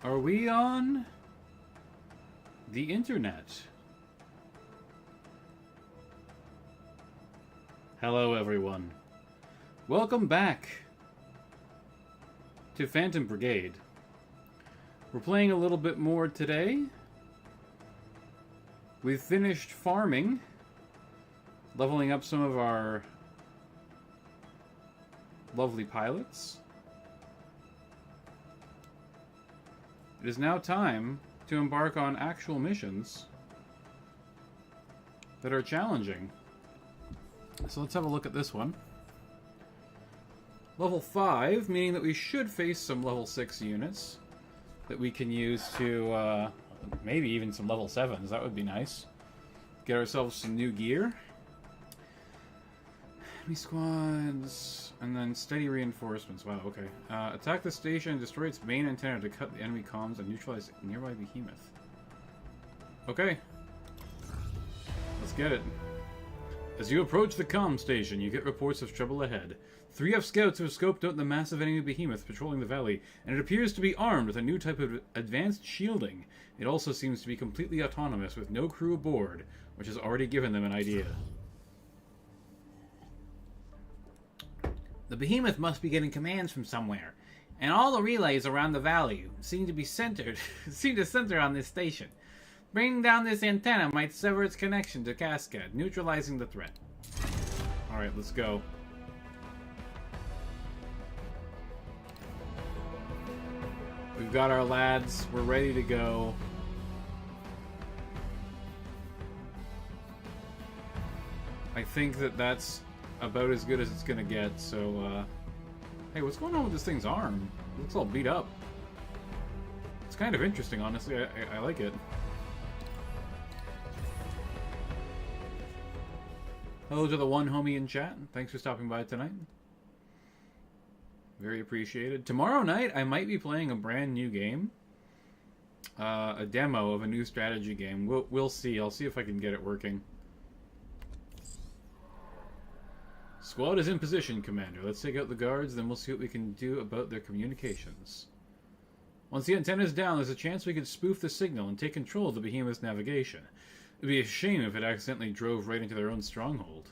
Are we on the internet? Hello, everyone. Welcome back to Phantom Brigade. We're playing a little bit more today. We've finished farming, leveling up some of our lovely pilots. It is now time to embark on actual missions that are challenging. So let's have a look at this one. Level 5, meaning that we should face some level 6 units that we can use to, maybe even some level 7s. That would be nice. Get ourselves some new gear. Enemy squads, and then steady reinforcements. Wow, okay. Attack the station and destroy its main antenna to cut the enemy comms and neutralize nearby behemoth. Okay. Let's get it. As you approach the comm station, you get reports of trouble ahead. 3F scouts have scoped out the massive enemy behemoth patrolling the valley, and it appears to be armed with a new type of advanced shielding. It also seems to be completely autonomous with no crew aboard, which has already given them an idea. The behemoth must be getting commands from somewhere, and all the relays around the valley seem to center on this station. Bringing down this antenna might sever its connection to Cascade, neutralizing the threat. Alright, let's go. We've got our lads. We're ready to go. I think that that's about as good as it's gonna get, so, hey, what's going on with this thing's arm? It looks all beat up. It's kind of interesting, honestly. I like it. Hello to the one homie in chat. Thanks for stopping by tonight. Very appreciated. Tomorrow night, I might be playing a brand new game. A demo of a new strategy game. We'll see. I'll see if I can get it working. Squad is in position, Commander. Let's take out the guards, then we'll see what we can do about their communications. Once the antenna is down, there's a chance we could spoof the signal and take control of the behemoth's navigation. It'd be a shame if it accidentally drove right into their own stronghold.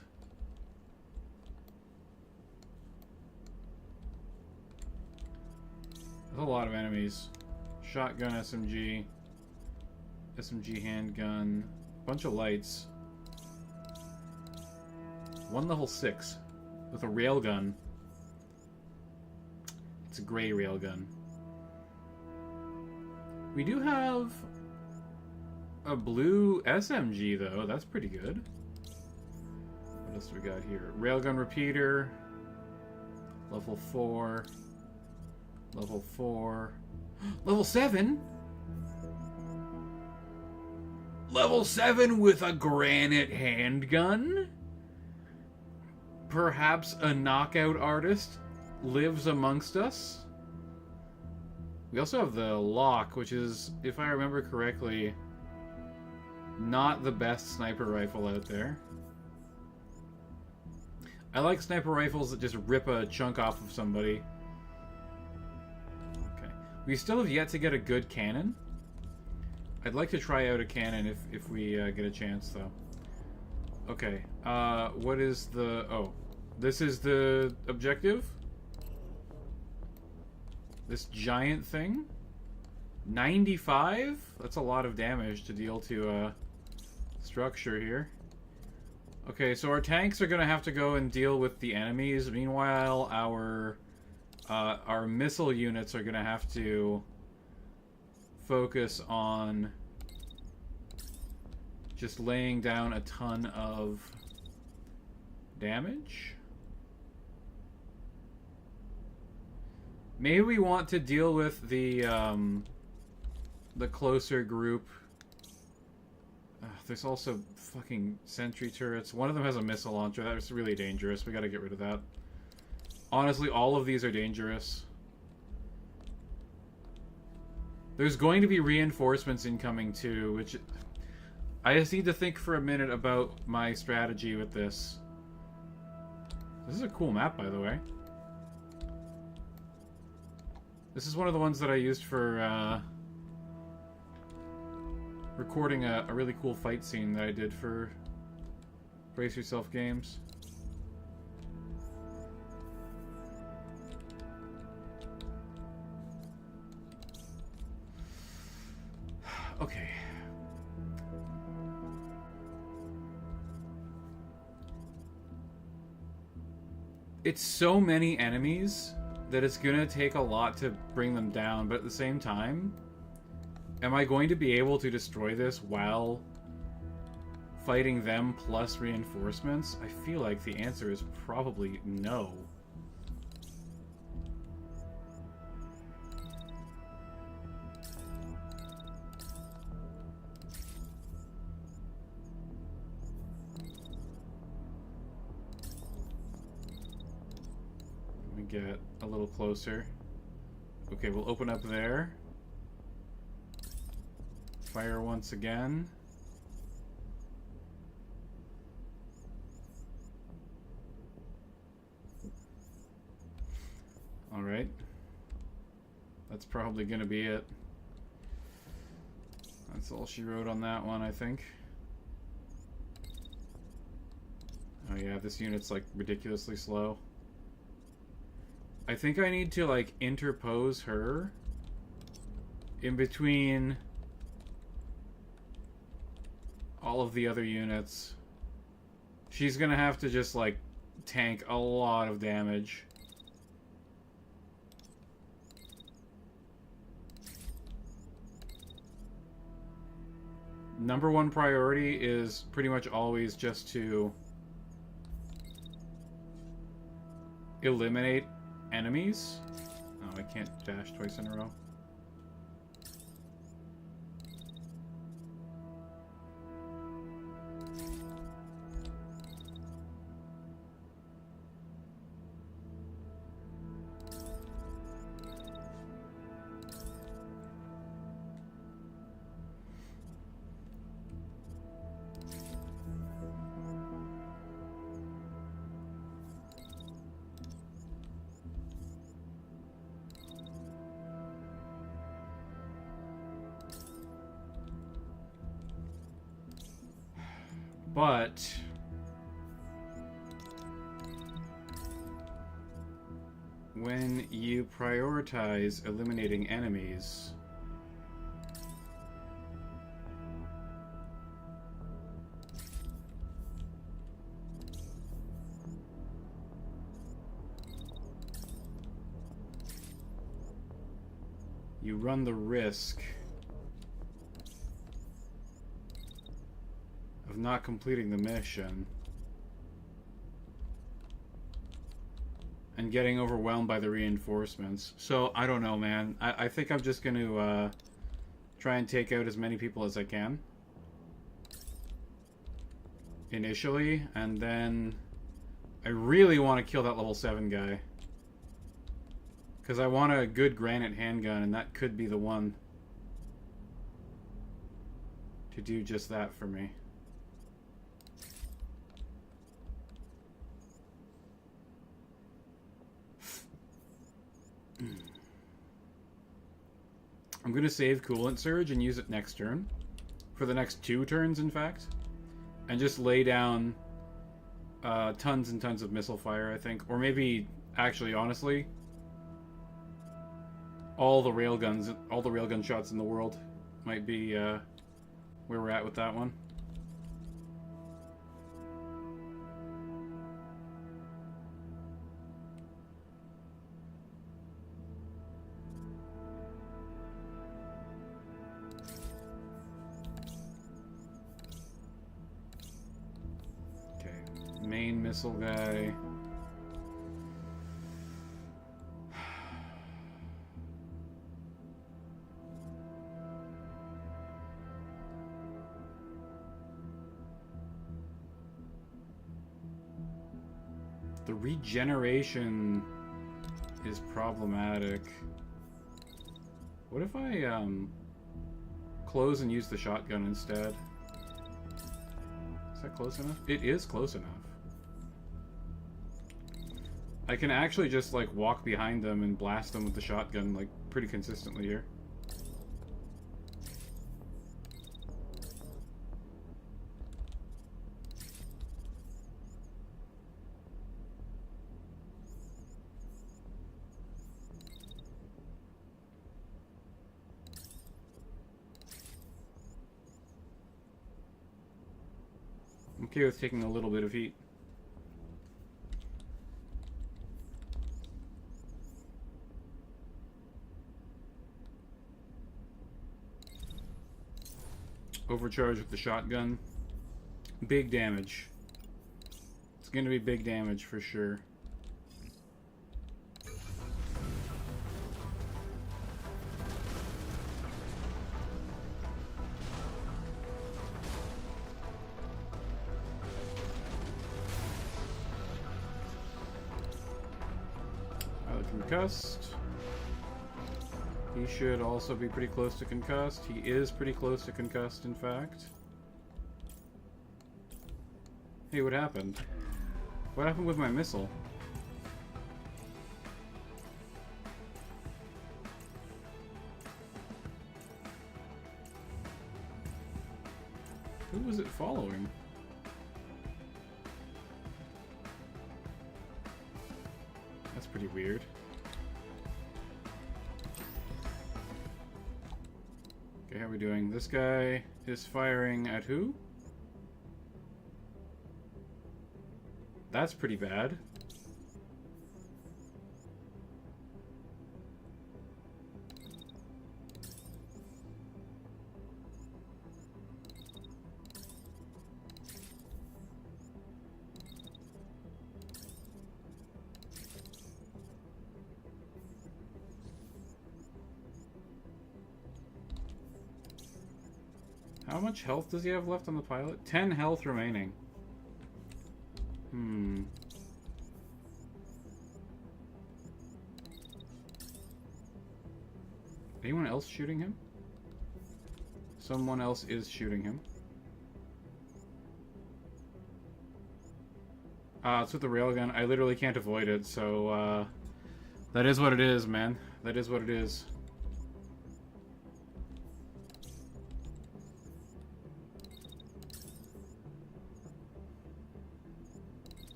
There's a lot of enemies. Shotgun, SMG, SMG handgun, bunch of lights. One level 6 with a railgun. It's a gray railgun. We do have a blue SMG though. That's pretty good. What else do we got here? Railgun repeater. Level 4. Level 4. Level 7? Level 7 with a granite handgun? Perhaps a knockout artist lives amongst us? We also have the Lock, which is, if I remember correctly, not the best sniper rifle out there. I like sniper rifles that just rip a chunk off of somebody. Okay. We still have yet to get a good cannon. I'd like to try out a cannon if we get a chance, though. Okay. What is the... Oh. This is the objective? This giant thing? 95? That's a lot of damage to deal to structure here. Okay, so our tanks are gonna have to go and deal with the enemies. Meanwhile, our missile units are gonna have to focus on just laying down a ton of damage. Maybe we want to deal with the closer group. There's also fucking sentry turrets. One of them has a missile launcher. That's really dangerous. We gotta get rid of that. Honestly, all of these are dangerous. There's going to be reinforcements incoming too, which... I just need to think for a minute about my strategy with this. This is a cool map, by the way. This is one of the ones that I used for recording a really cool fight scene that I did for Brace Yourself Games. Okay. It's so many enemies that it's gonna take a lot to bring them down, but at the same time, am I going to be able to destroy this while fighting them plus reinforcements? I feel like the answer is probably no. Let me get a little closer. Okay, we'll open up there. Fire once again. Alright. That's probably gonna be it. That's all she wrote on that one, I think. Oh yeah, this unit's like ridiculously slow. I think I need to like interpose her in between all of the other units. She's gonna have to just like tank a lot of damage. Number one priority is pretty much always just to eliminate enemies. Oh, I can't dash twice in a row. But when you prioritize eliminating enemies, you run the risk of not completing the mission and getting overwhelmed by the reinforcements. So, I don't know, man. I think I'm just going to try and take out as many people as I can initially, and then I really want to kill that level 7 guy. Because I want a good granite handgun, and that could be the one to do just that for me. I'm going to save Coolant Surge and use it next turn. For the next 2 turns, in fact. And just lay down tons and tons of missile fire, I think. Or maybe, actually, honestly, all the railgun shots in the world might be where we're at with that one. Main missile guy. The regeneration is problematic. What if I close and use the shotgun instead? Is that close enough? It is close enough. I can actually just like walk behind them and blast them with the shotgun like pretty consistently here. okay with taking a little bit of heat. Overcharge with the shotgun. Big damage. It's going to be big damage for sure. Concussed. He should also be pretty close to concussed. He is pretty close to concussed, in fact. Hey, what happened? What happened with my missile? Who was it following? That's pretty weird. Okay, how are we doing? This guy is firing at who? That's pretty bad. How much health does he have left on the pilot? 10 health remaining. Anyone else shooting him? Someone else is shooting him. It's with the railgun. I literally can't avoid it, so, that is what it is, man. That is what it is.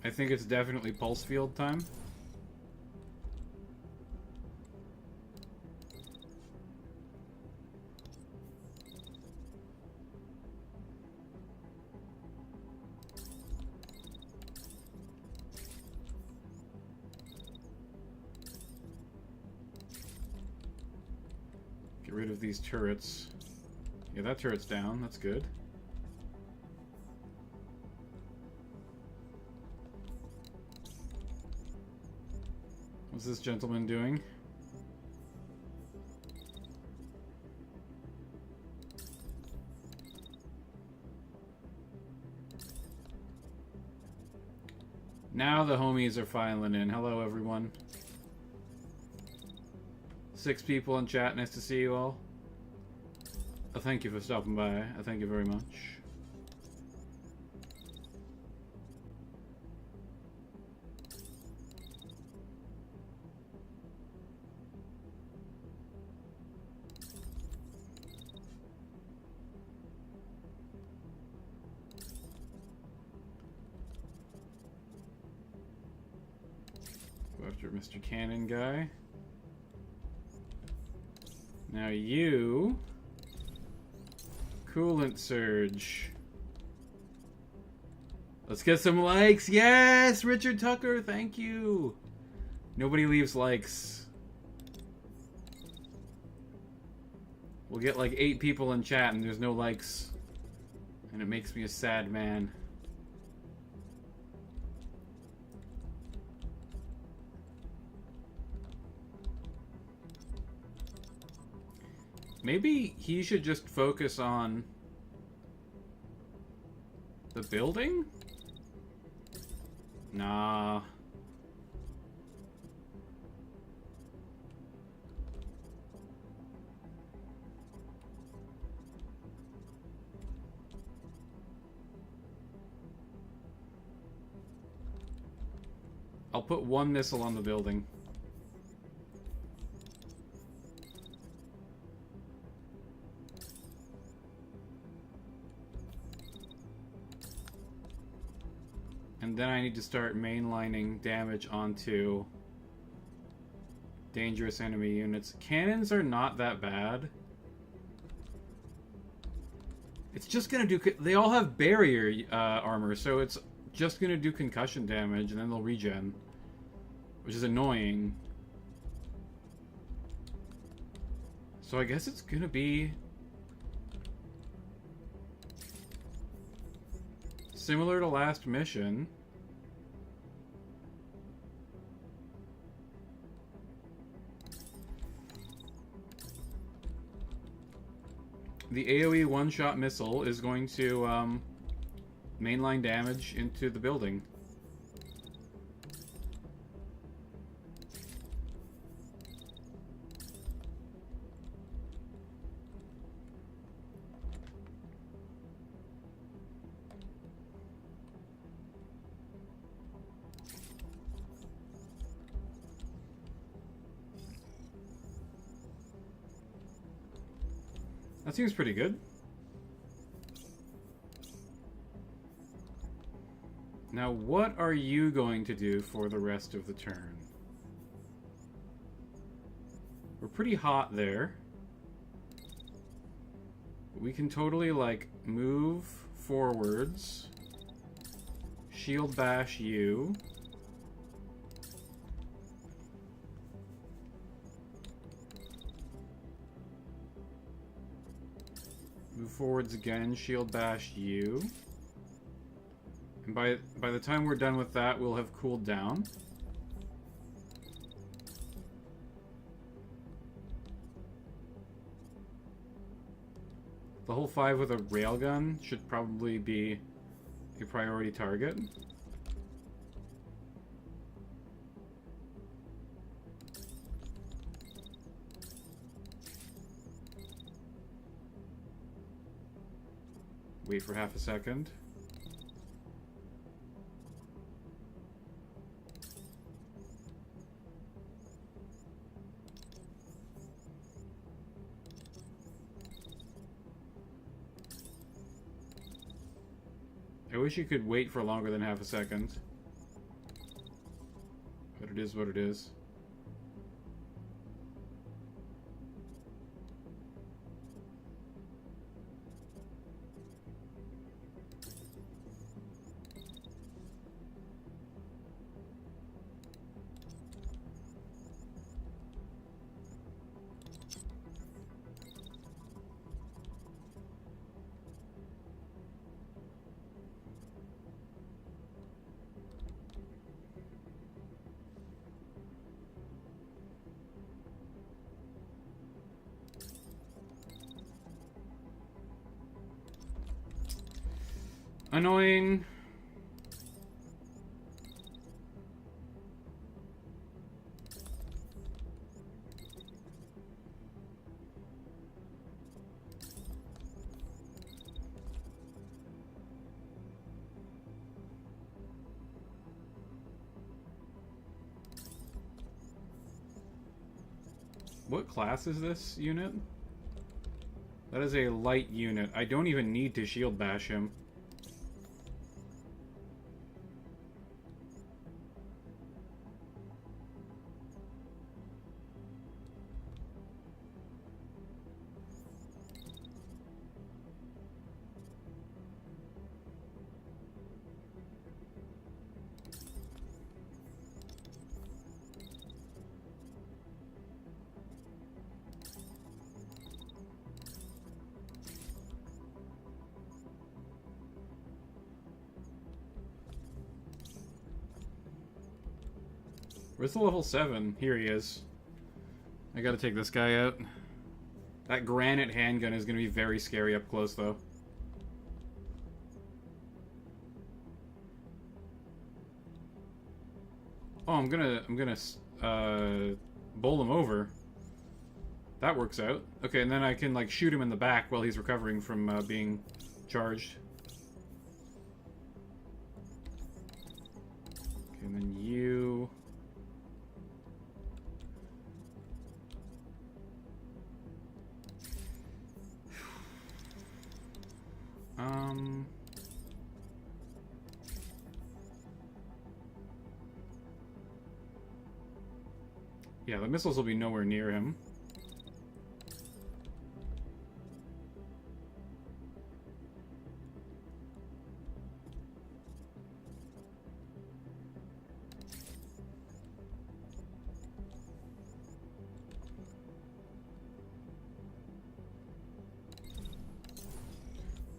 I think it's definitely pulse field time. Get rid of these turrets. Yeah, that turret's down. That's good. What's this gentleman doing? Now the homies are filing in. Hello, everyone. 6 people in chat. Nice to see you all. Thank you for stopping by. Thank you very much. Go after Mr. Cannon guy. Now you... Coolant surge. Let's get some likes. Yes! Richard Tucker, thank you. Nobody leaves likes. We'll get like 8 people in chat and there's no likes. And it makes me a sad man. Maybe he should just focus on the building? Nah. I'll put 1 missile on the building. And then I need to start mainlining damage onto dangerous enemy units. Cannons are not that bad. It's just gonna do... They all have barrier armor, so it's just gonna do concussion damage, and then they'll regen. Which is annoying. So I guess it's gonna be... similar to last mission. The AoE one-shot missile is going to mainline damage into the building. That seems pretty good. Now, what are you going to do for the rest of the turn? We're pretty hot there. We can totally, like, move forwards. Shield bash you. Move forwards again, shield bash you. And by the time we're done with that, we'll have cooled down. The whole 5 with a railgun should probably be a priority target. Wait for half a second. I wish you could wait for longer than half a second. But it is what it is. Annoying. What class is this unit? That is a light unit. I don't even need to shield bash him. Where's the level 7? Here he is. I gotta take this guy out. That granite handgun is gonna be very scary up close, though. Oh, I'm gonna bowl him over. That works out. Okay, and then I can, like, shoot him in the back while he's recovering from being charged. Okay, and then you... Yeah, the missiles will be nowhere near him.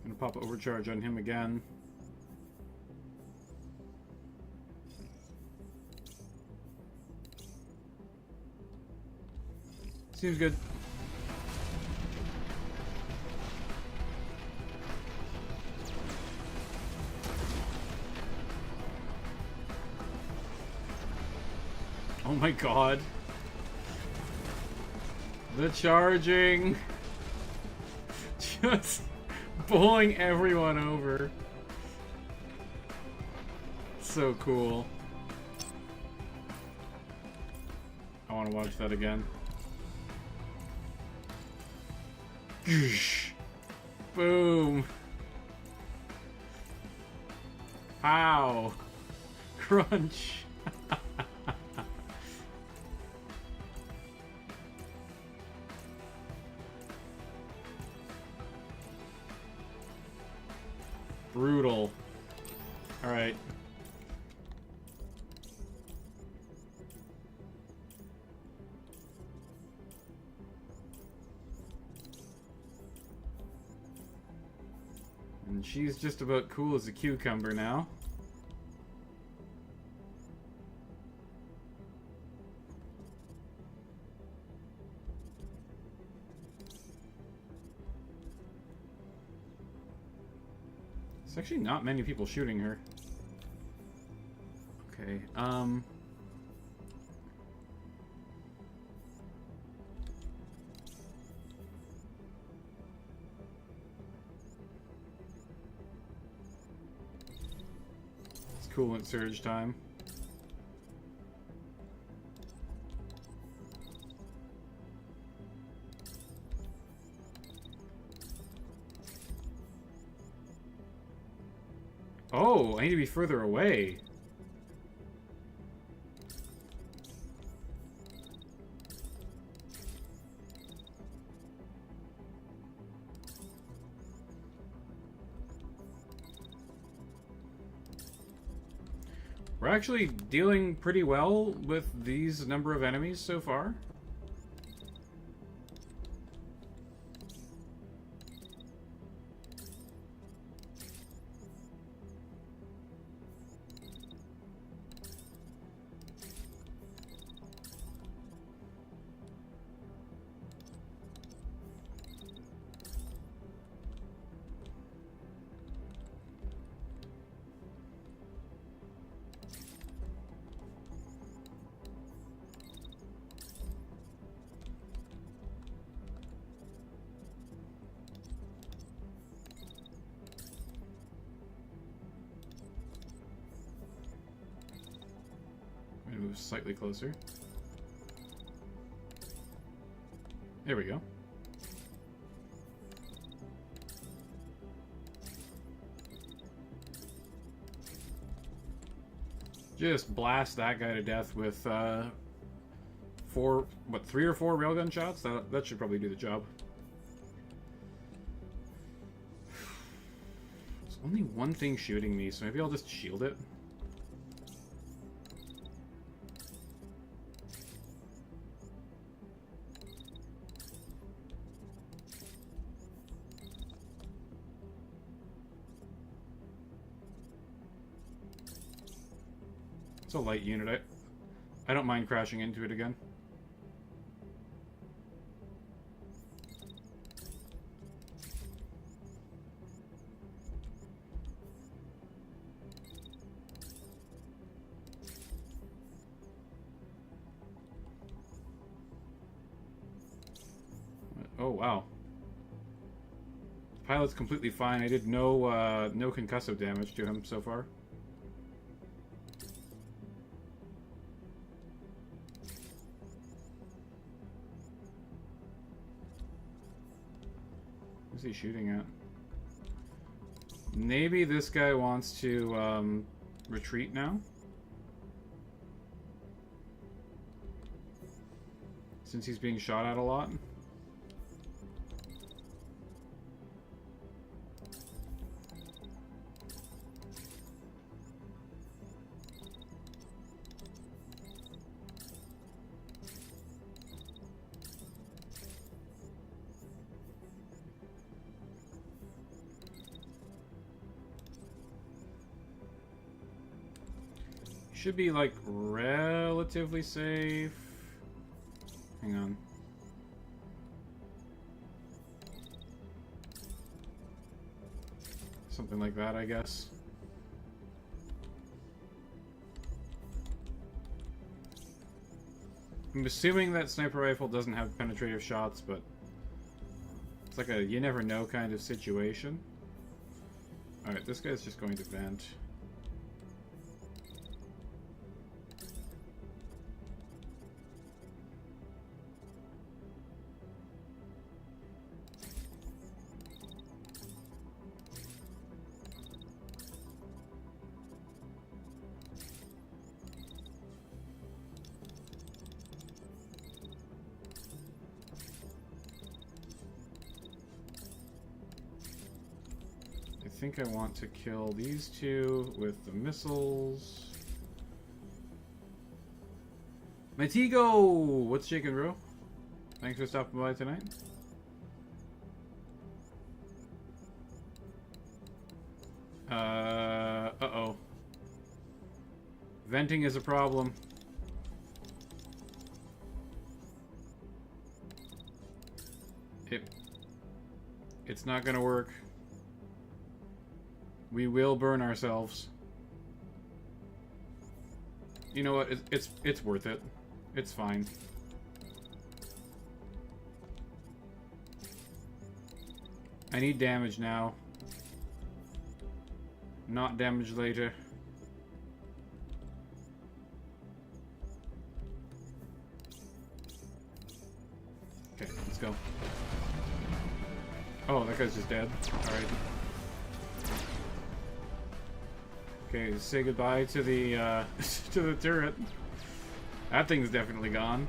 Gonna pop overcharge on him again. Seems good. Oh my god. The charging. Just bowling everyone over. So cool. I want to watch that again. Boom. Pow. Crunch. Brutal. Alright. And she's just about cool as a cucumber now. There's actually not many people shooting her. Okay, it's coolant surge time. Oh, I need to be further away. We're actually dealing pretty well with these number of enemies so far. Move slightly closer. There we go. Just blast that guy to death with three or four railgun shots. That should probably do the job. There's only one thing shooting me, so maybe I'll just shield it. It's a light unit. I don't mind crashing into it again. Oh wow. Pilot's completely fine. I did no no concussive damage to him so far. Who's he shooting at? Maybe this guy wants to retreat now? Since he's being shot at a lot. Should be, like, relatively safe. Hang on. Something like that, I guess. I'm assuming that sniper rifle doesn't have penetrative shots, but it's like a you never know kind of situation. Alright, this guy's just going to vent. I think I want to kill these two with the missiles. Matigo! What's shaking, bro? Thanks for stopping by tonight. Uh-oh. Venting is a problem. It's not gonna work. We will burn ourselves. You know what? It's worth it. It's fine. I need damage now. Not damage later. Okay, let's go. Oh, that guy's just dead. Alright. Okay, say goodbye to the to the turret. That thing's definitely gone.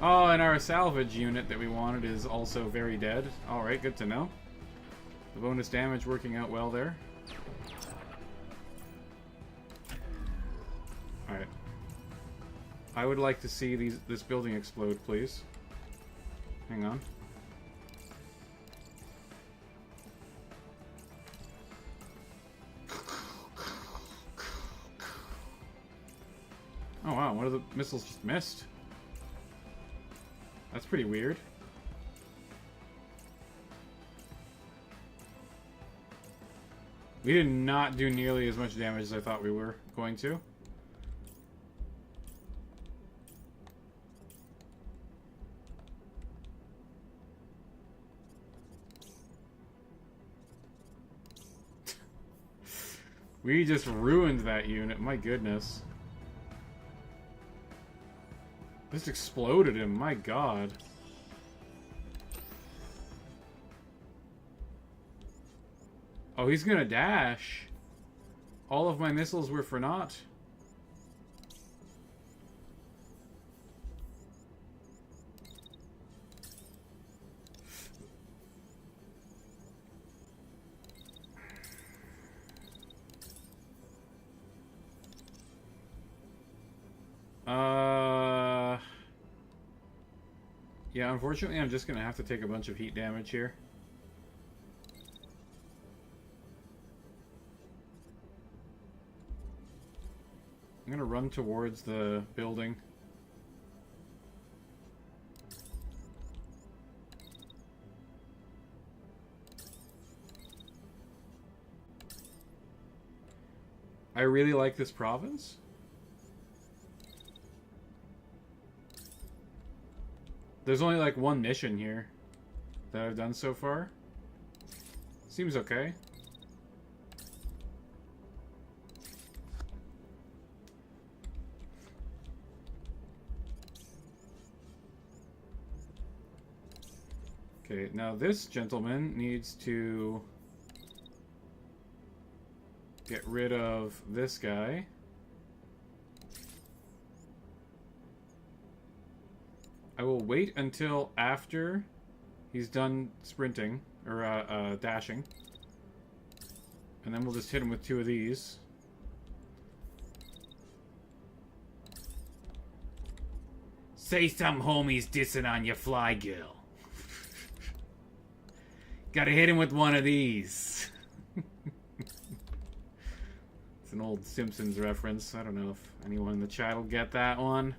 Oh, and our salvage unit that we wanted is also very dead. Alright, good to know. The bonus damage working out well there. Alright. I would like to see this building explode, please. Hang on. Oh wow, one of the missiles just missed. That's pretty weird. We did not do nearly as much damage as I thought we were going to. We just ruined that unit, my goodness. Just exploded him, my god. Oh, he's gonna dash. All of my missiles were for naught. Yeah, unfortunately, I'm just gonna have to take a bunch of heat damage here. I'm gonna run towards the building. I really like this province. There's only like one mission here that I've done so far. Seems okay. Okay, now this gentleman needs to get rid of this guy. I will wait until after he's done sprinting, or dashing. And then we'll just hit him with 2 of these. Say some homies dissing on your fly girl. Gotta hit him with one of these. It's an old Simpsons reference. I don't know if anyone in the chat will get that one.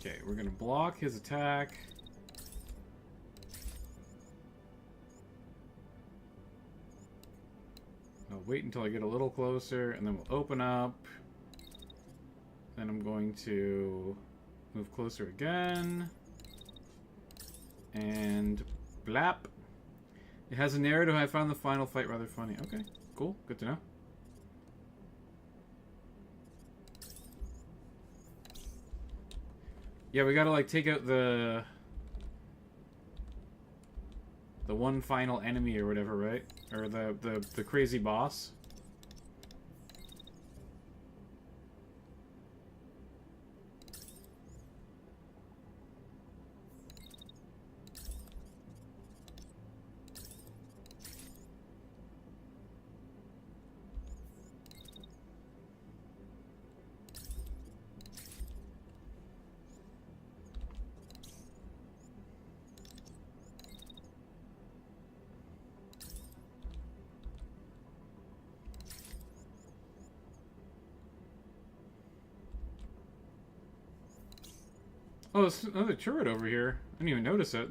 Okay, we're gonna block his attack. I'll wait until I get a little closer, and then we'll open up. Then I'm going to move closer again. And blap. It has a narrative. I found the final fight rather funny. Okay, cool. Good to know. Yeah, we gotta like take out the one final enemy or whatever, right? Or the crazy boss. Oh, there's another turret over here. I didn't even notice it.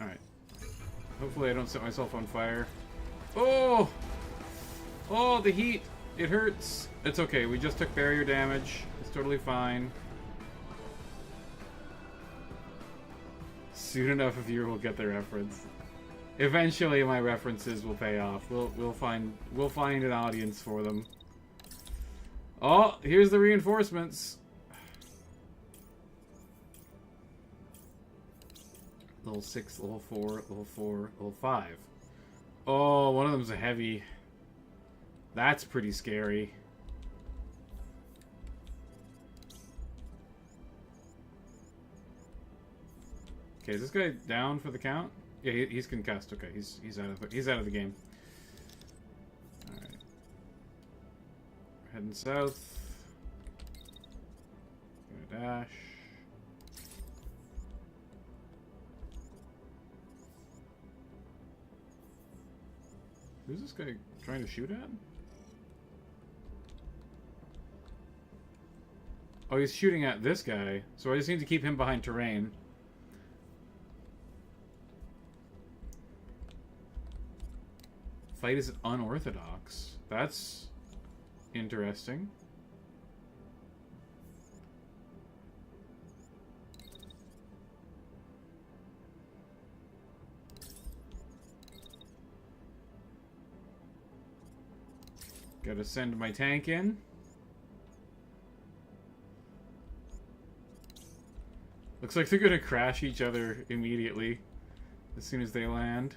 Alright. Hopefully I don't set myself on fire. Oh! Oh, the heat! It hurts! It's okay, we just took barrier damage. It's totally fine. Soon enough a viewer will get the reference. Eventually, my references will pay off. We'll find an audience for them. Oh, here's the reinforcements. Level 6, level 4, level 4, level 5. Oh, one of them's a heavy. That's pretty scary. Okay, is this guy down for the count? Yeah, he's concussed. Okay, he's out of the game. All right, heading south. Gonna dash. Who's this guy trying to shoot at? Oh, he's shooting at this guy. So I just need to keep him behind terrain. Fight is unorthodox. That's interesting. Gotta send my tank in. Looks like they're gonna crash each other immediately as soon as they land.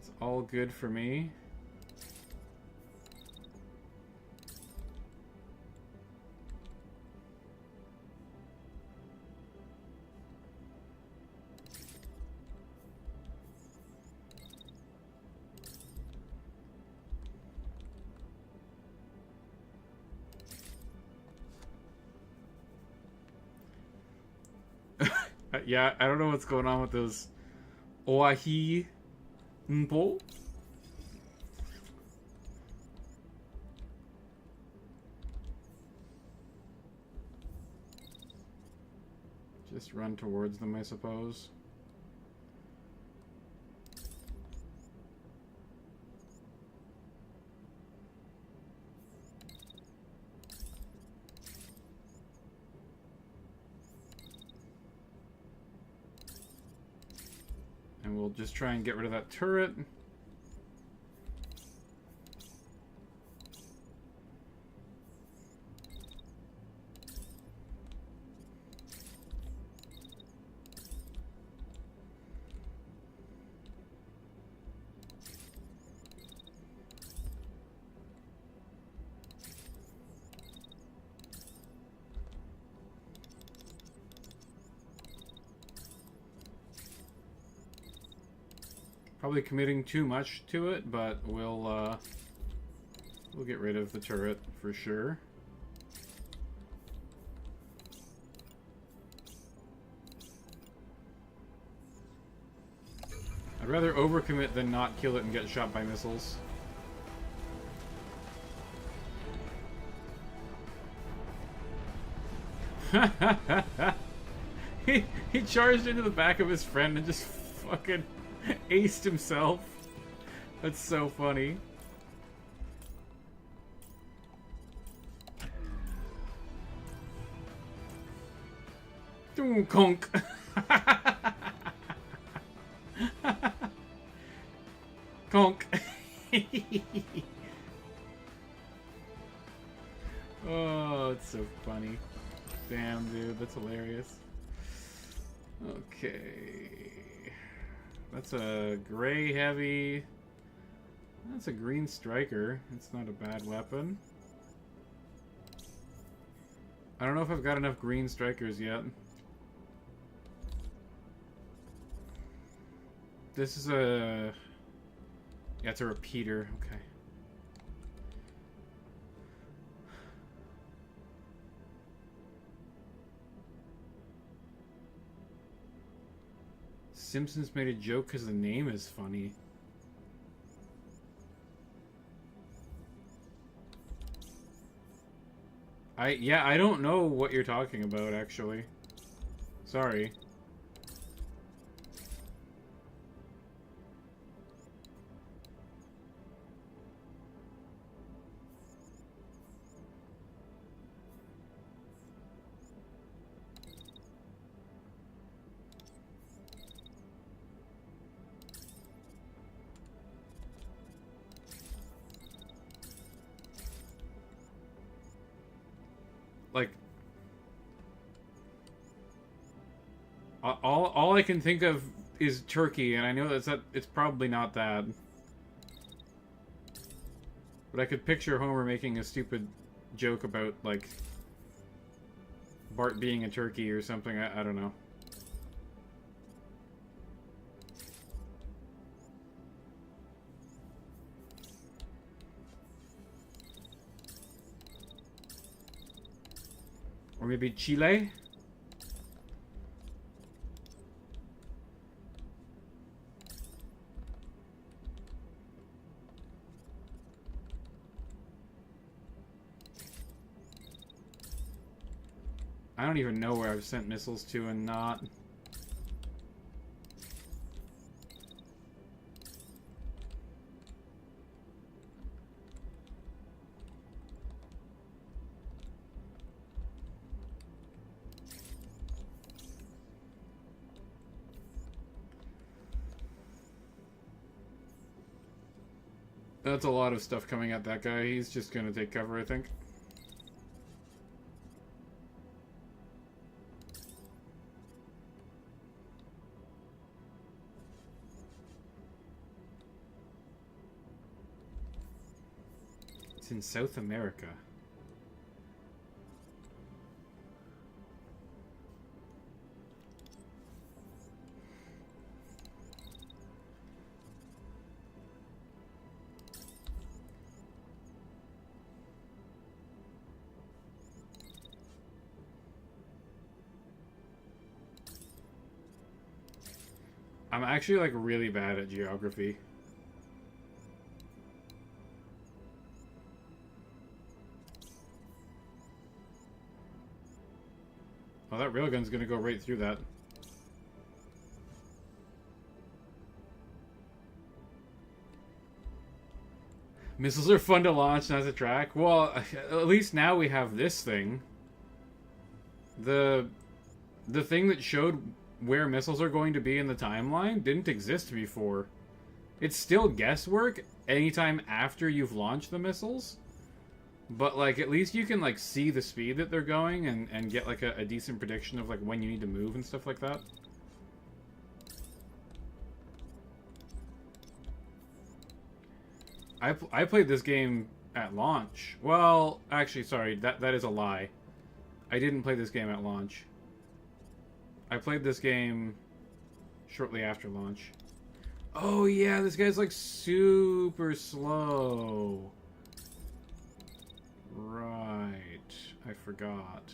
It's all good for me. Yeah, I don't know what's going on with those Oahi Mpo. Just run towards them, I suppose. And we'll just try and get rid of that turret. Probably committing too much to it, but we'll get rid of the turret for sure. I'd rather overcommit than not kill it and get shot by missiles. he charged into the back of his friend and just fucking aced himself. That's so funny. Conk. Conk. Oh, it's so funny. Damn, dude, that's hilarious. Okay. That's a gray heavy. That's a green striker. It's not a bad weapon. I don't know if I've got enough green strikers yet. This is a... Yeah, it's a repeater. Okay. Simpsons made a joke because the name is funny. I don't know what you're talking about, actually. Sorry. Like, all I can think of is turkey, and I know it's probably not that. But I could picture Homer making a stupid joke about, like, Bart being a turkey or something. I don't know. Or maybe Chile? I don't even know where I've sent missiles to and not. That's a lot of stuff coming at that guy. He's just gonna take cover, I think. It's in South America. I'm actually, like, really bad at geography. Oh, that railgun's gonna go right through that. Missiles are fun to launch, not to track. Well, at least now we have this thing. The thing that showed where missiles are going to be in the timeline didn't exist before. It's still guesswork anytime after you've launched the missiles. But, like, at least you can, like, see the speed that they're going and get, like, a decent prediction of, like, when you need to move and stuff like that. I played this game at launch. Well, actually, sorry, that is a lie. I didn't play this game at launch. I played this game shortly after launch. Oh yeah, this guy's like super slow. Right. I forgot.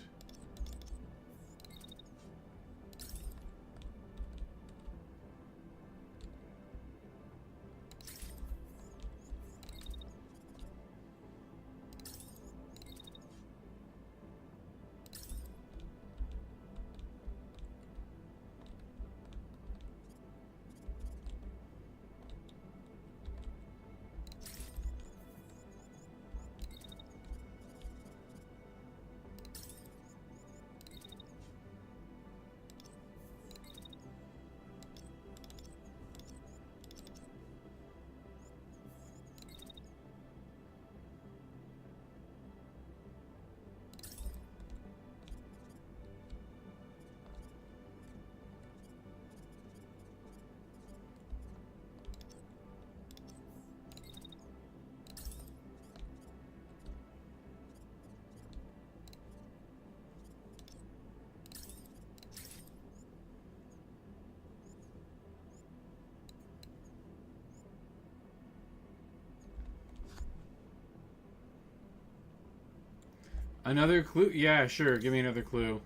Another clue? Yeah, sure. Give me another clue.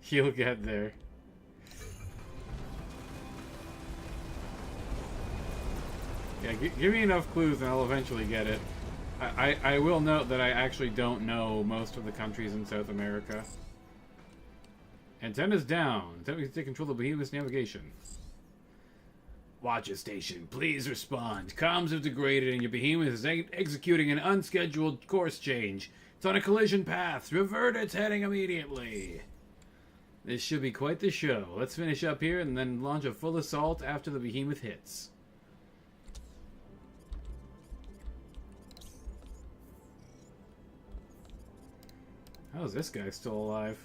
He'll get there. Yeah, give me enough clues and I'll eventually get it. I will note that I actually don't know most of the countries in South America. Antennas down. Antennas take control of Behemoth's navigation. Watch a station. Please respond. Comms have degraded and your Behemoth is executing an unscheduled course change. It's on a collision path. Revert its heading immediately. This should be quite the show. Let's finish up here and then launch a full assault after the Behemoth hits. How is this guy still alive?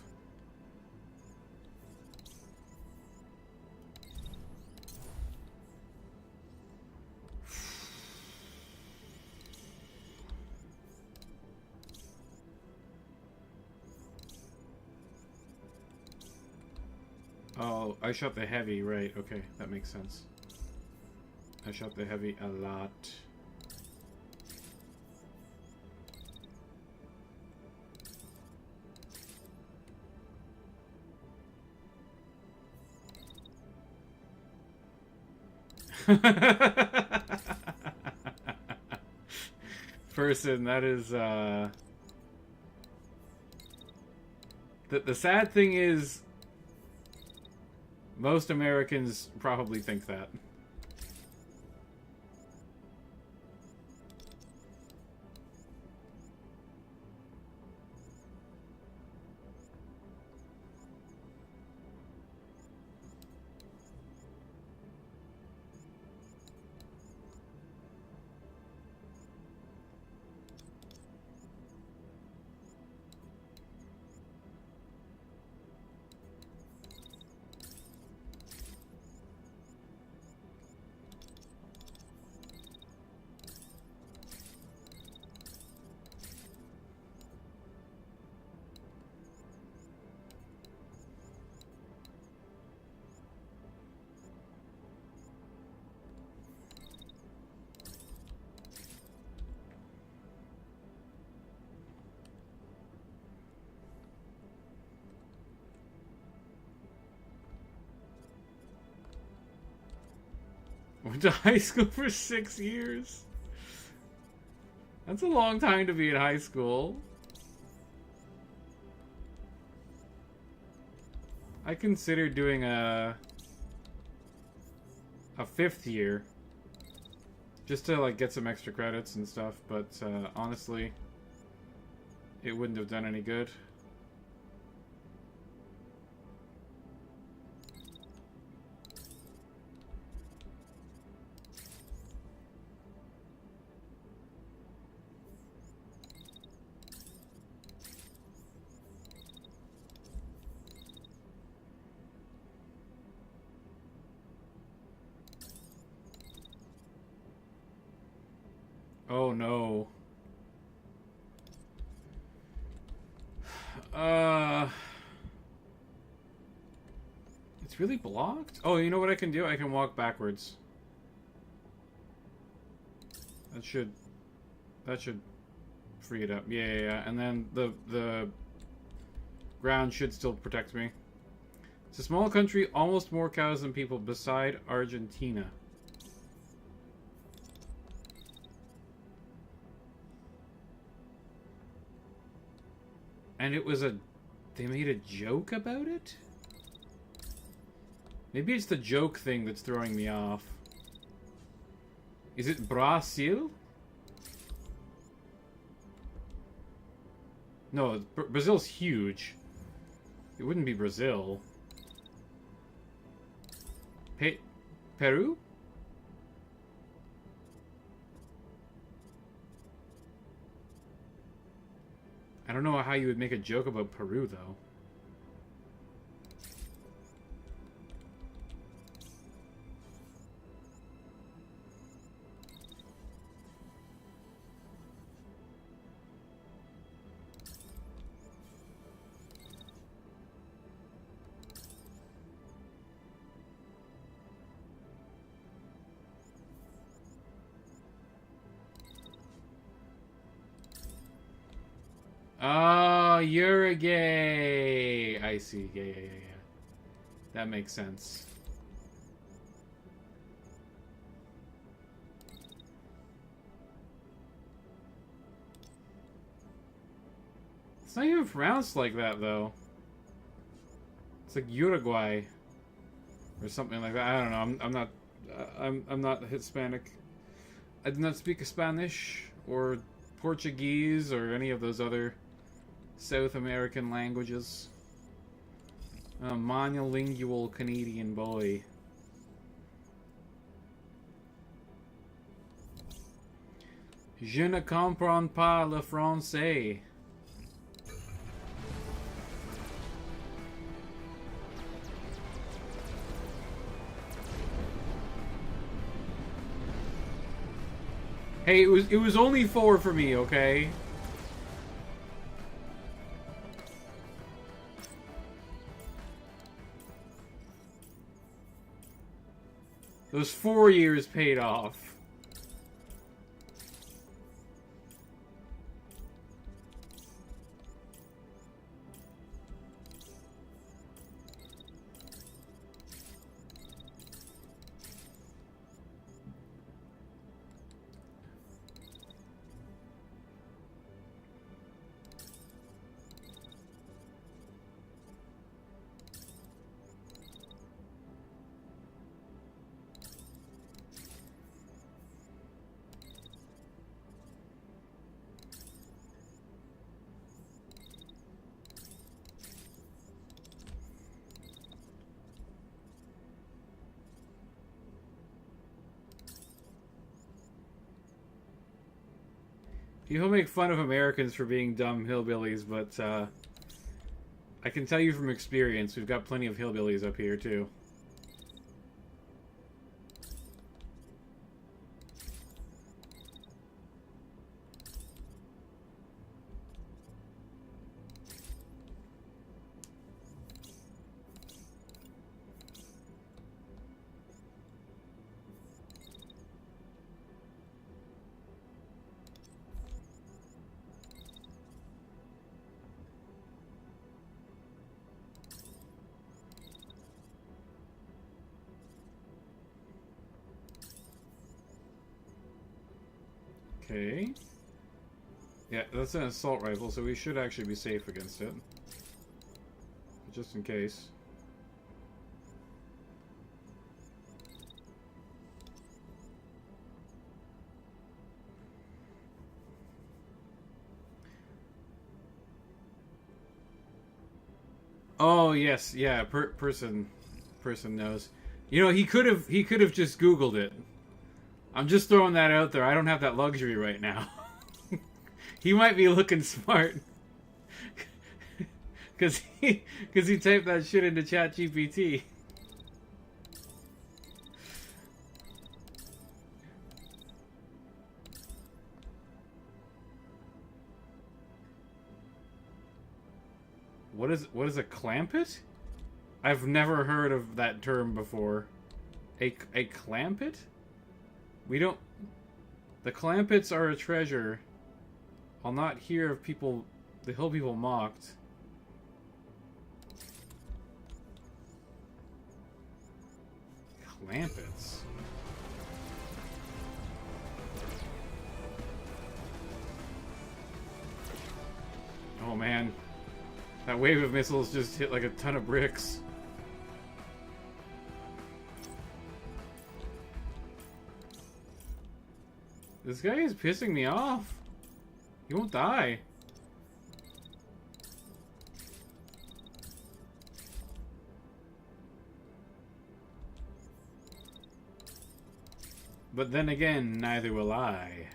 Oh, I shot the heavy, right. Okay, that makes sense. I shot the heavy a lot. Person, that is, The sad thing is, most Americans probably think that. Went to high school for 6 years. That's a long time to be in high school. I considered doing a 5th year. Just to like get some extra credits and stuff, but honestly, it wouldn't have done any good. Oh no. It's really blocked? Oh, you know what I can do? I can walk backwards. That should free it up. Yeah. And then the ground should still protect me. It's a small country, almost more cows than people, beside Argentina. And it was they made a joke about it? Maybe it's the joke thing that's throwing me off. Is it Brazil? No, Brazil's huge. It wouldn't be Brazil. Peru? I don't know how you would make a joke about Peru, though. Oh, you're a gay. I see. Yeah. That makes sense. It's not even pronounced like that, though. It's like Uruguay or something like that. I don't know. I'm not Hispanic. I do not speak Spanish or Portuguese or any of those other South American languages. A monolingual Canadian boy. Je ne comprends pas le français. Hey, it was only 4 for me, okay? Those 4 years paid off. People make fun of Americans for being dumb hillbillies, but I can tell you from experience, we've got plenty of hillbillies up here, too. Okay. Yeah, that's an assault rifle, so we should actually be safe against it. Just in case. Oh yes, yeah. Person knows. You know, he could have just Googled it. I'm just throwing that out there. I don't have that luxury right now. He might be looking smart. Cause he typed that shit into ChatGPT. What is a clampet? I've never heard of that term before. A clampet? We don't... The clampets are a treasure. I'll not hear of people... The hill people mocked. Clampets? Oh man. That wave of missiles just hit like a ton of bricks. This guy is pissing me off. He won't die. But then again, neither will I.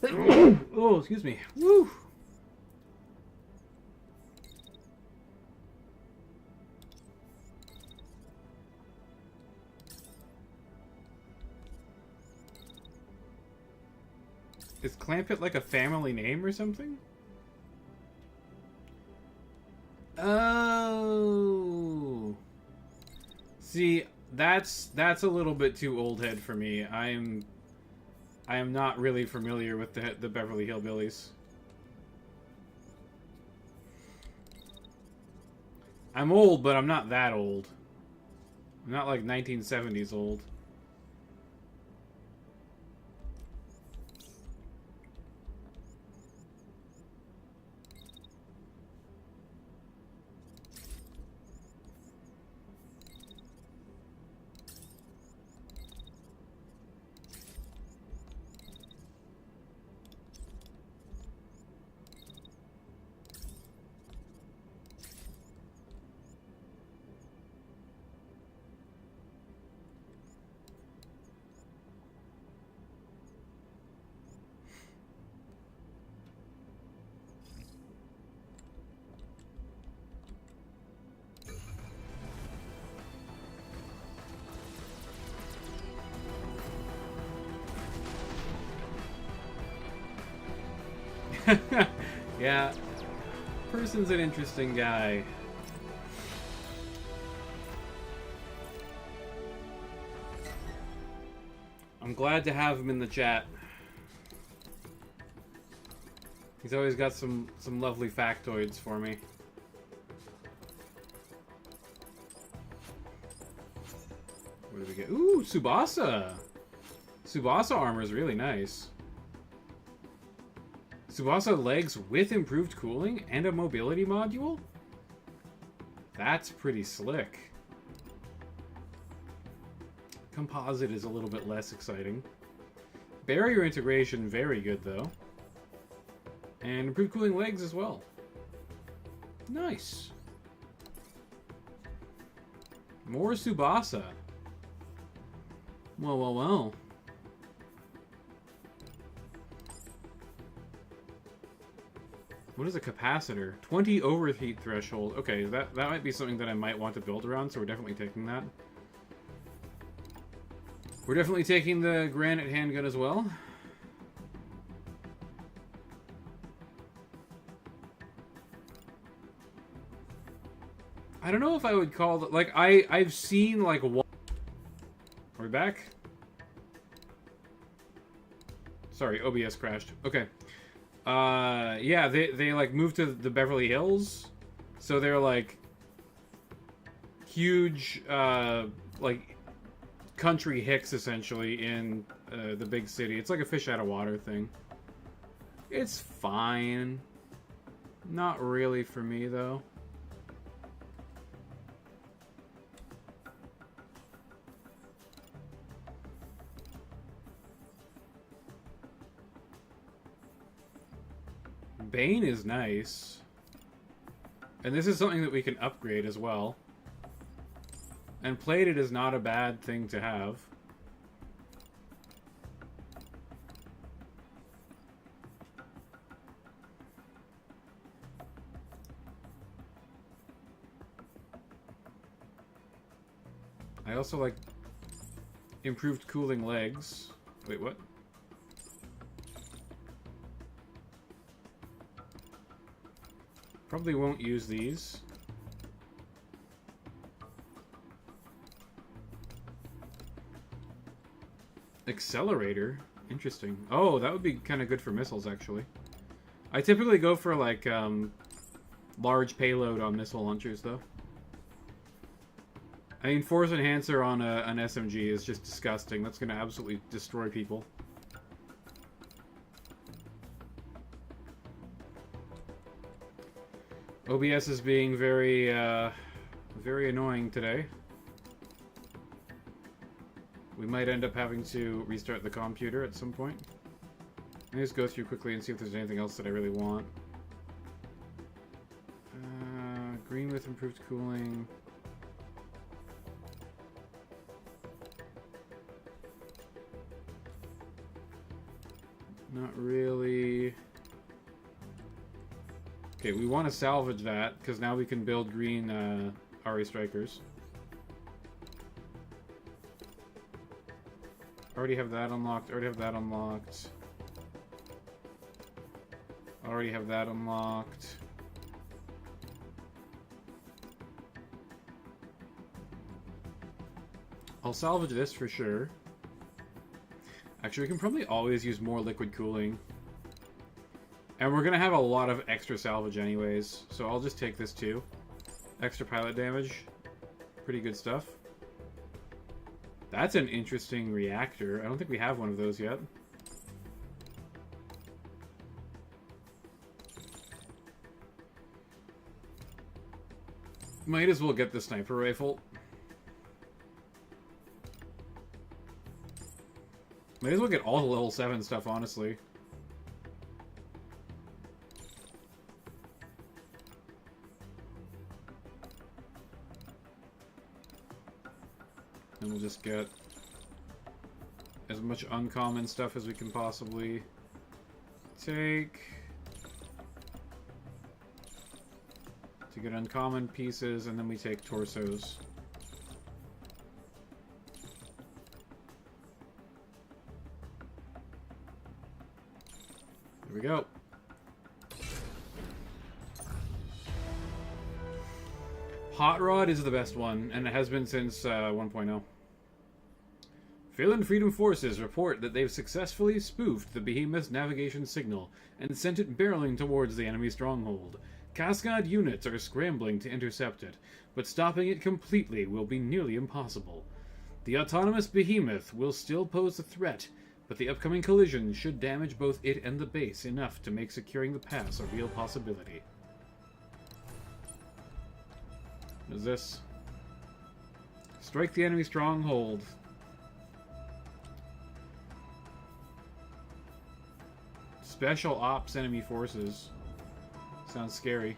Oh, excuse me. Woo! Is Clampett like a family name or something? Oh. See, that's a little bit too old head for me. I am not really familiar with the Beverly Hillbillies. I'm old, but I'm not that old. I'm not like 1970s old. Yeah, person's an interesting guy. I'm glad to have him in the chat. He's always got some lovely factoids for me. What do we get? Ooh, Tsubasa! Tsubasa armor is really nice. Tsubasa legs with improved cooling and a mobility module? That's pretty slick. Composite is a little bit less exciting. Barrier integration, very good though. And improved cooling legs as well. Nice. More Tsubasa. Well, well, well. What is a capacitor? 20 overheat threshold. Okay, that might be something that I might want to build around, so we're definitely taking that. We're definitely taking the granite handgun as well. I don't know if I would call it... Like, I've seen, like... Are we back? Sorry, OBS crashed. Okay. Yeah, they like moved to the Beverly Hills, so they're like huge like country hicks essentially in the big city. It's like a fish out of water thing. It's fine. Not really for me though. Bane is nice. And this is something that we can upgrade as well. And plated is not a bad thing to have. I also like improved cooling legs. Wait, what? Probably won't use these. Accelerator? Interesting. Oh, that would be kind of good for missiles, actually. I typically go for, like, large payload on missile launchers, though. I mean, Force Enhancer on an SMG is just disgusting. That's going to absolutely destroy people. OBS is being very, very annoying today. We might end up having to restart the computer at some point. Let me just go through quickly and see if there's anything else that I really want. Green with improved cooling. Not really. Okay, we want to salvage that, because now we can build green RA Strikers. Already have that unlocked, already have that unlocked. Already have that unlocked. I'll salvage this for sure. Actually, we can probably always use more liquid cooling. And we're going to have a lot of extra salvage anyways, so I'll just take this too. Extra pilot damage. Pretty good stuff. That's an interesting reactor. I don't think we have one of those yet. Might as well get the sniper rifle. Might as well get all the level 7 stuff, honestly. And we'll just get as much uncommon stuff as we can possibly take. To get uncommon pieces, and then we take torsos. There we go. Hot Rod is the best one, and it has been since 1.0. Phelan Freedom Forces report that they've successfully spoofed the Behemoth's navigation signal and sent it barreling towards the enemy stronghold. Cascade units are scrambling to intercept it, but stopping it completely will be nearly impossible. The autonomous Behemoth will still pose a threat, but the upcoming collision should damage both it and the base enough to make securing the pass a real possibility. What is this? Strike the enemy stronghold. Special Ops enemy forces. Sounds scary.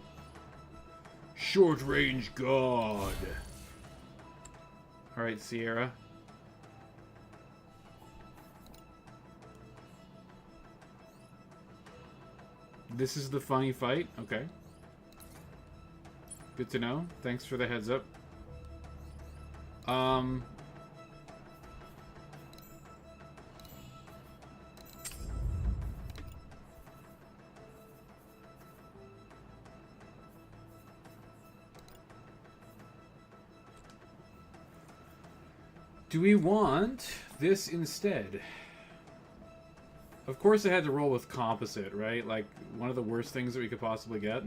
Short range god. Alright, Sierra. This is the funny fight? Okay. Good to know. Thanks for the heads up. Do we want this instead? Of course I had to roll with composite, right? Like, one of the worst things that we could possibly get.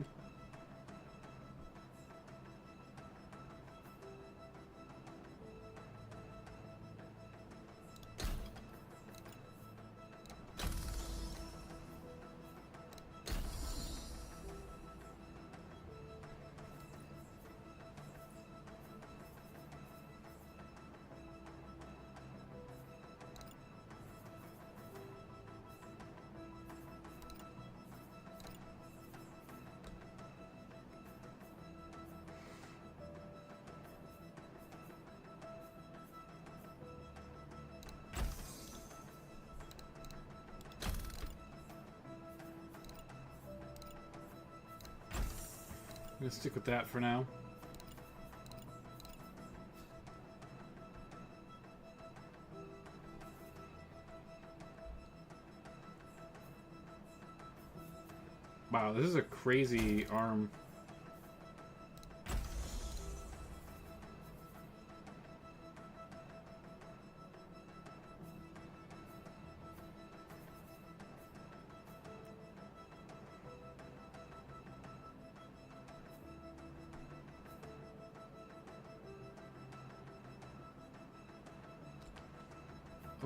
I'm gonna stick with that for now. Wow, this is a crazy arm.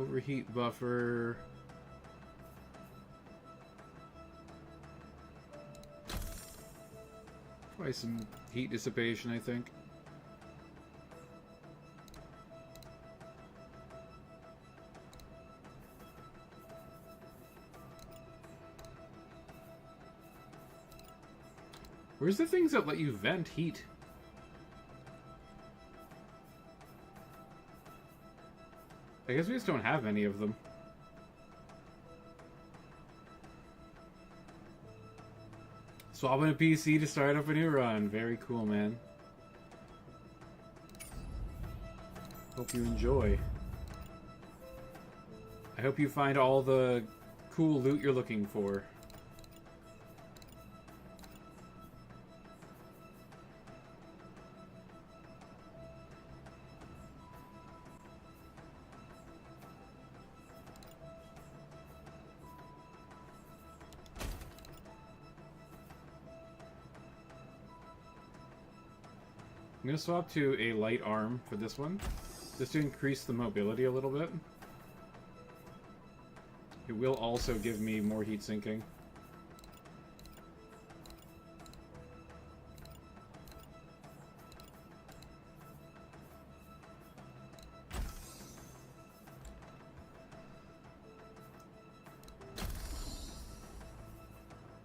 Overheat buffer. Probably some heat dissipation, I think. Where's the things that let you vent heat? I guess we just don't have any of them. Swapping a PC to start up a new run. Very cool, man. Hope you enjoy. I hope you find all the cool loot you're looking for. I'm going to swap to a light arm for this one, just to increase the mobility a little bit. It will also give me more heat sinking.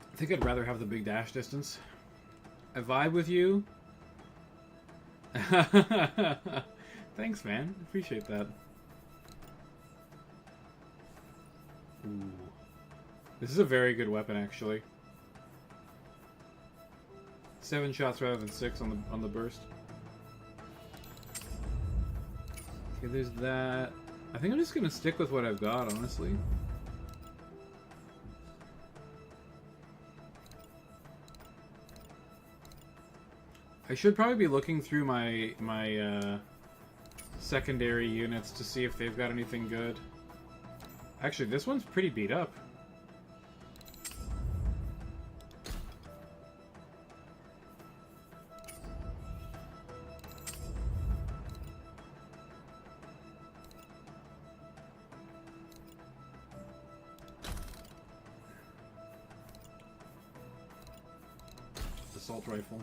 I think I'd rather have the big dash distance. I vibe with you. Thanks, man. Appreciate that. Ooh. This is a very good weapon, actually. 7 shots rather than 6 on the burst. Okay, there's that. I think I'm just gonna stick with what I've got, honestly. I should probably be looking through my secondary units to see if they've got anything good. Actually, this one's pretty beat up. Assault rifle.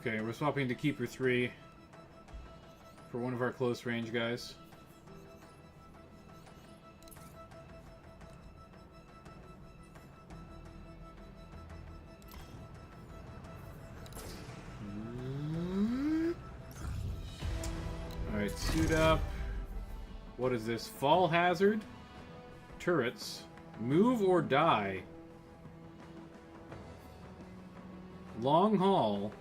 Okay, we're swapping to Keeper 3 for one of our close range guys. Alright, suit up. What is this? Fall hazard? Turrets. Move or die. Long haul.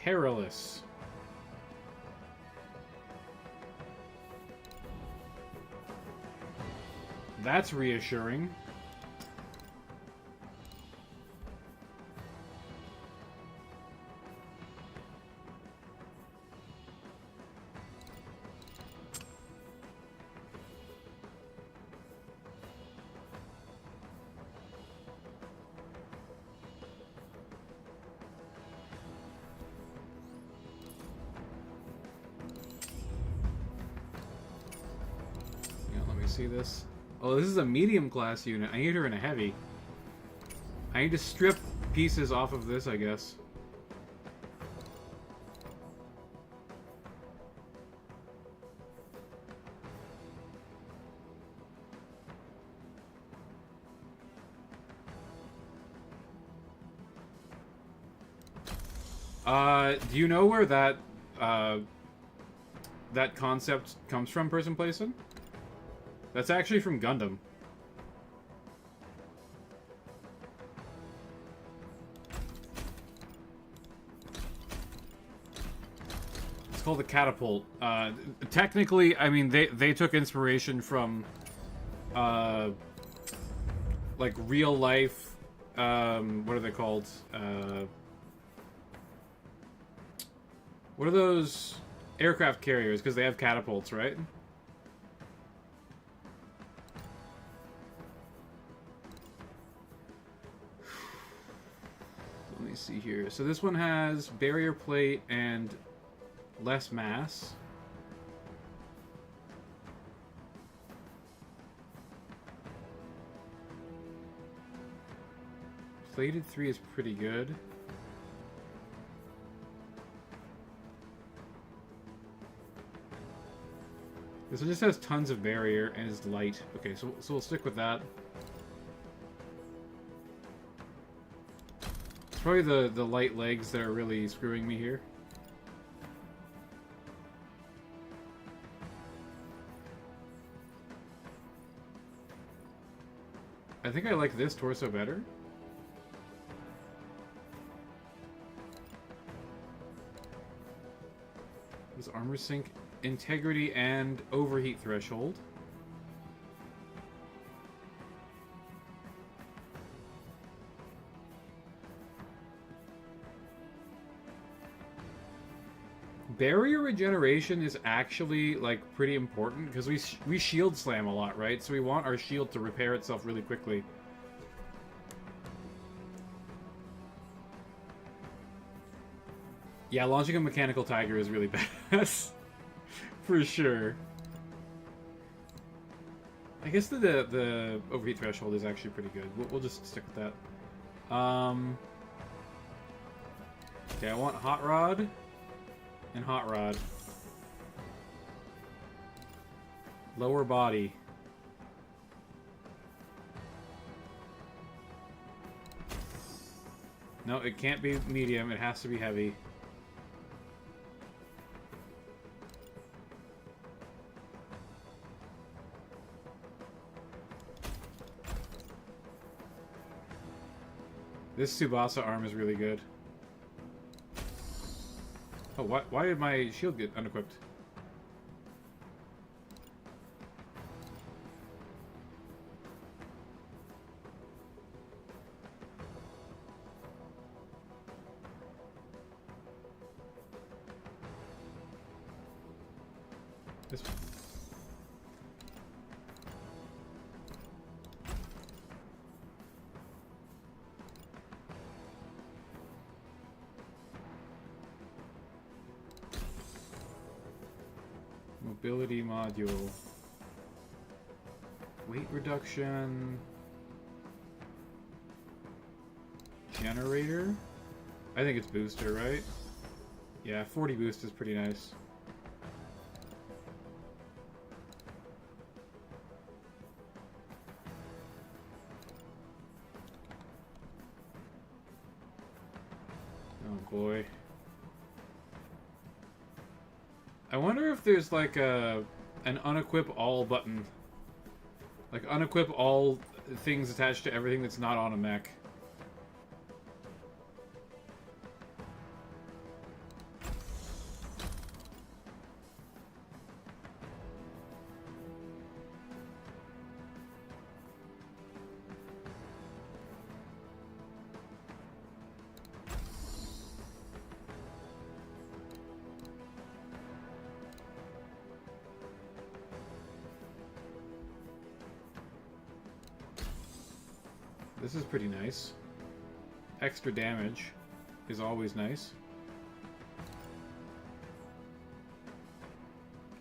Perilous. That's reassuring. See this? Oh, this is a medium class unit. I need her in a heavy. I need to strip pieces off of this, I guess. Do you know where that that concept comes from, Person Placement? That's actually from Gundam. It's called the catapult. Technically, I mean, they took inspiration from, like, real life, what are they called? What are those aircraft carriers? Because they have catapults, right? So this one has barrier plate and less mass. Plated 3 is pretty good. This one just has tons of barrier and is light. Okay, so we'll stick with that. It's probably the light legs that are really screwing me here. I think I like this torso better. This armor sink, integrity, and overheat threshold. Barrier regeneration is actually, like, pretty important, because we shield slam a lot, right? So we want our shield to repair itself really quickly. Yeah, launching a mechanical tiger is really badass. For sure. I guess the overheat threshold is actually pretty good. We'll just stick with that. Okay, I want hot rod and hot rod. Lower body. No, it can't be medium. It has to be heavy. This Tsubasa arm is really good. Oh, why did my shield get unequipped? This one. Mobility module. Weight reduction. Generator. I think it's booster, right? Yeah, 40 boost is pretty nice. Oh boy. I wonder if there's like an unequip all button. Like unequip all things attached to everything that's not on a mech. This is pretty nice. Extra damage is always nice.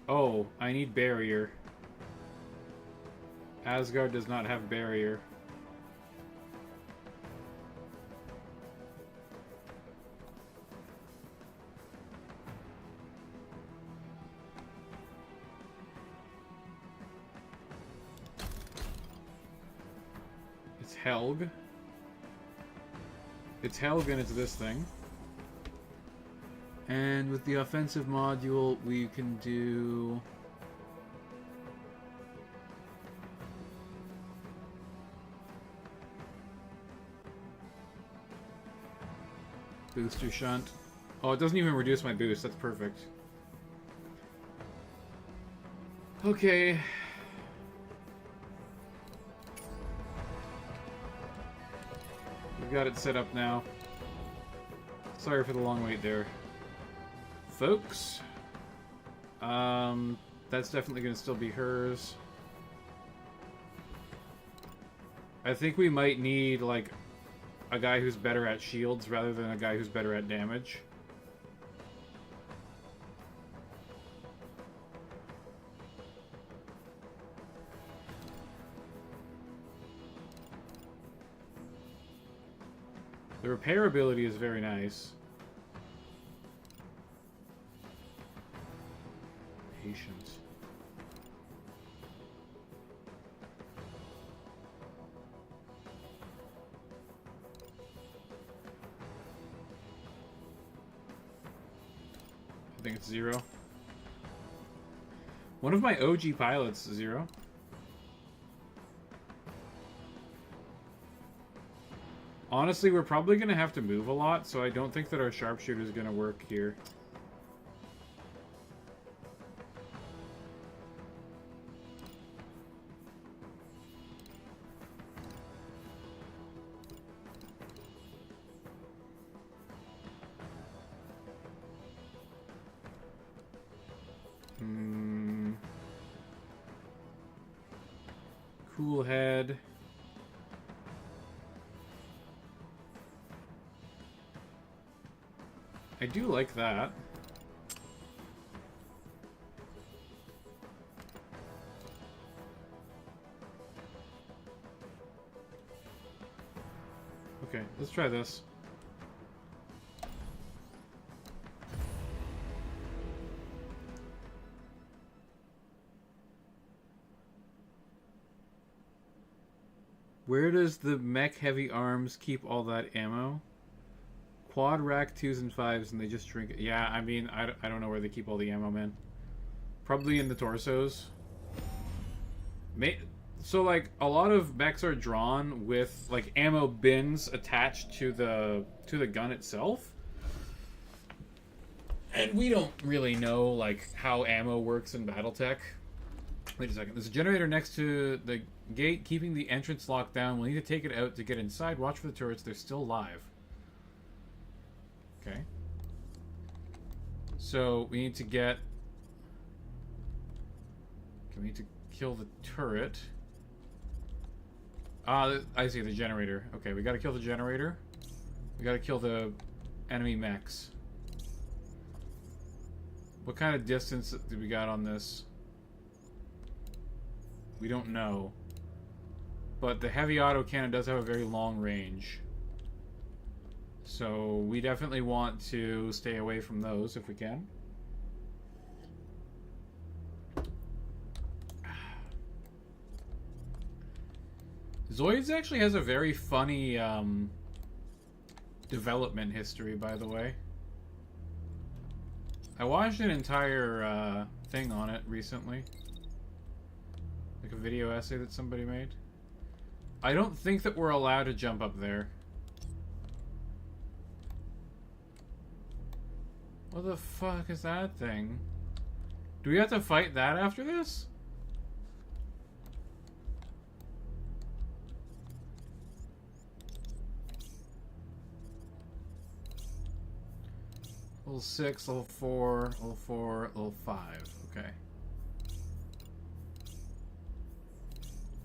Oh, I need barrier. Asgard does not have barrier. Helg. It's Helg and it's this thing. And with the offensive module, we can do... Booster shunt. Oh, it doesn't even reduce my boost. That's perfect. Okay. We've got it set up now. Sorry for the long wait there. Folks. That's definitely going to still be hers. I think we might need, like, a guy who's better at shields rather than a guy who's better at damage. The repair ability is very nice. Patience. I think it's 0. One of my OG pilots, 0. Honestly, we're probably going to have to move a lot, so I don't think that our sharpshooter is going to work here. Cool head. I do like that. Okay, let's try this. Where does the mech heavy arms keep all that ammo? Quad rack 2s and 5s and they just shrink it. Yeah, I mean, I don't know where they keep all the ammo, man. Probably in the torsos. So, like, a lot of mechs are drawn with, like, ammo bins attached to the gun itself. And we don't really know, like, how ammo works in Battletech. Wait a second. There's a generator next to the gate, keeping the entrance locked down. We'll need to take it out to get inside. Watch for the turrets. They're still live. Okay. So, we need to get... Okay, we need to kill the turret. Ah, I see, the generator. Okay, we gotta kill the generator. We gotta kill the enemy mechs. What kind of distance do we got on this? We don't know. But the heavy autocannon does have a very long range. So we definitely want to stay away from those if we can. Zoids actually has a very funny development history, by the way. I watched an entire thing on it recently. Like a video essay that somebody made. I don't think that we're allowed to jump up there. What the fuck is that thing? Do we have to fight that after this? Level 6, level 4, level 4, level 5. Okay.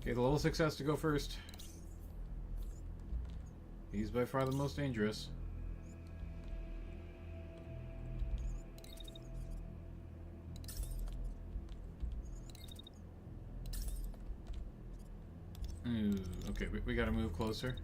Okay, the level 6 has to go first. He's by far the most dangerous. Ooh, okay, we gotta move closer.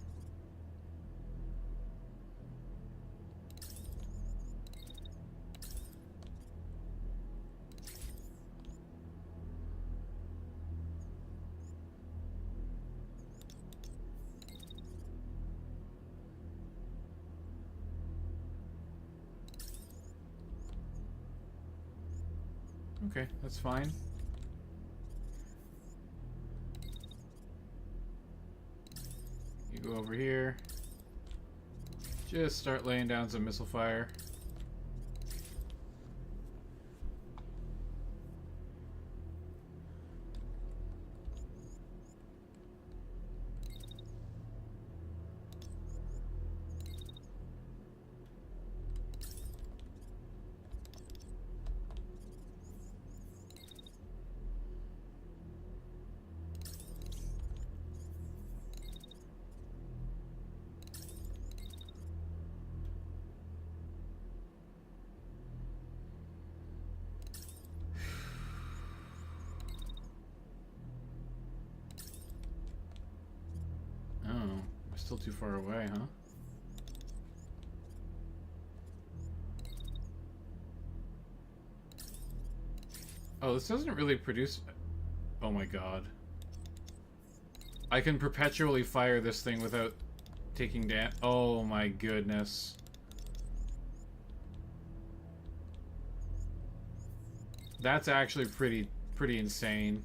Okay, that's fine. You go over here. Just start laying down some missile fire. Still too far away, huh? Oh, this doesn't really produce... Oh my god. I can perpetually fire this thing without taking damage. Oh my goodness. That's actually pretty insane.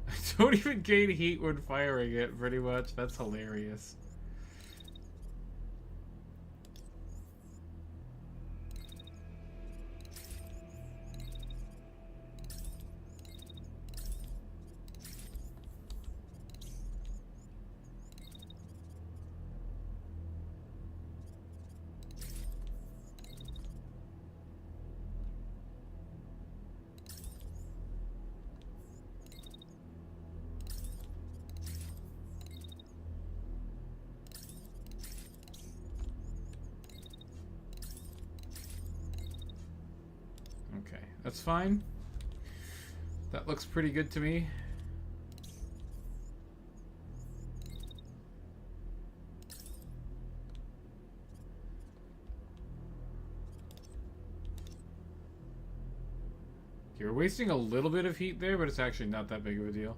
I don't even gain heat when firing it, pretty much. That's hilarious. Okay, that's fine. That looks pretty good to me. Okay, we're wasting a little bit of heat there, but it's actually not that big of a deal.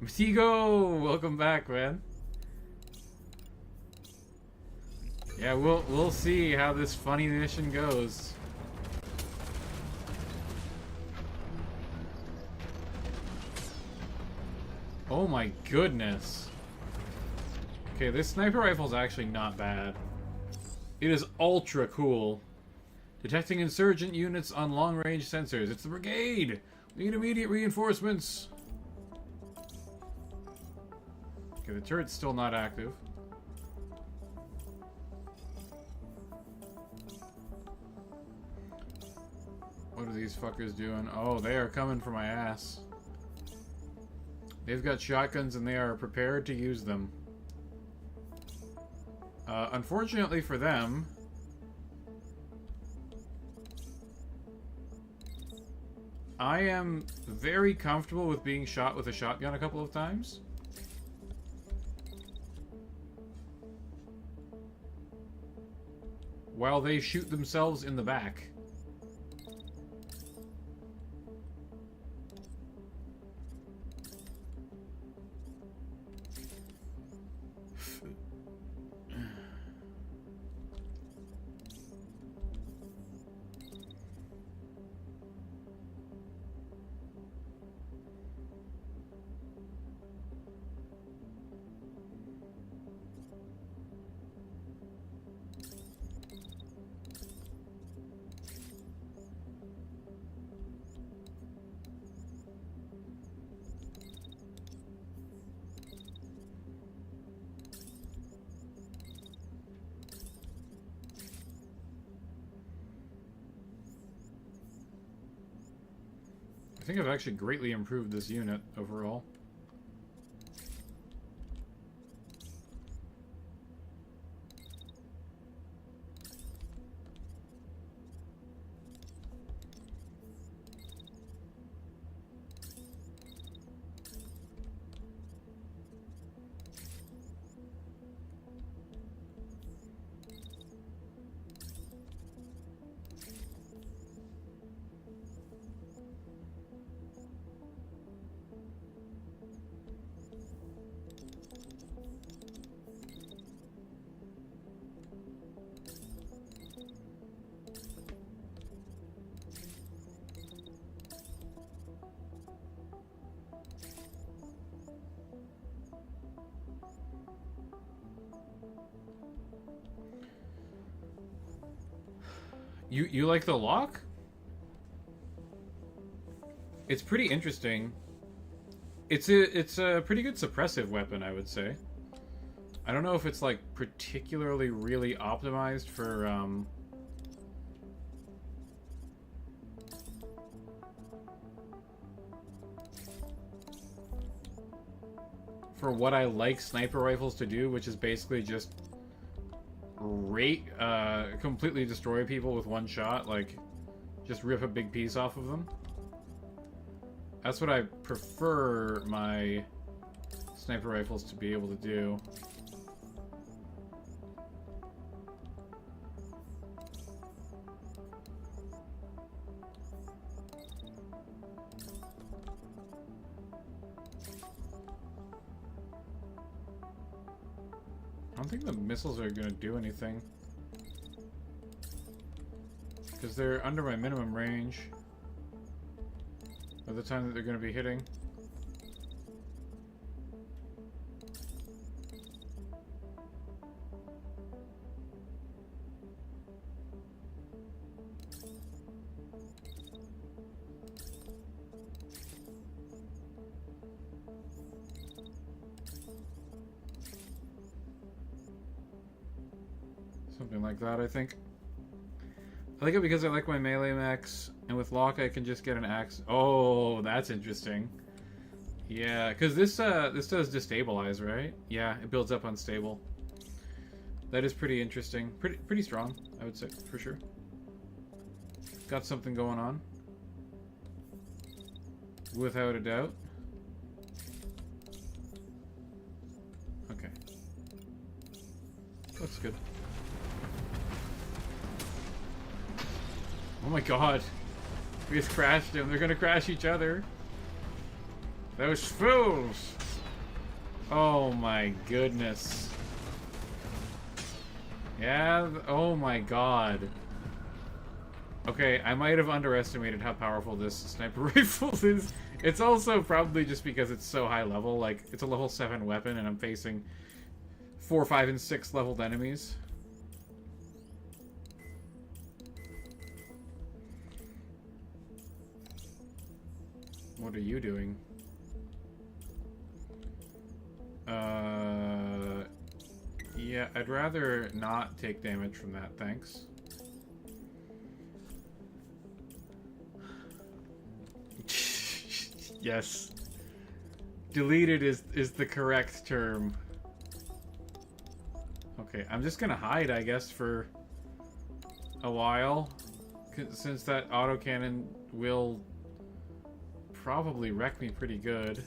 Matigo, welcome back, man. Yeah, we'll see how this funny mission goes. Oh my goodness. Okay, this sniper rifle is actually not bad. It is ultra cool. Detecting insurgent units on long-range sensors. It's the Brigade! We need immediate reinforcements! Okay, the turret's still not active. What are these fuckers doing? Oh, they are coming for my ass. They've got shotguns and they are prepared to use them. Unfortunately for them, I am very comfortable with being shot with a shotgun a couple of times. While they shoot themselves in the back. I think I've actually greatly improved this unit overall. You like the lock? It's pretty interesting. It's a pretty good suppressive weapon, I would say. I don't know if it's like particularly really optimized for what I like sniper rifles to do, which is basically just completely destroy people with one shot, like, just rip a big piece off of them. That's what I prefer my sniper rifles to be able to do. I don't think the missiles are gonna do anything. Because they're under my minimum range by the time that they're gonna be hitting. Something like that, I think. I like it because I like my melee mechs, and with Locke I can just get an axe. Oh, that's interesting. Yeah, because this does destabilize, right? Yeah, it builds up unstable. That is pretty interesting. Pretty strong, I would say, for sure. Got something going on. Without a doubt. Okay. Looks good. Oh my god. We just crashed him. They're gonna crash each other. Those fools! Oh my goodness. Yeah, oh my god. Okay, I might have underestimated how powerful this sniper rifle is. It's also probably just because it's so high level. Like, it's a level 7 weapon and I'm facing 4, 5, and 6 leveled enemies. What are you doing? Yeah, I'd rather not take damage from that, thanks. Yes. Deleted is the correct term. Okay, I'm just gonna hide, I guess, for a while. Since that autocannon will probably wreck me pretty good.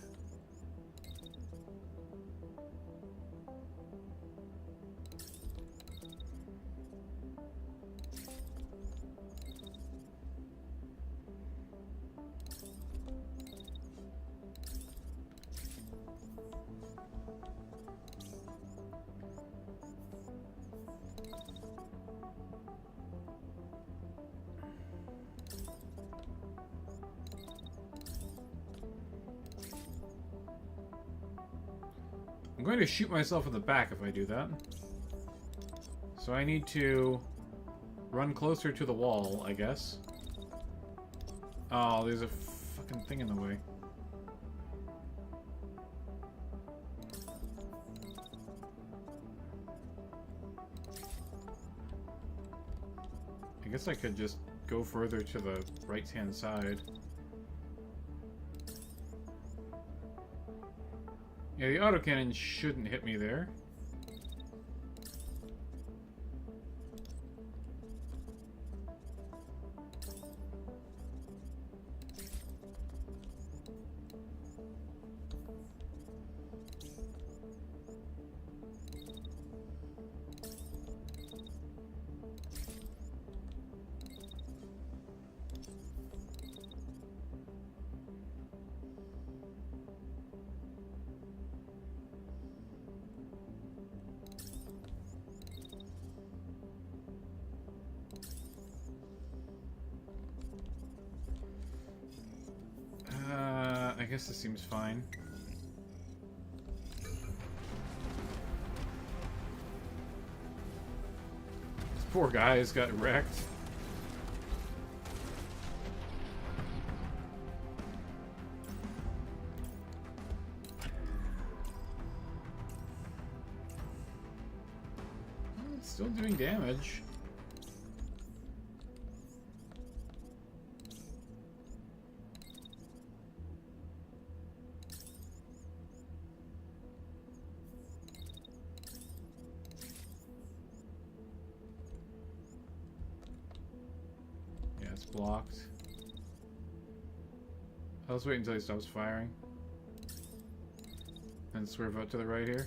I'm going to shoot myself in the back if I do that. So I need to run closer to the wall, I guess. Oh, there's a fucking thing in the way. I guess I could just go further to the right-hand side. Yeah, the autocannon shouldn't hit me there. I guess this seems fine. This poor guys got wrecked. Well, it's still doing damage. it's blocked. Let's wait until he stops firing. And swerve out to the right here.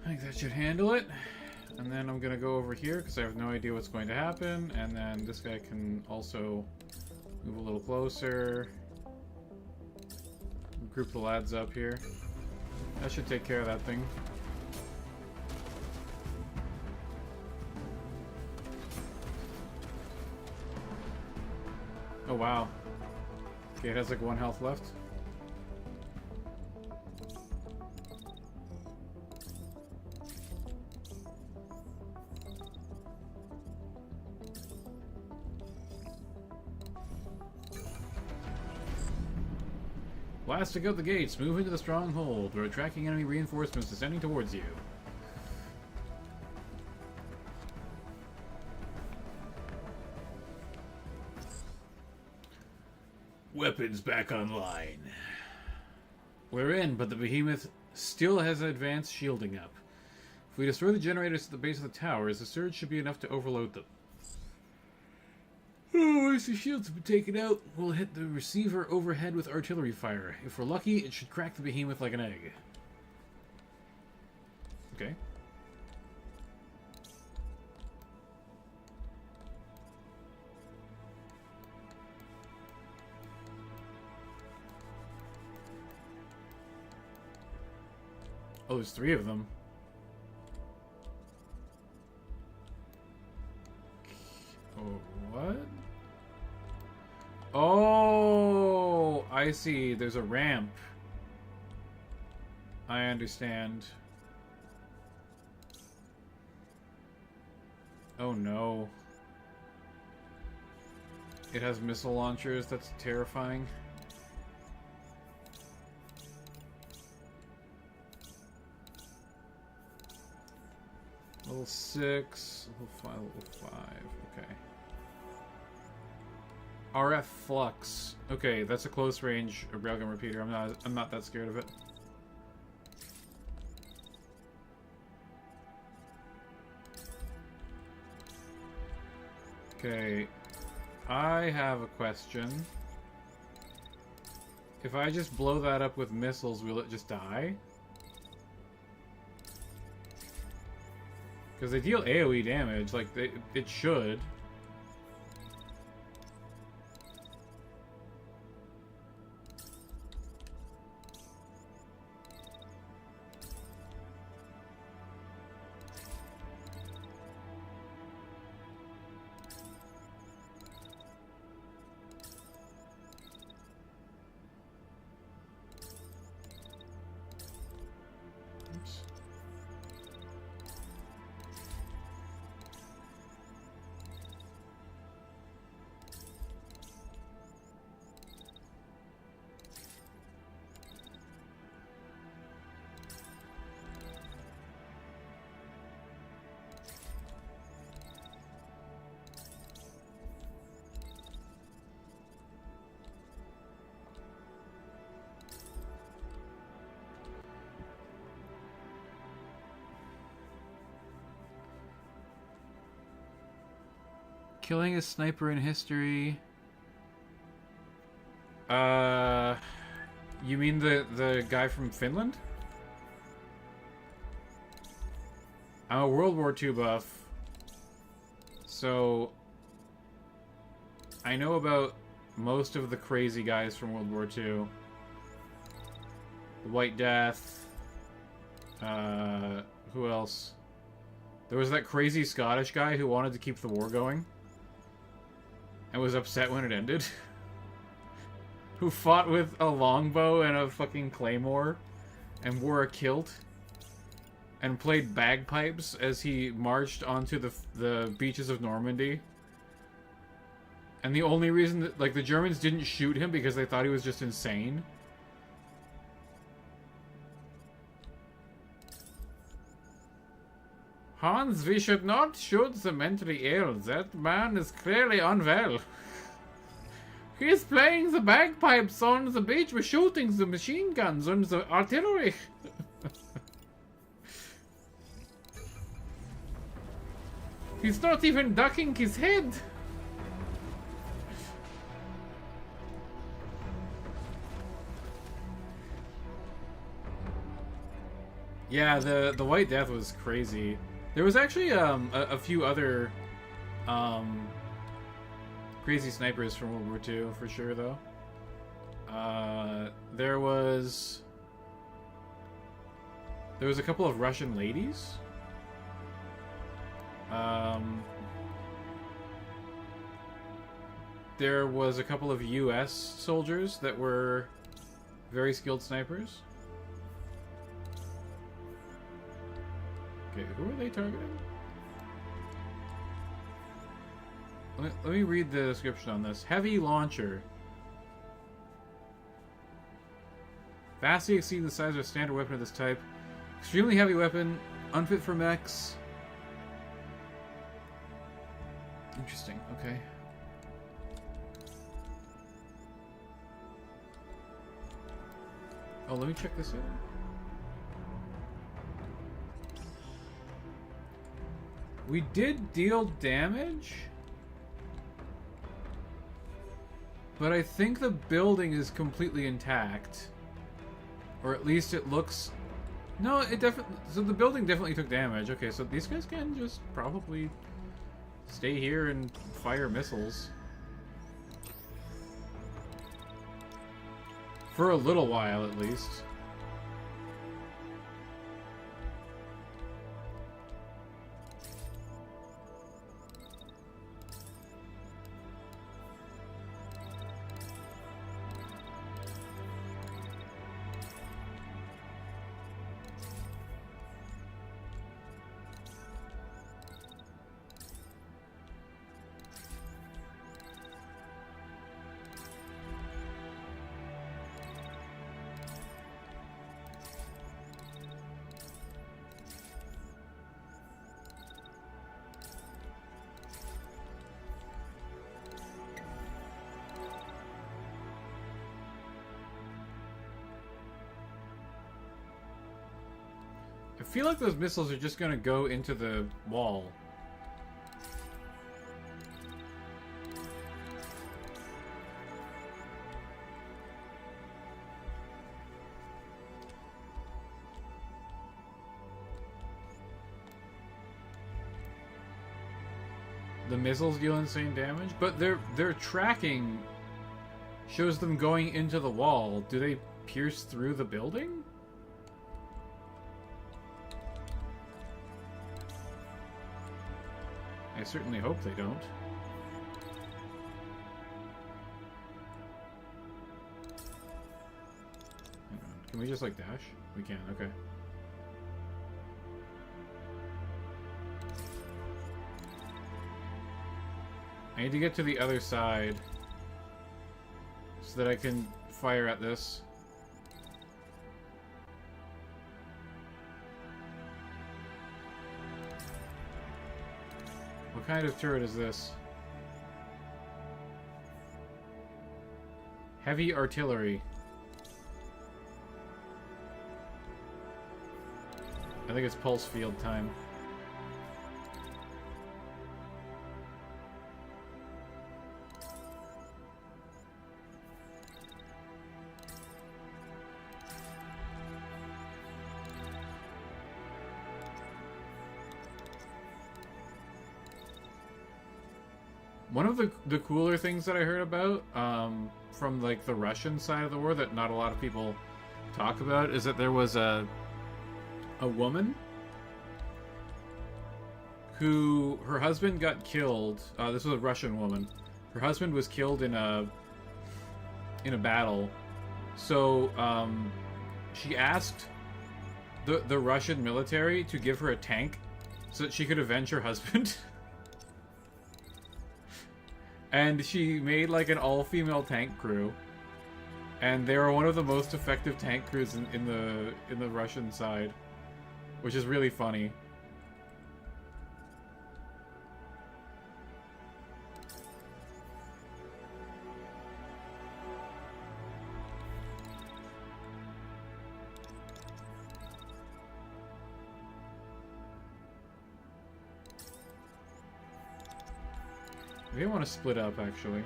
I think that should handle it. And then I'm gonna go over here because I have no idea what's going to happen. And then this guy can also move a little closer. Group the lads up here. That should take care of that thing. Oh wow. Okay, it has like 1 health left. Blasting out the gates, move into the stronghold. We're tracking enemy reinforcements descending towards you. Weapons back online. We're in, but the behemoth still has advanced shielding up. If we destroy the generators at the base of the towers, the surge should be enough to overload them. Oh, once the shields have been taken out, we'll hit the receiver overhead with artillery fire. If we're lucky, it should crack the behemoth like an egg. Okay. Oh, there's 3 of them. Oh, what? Oh, I see. There's a ramp. I understand. Oh no. It has missile launchers. That's terrifying. Level 6, level 5, level 5. Okay. RF flux. Okay, that's a close range railgun repeater. I'm not that scared of it. Okay. I have a question. If I just blow that up with missiles, will it just die? Because they deal AoE damage, like, it should. Oops. Killing a sniper in history. You mean the guy from Finland? I'm a World War II buff, so I know about most of the crazy guys from World War II. The White Death. Who else? There was that crazy Scottish guy who wanted to keep the war going and was upset when it ended. Who fought with a longbow and a fucking claymore and wore a kilt and played bagpipes as he marched onto the beaches of Normandy. And the only reason that, like, the Germans didn't shoot him because they thought he was just insane. Hans, we should not shoot the mentally ill. That man is clearly unwell. He is playing the bagpipes on the beach. We're shooting the machine guns on the artillery. He's not even ducking his head. Yeah, the White Death was crazy. There was actually a few other crazy snipers from World War II for sure, though. There was a couple of Russian ladies. There was a couple of US soldiers that were very skilled snipers. Okay, who are they targeting? Let me read the description on this. Heavy launcher. Vastly exceeding the size of a standard weapon of this type. Extremely heavy weapon. Unfit for mechs. Interesting, okay. Oh, let me check this out. We did deal damage, but I think the building is completely intact. Or at least it looks... No, it definitely... So the building definitely took damage. Okay, so these guys can just probably stay here and fire missiles. For a little while, at least. I feel like those missiles are just gonna go into the wall. The missiles deal insane damage, but their tracking shows them going into the wall. Do they pierce through the building? I certainly hope they don't. Hang on. Can we just, like, dash? We can, okay. I need to get to the other side so that I can fire at this. What kind of turret is this? Heavy artillery. I think it's pulse field time. One of the cooler things that I heard about from like the Russian side of the war that not a lot of people talk about is that there was a woman who her husband got killed. This was a Russian woman. Her husband was killed in a battle. So she asked the Russian military to give her a tank so that she could avenge her husband. And she made like an all-female tank crew, and they were one of the most effective tank crews in the Russian side, which is really funny. Maybe I want to split up, actually.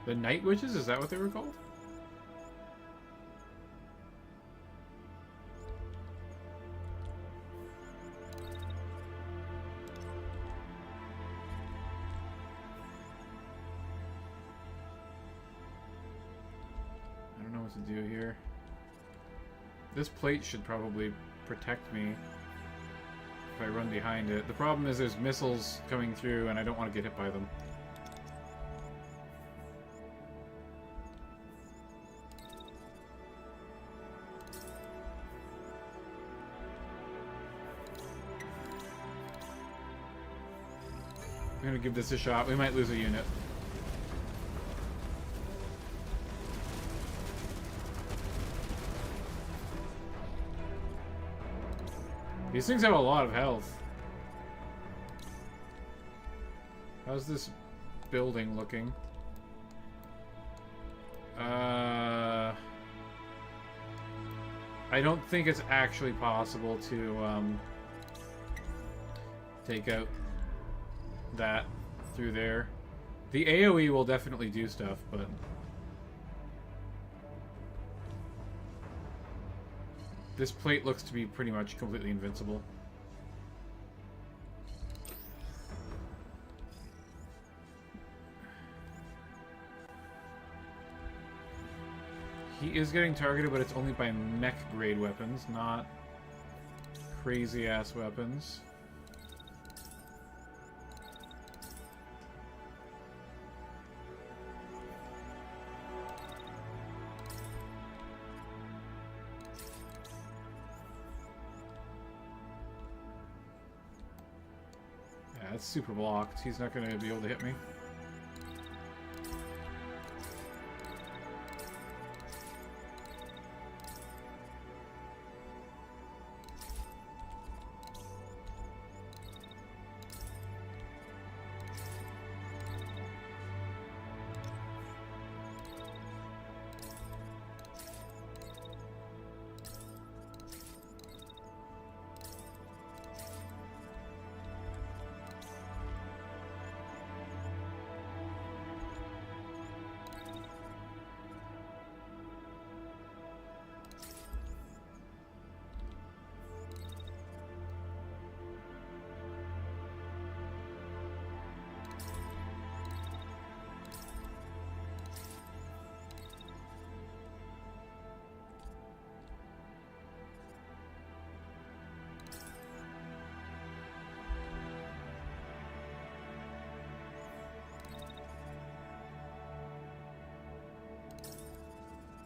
The Night Witches? Is that what they were called? I don't know what to do here. This plate should probably protect me if I run behind it. The problem is there's missiles coming through and I don't want to get hit by them. I'm gonna give this a shot. We might lose a unit. These things have a lot of health. How's this building looking? I don't think it's actually possible to take out that through there. The AoE will definitely do stuff, but this plate looks to be pretty much completely invincible. He is getting targeted, but it's only by mech grade weapons, not crazy ass weapons. Yeah, it's super blocked. He's not going to be able to hit me.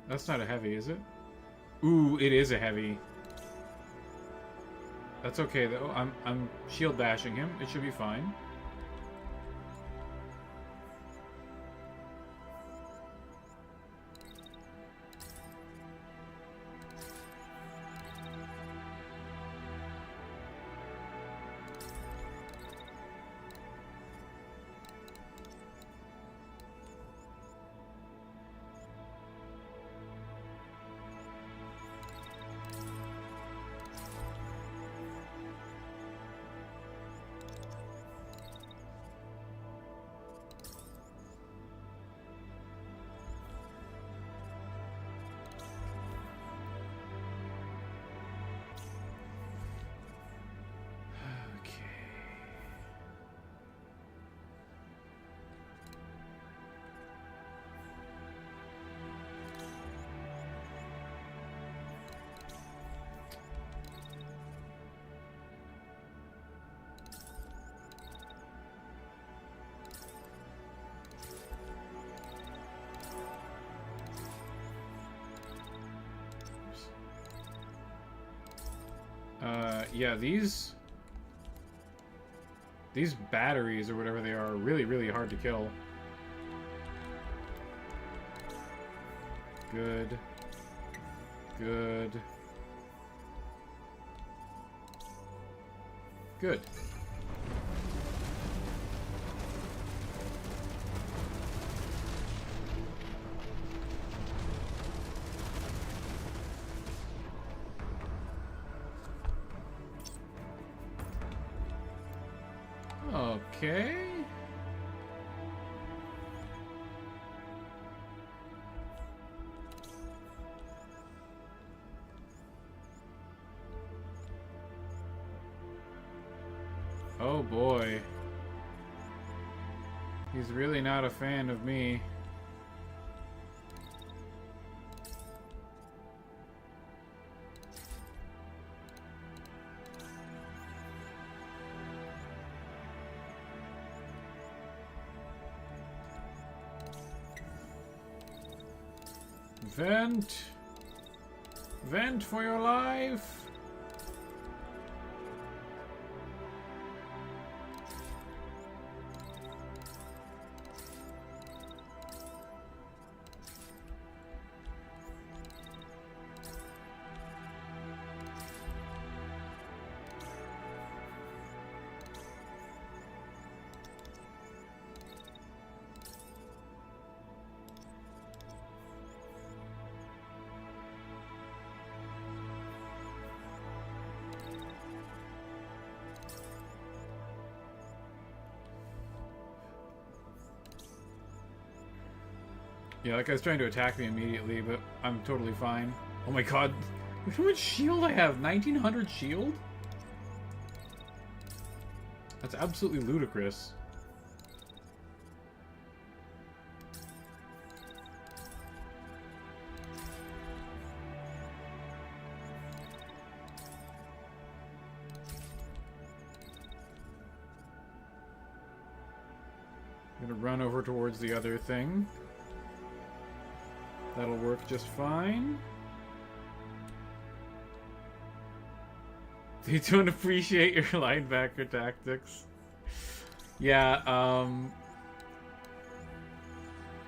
That's not a heavy, is it? Ooh, it is a heavy. That's okay though. I'm shield bashing him. It should be fine. Yeah, these... These batteries, or whatever they are really, really hard to kill. Good. Good. Good. Okay. Oh boy. He's really not a fan of me. Vent! Vent for your life! Yeah, that guy's trying to attack me immediately, but I'm totally fine. Oh my god. Look how much shield I have! 1900 shield? That's absolutely ludicrous. I'm gonna run over towards the other thing. That'll work just fine. They don't appreciate your linebacker tactics. Yeah,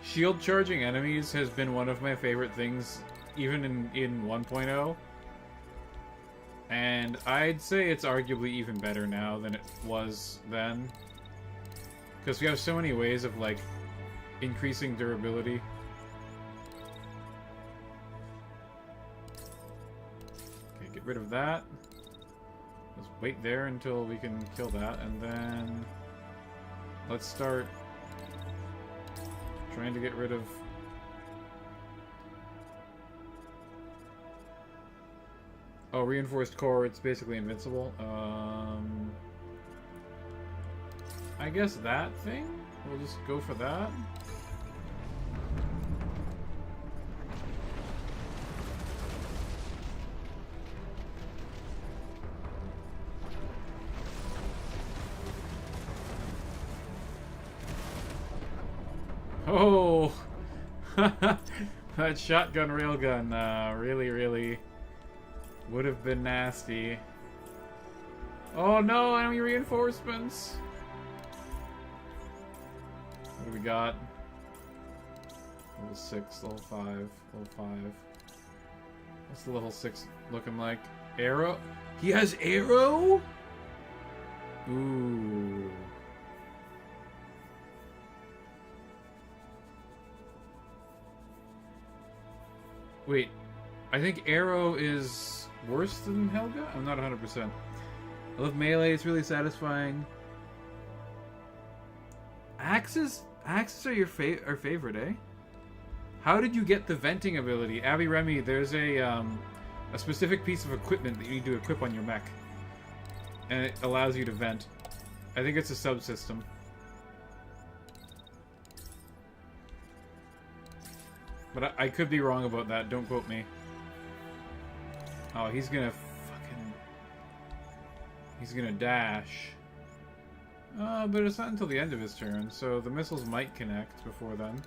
shield charging enemies has been one of my favorite things, even in 1.0. And I'd say it's arguably even better now than it was then. Because we have so many ways of, like, increasing durability. Okay, get rid of that. Let's wait there until we can kill that, and then let's start trying to get rid of... Oh, reinforced core, it's basically invincible. I guess that thing? We'll just go for that. Oh! That shotgun railgun really would have been nasty. Oh no, enemy reinforcements! What do we got? Level 6, level 5, level 5. What's the level 6 looking like? Arrow? He has arrow? Ooh. Wait, I think arrow is worse than Helga? I'm not 100%. I love melee, it's really satisfying. Axes are your favorite, eh? How did you get the venting ability? Abby Remy, there's a specific piece of equipment that you need to equip on your mech. And it allows you to vent. I think it's a subsystem. But I could be wrong about that, don't quote me. Oh, he's gonna fucking... He's gonna dash. But it's not until the end of his turn, so the missiles might connect before then.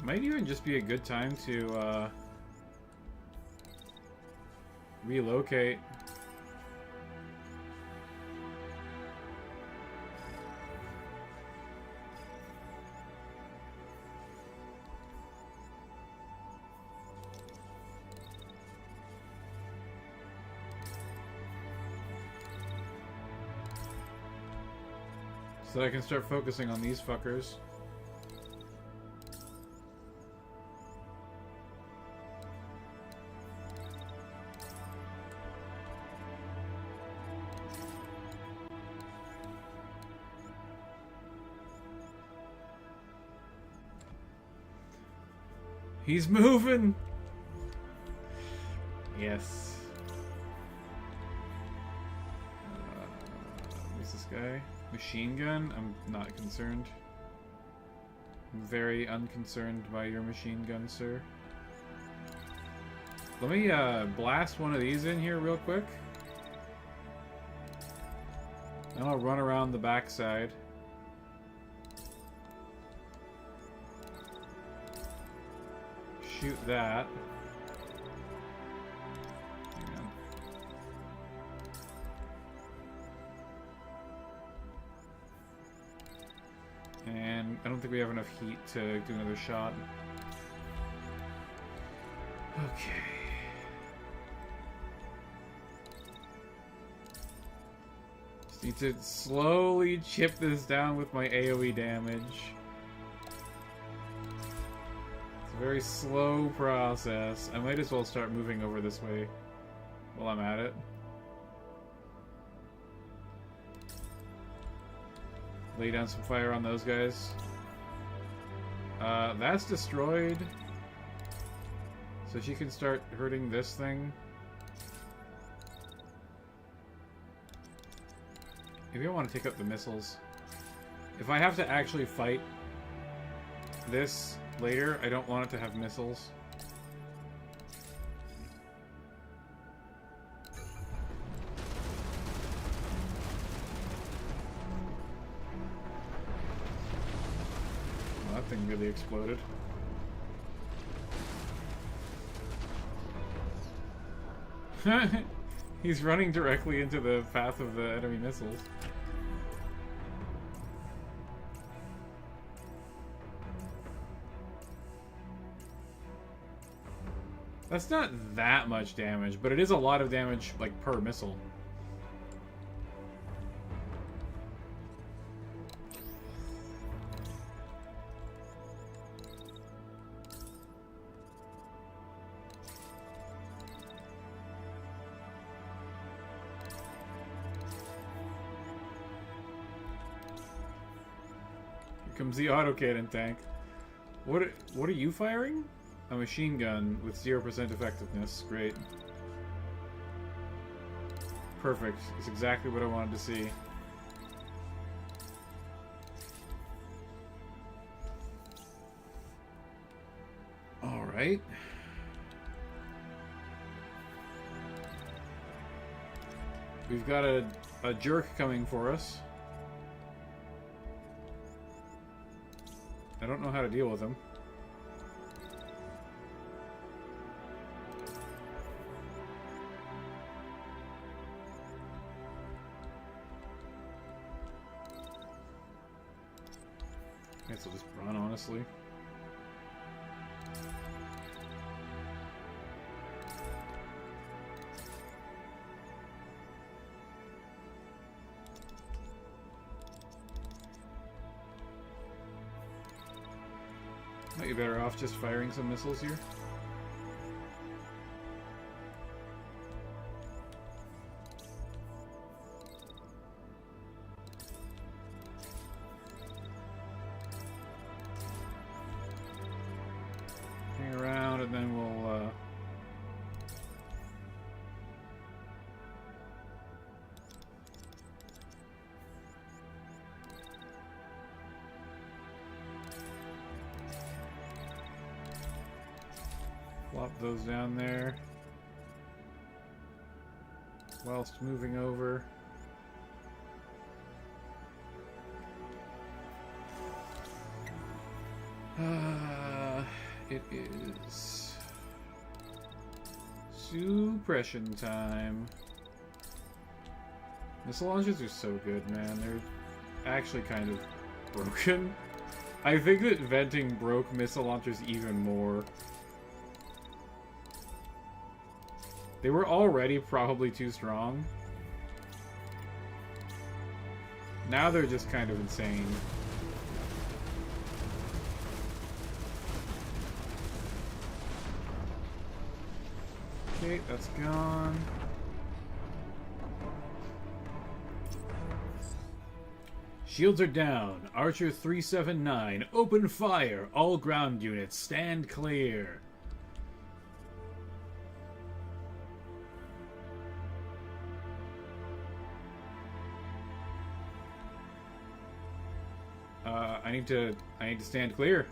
Might even just be a good time to, relocate. So that I can start focusing on these fuckers. He's moving! Yes. Who's this guy? Machine gun? I'm not concerned. I'm very unconcerned by your machine gun, sir. Let me blast one of these in here real quick. Then I'll run around the backside. Shoot that. Hang on. And I don't think we have enough heat to do another shot. Okay. Just need to slowly chip this down with my AoE damage. It's a very slow process. I might as well start moving over this way while I'm at it. Lay down some fire on those guys. That's destroyed. So she can start hurting this thing. Maybe I want to take up the missiles. If I have to actually fight this later, I don't want it to have missiles. Well, that thing really exploded. He's running directly into the path of the enemy missiles. That's not that much damage, but it is a lot of damage, like, per missile. Comes the autocannon tank. What are you firing? A machine gun with 0% effectiveness. Great. Perfect. It's exactly what I wanted to see. Alright. We've got a jerk coming for us. I don't know how to deal with him. I guess I'll just run, honestly. Might be better off just firing some missiles here. Hang around and then we'll plop those down there whilst moving over. It is Suppression time. Missile launchers are so good, man. They're actually kind of broken. I think that venting broke missile launchers even more. They were already probably too strong. Now they're just kind of insane. Okay, that's gone. Shields are down. Archer 379. Open fire. All ground units stand clear. I need to stand clear.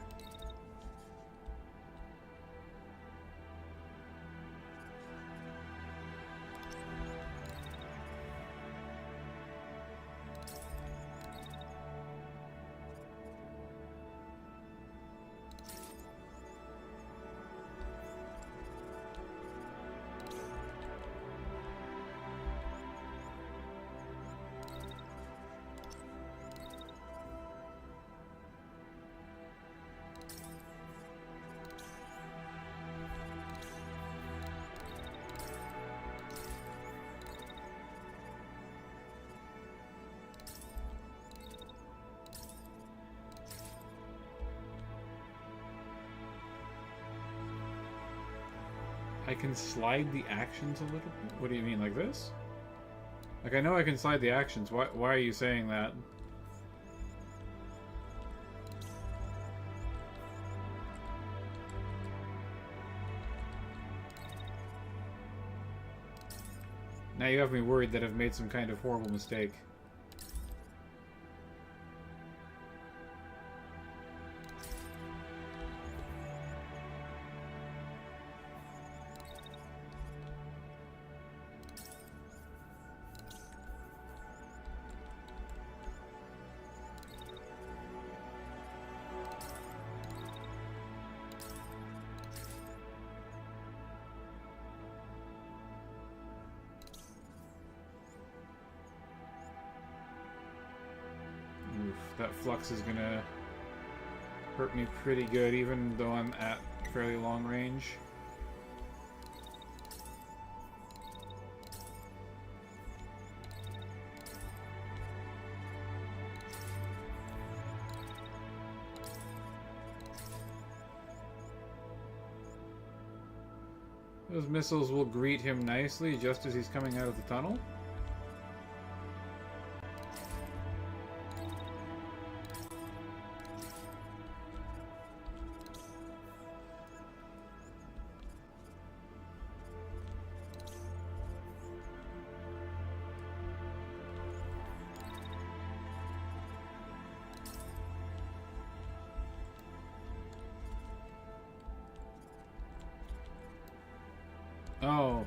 I can slide the actions a little bit? What do you mean, like this? Like, I know I can slide the actions. Why are you saying that? Now you have me worried that I've made some kind of horrible mistake. That flux is gonna hurt me pretty good, even though I'm at fairly long range. Those missiles will greet him nicely just as he's coming out of the tunnel. Oh.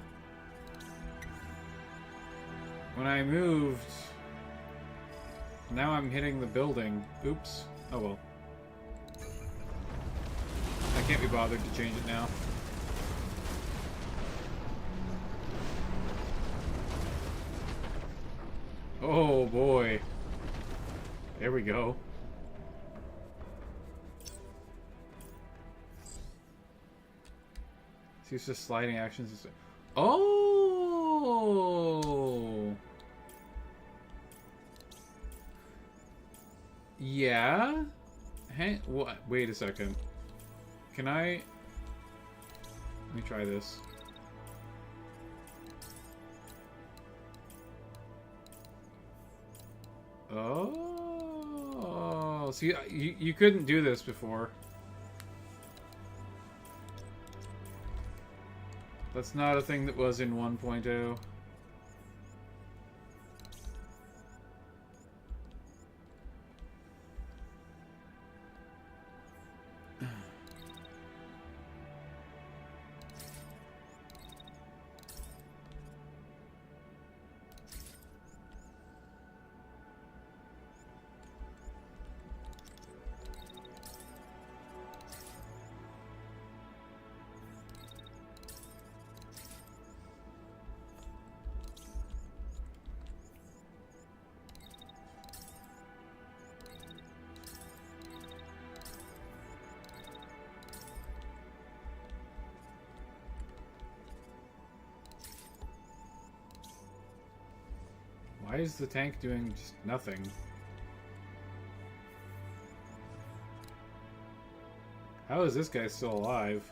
When I moved... Now I'm hitting the building. Oops. Oh well. I can't be bothered to change it now. Oh boy. There we go. He's just sliding actions. Oh! Yeah? Hey, what? Wait a second. Can I... Let me try this. Oh! See, you couldn't do this before. That's not a thing that was in 1.0. Why is the tank doing just nothing? How is this guy still alive?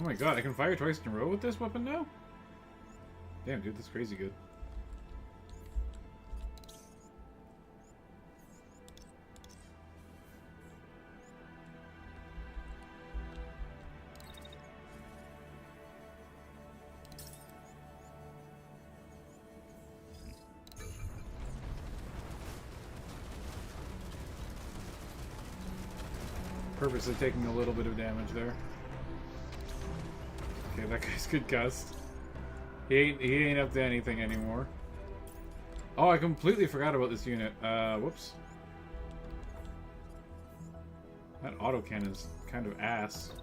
Oh my god, I can fire twice in a row with this weapon now? Damn, dude, that's crazy good. Purposely taking a little bit of damage there. Okay, that guy's concussed. He ain't up to anything anymore. Oh, I completely forgot about this unit. Whoops. That autocannon is kind of ass.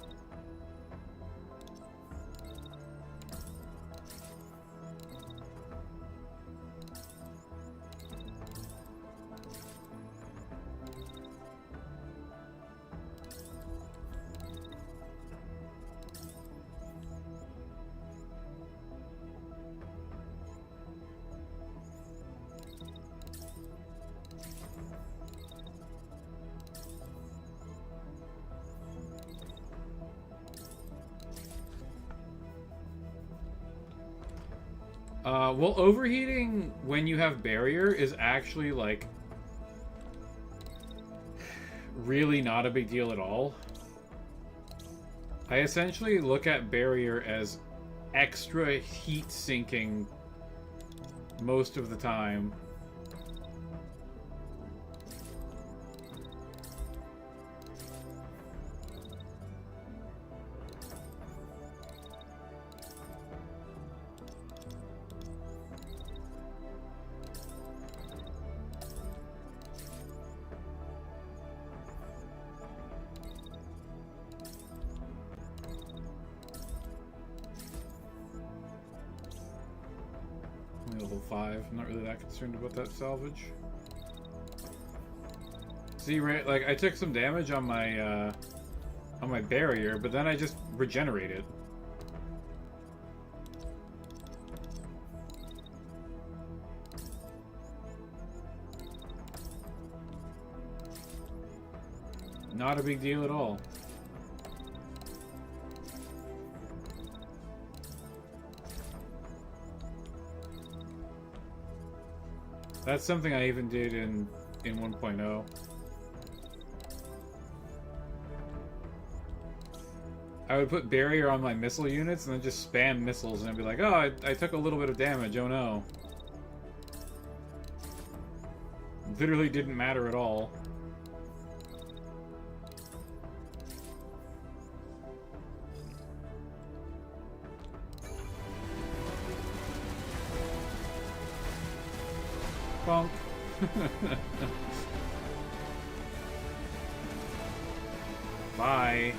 Well, overheating when you have barrier is actually, like, really not a big deal at all. I essentially look at barrier as extra heat sinking most of the time. Level 5. I'm not really that concerned about that salvage. See, right, like I took some damage on my barrier, but then I just regenerate it. Not a big deal at all. That's something I even did in 1.0. I would put barrier on my missile units and then just spam missiles and I'd be like, oh, I took a little bit of damage, oh no. Literally didn't matter at all. Bonk. Bye.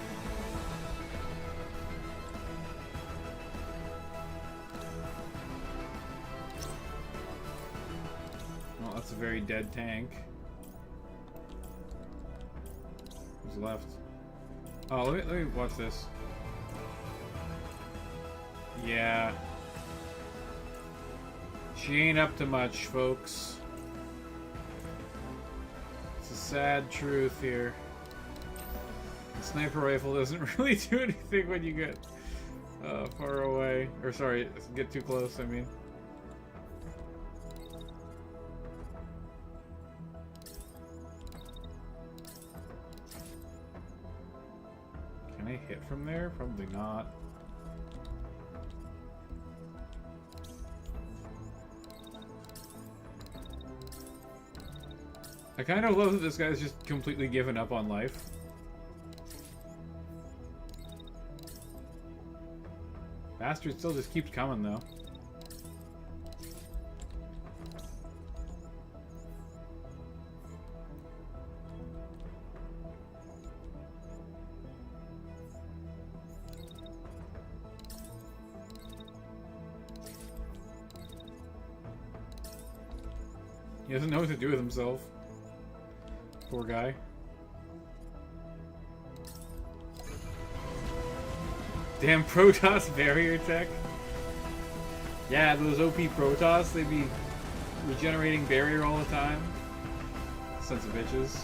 Well, that's a very dead tank. Who's left? Oh, let me watch this. Yeah. She ain't up to much, folks. It's a sad truth here. The sniper rifle doesn't really do anything when you get far away. Or sorry, get too close, I mean. Can I hit from there? Probably not. I kind of love that this guy's just completely given up on life. Bastard still just keeps coming, though. He doesn't know what to do with himself. Poor guy. Damn Protoss barrier tech. Yeah, those OP Protoss, they'd be regenerating barrier all the time. Sons of bitches.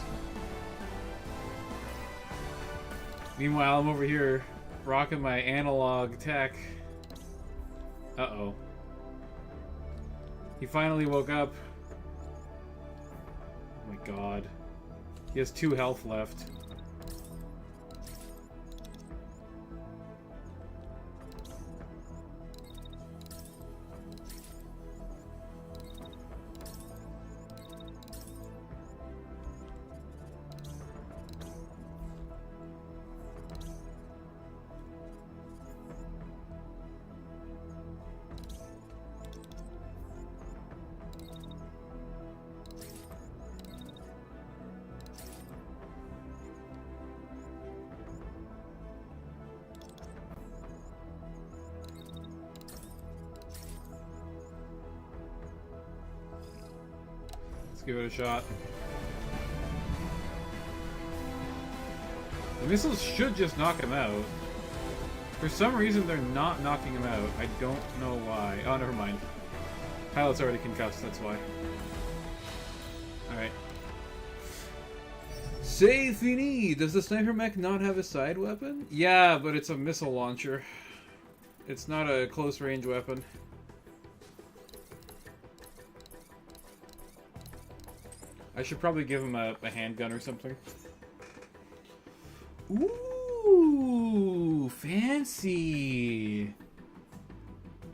Meanwhile, I'm over here rocking my analog tech. Uh-oh. He finally woke up. Oh my god. He has 2 health left. Give it a shot. The missiles should just knock him out. For some reason, they're not knocking him out. I don't know why. Oh, never mind. Pilot's already concussed, that's why. Alright. C'est fini! Does the sniper mech not have a side weapon? Yeah, but it's a missile launcher. It's not a close range weapon. I should probably give him a handgun or something. Ooh, fancy!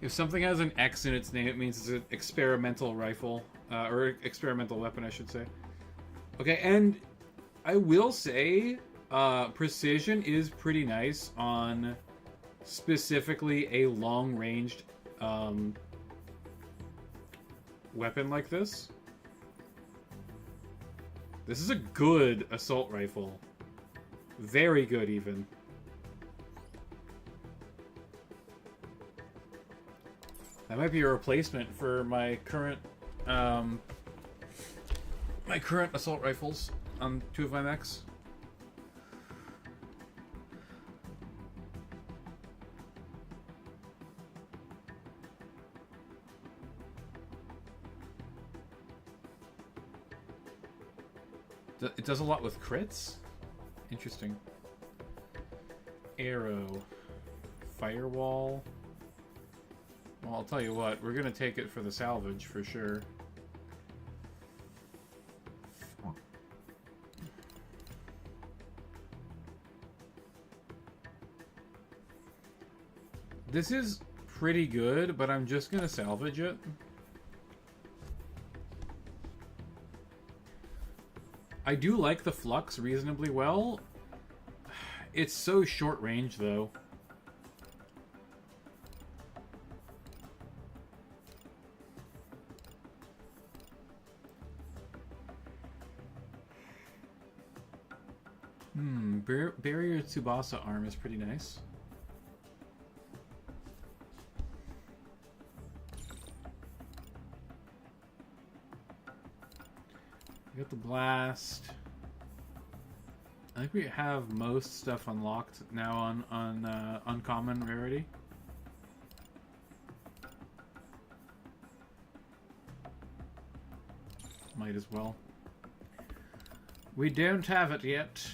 If something has an X in its name, it means it's an experimental rifle. Or experimental weapon, I should say. Okay, and I will say, precision is pretty nice on specifically a long-ranged weapon like this. This is a good assault rifle. Very good, even. That might be a replacement for my current assault rifles on 2 of my mechs. It does a lot with crits? Interesting. Arrow. Firewall. Well, I'll tell you what. We're gonna take it for the salvage, for sure. This is pretty good, but I'm just gonna salvage it. I do like the flux reasonably well. It's so short range, though. Barrier Tsubasa arm is pretty nice. We got the blast. I think we have most stuff unlocked now on uncommon rarity. Might as well. We don't have it yet.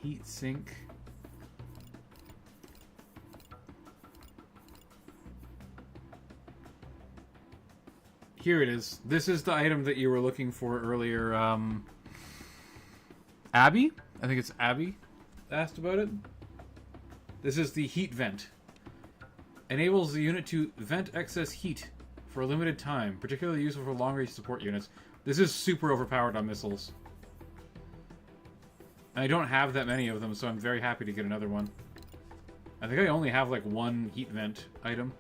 Heat sink. Here it is. This is the item that you were looking for earlier. Abby? I think it's Abby asked about it. This is the heat vent. Enables the unit to vent excess heat for a limited time, particularly useful for long-range support units. This is super overpowered on missiles. I don't have that many of them, so I'm very happy to get another one. I think I only have like one heat vent item.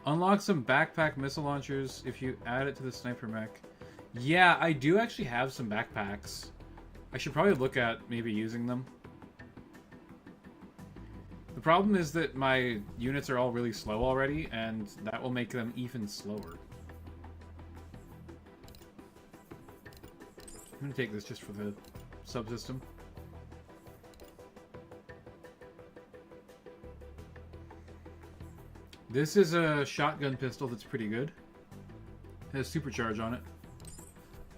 Unlock some backpack missile launchers if you add it to the sniper mech. Yeah, I do actually have some backpacks. I should probably look at maybe using them. The problem is that my units are all really slow already, and that will make them even slower. I'm gonna take this just for the subsystem. This is a shotgun pistol that's pretty good. It has supercharge on it.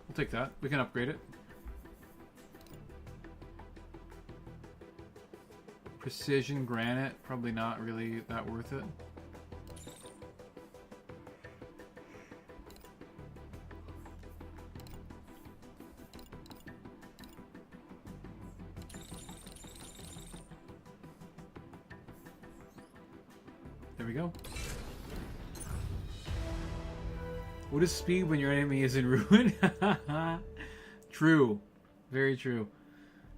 We'll take that. We can upgrade it. Precision granite, probably not really that worth it. There we go. What is speed when your enemy is in ruin? True. Very true.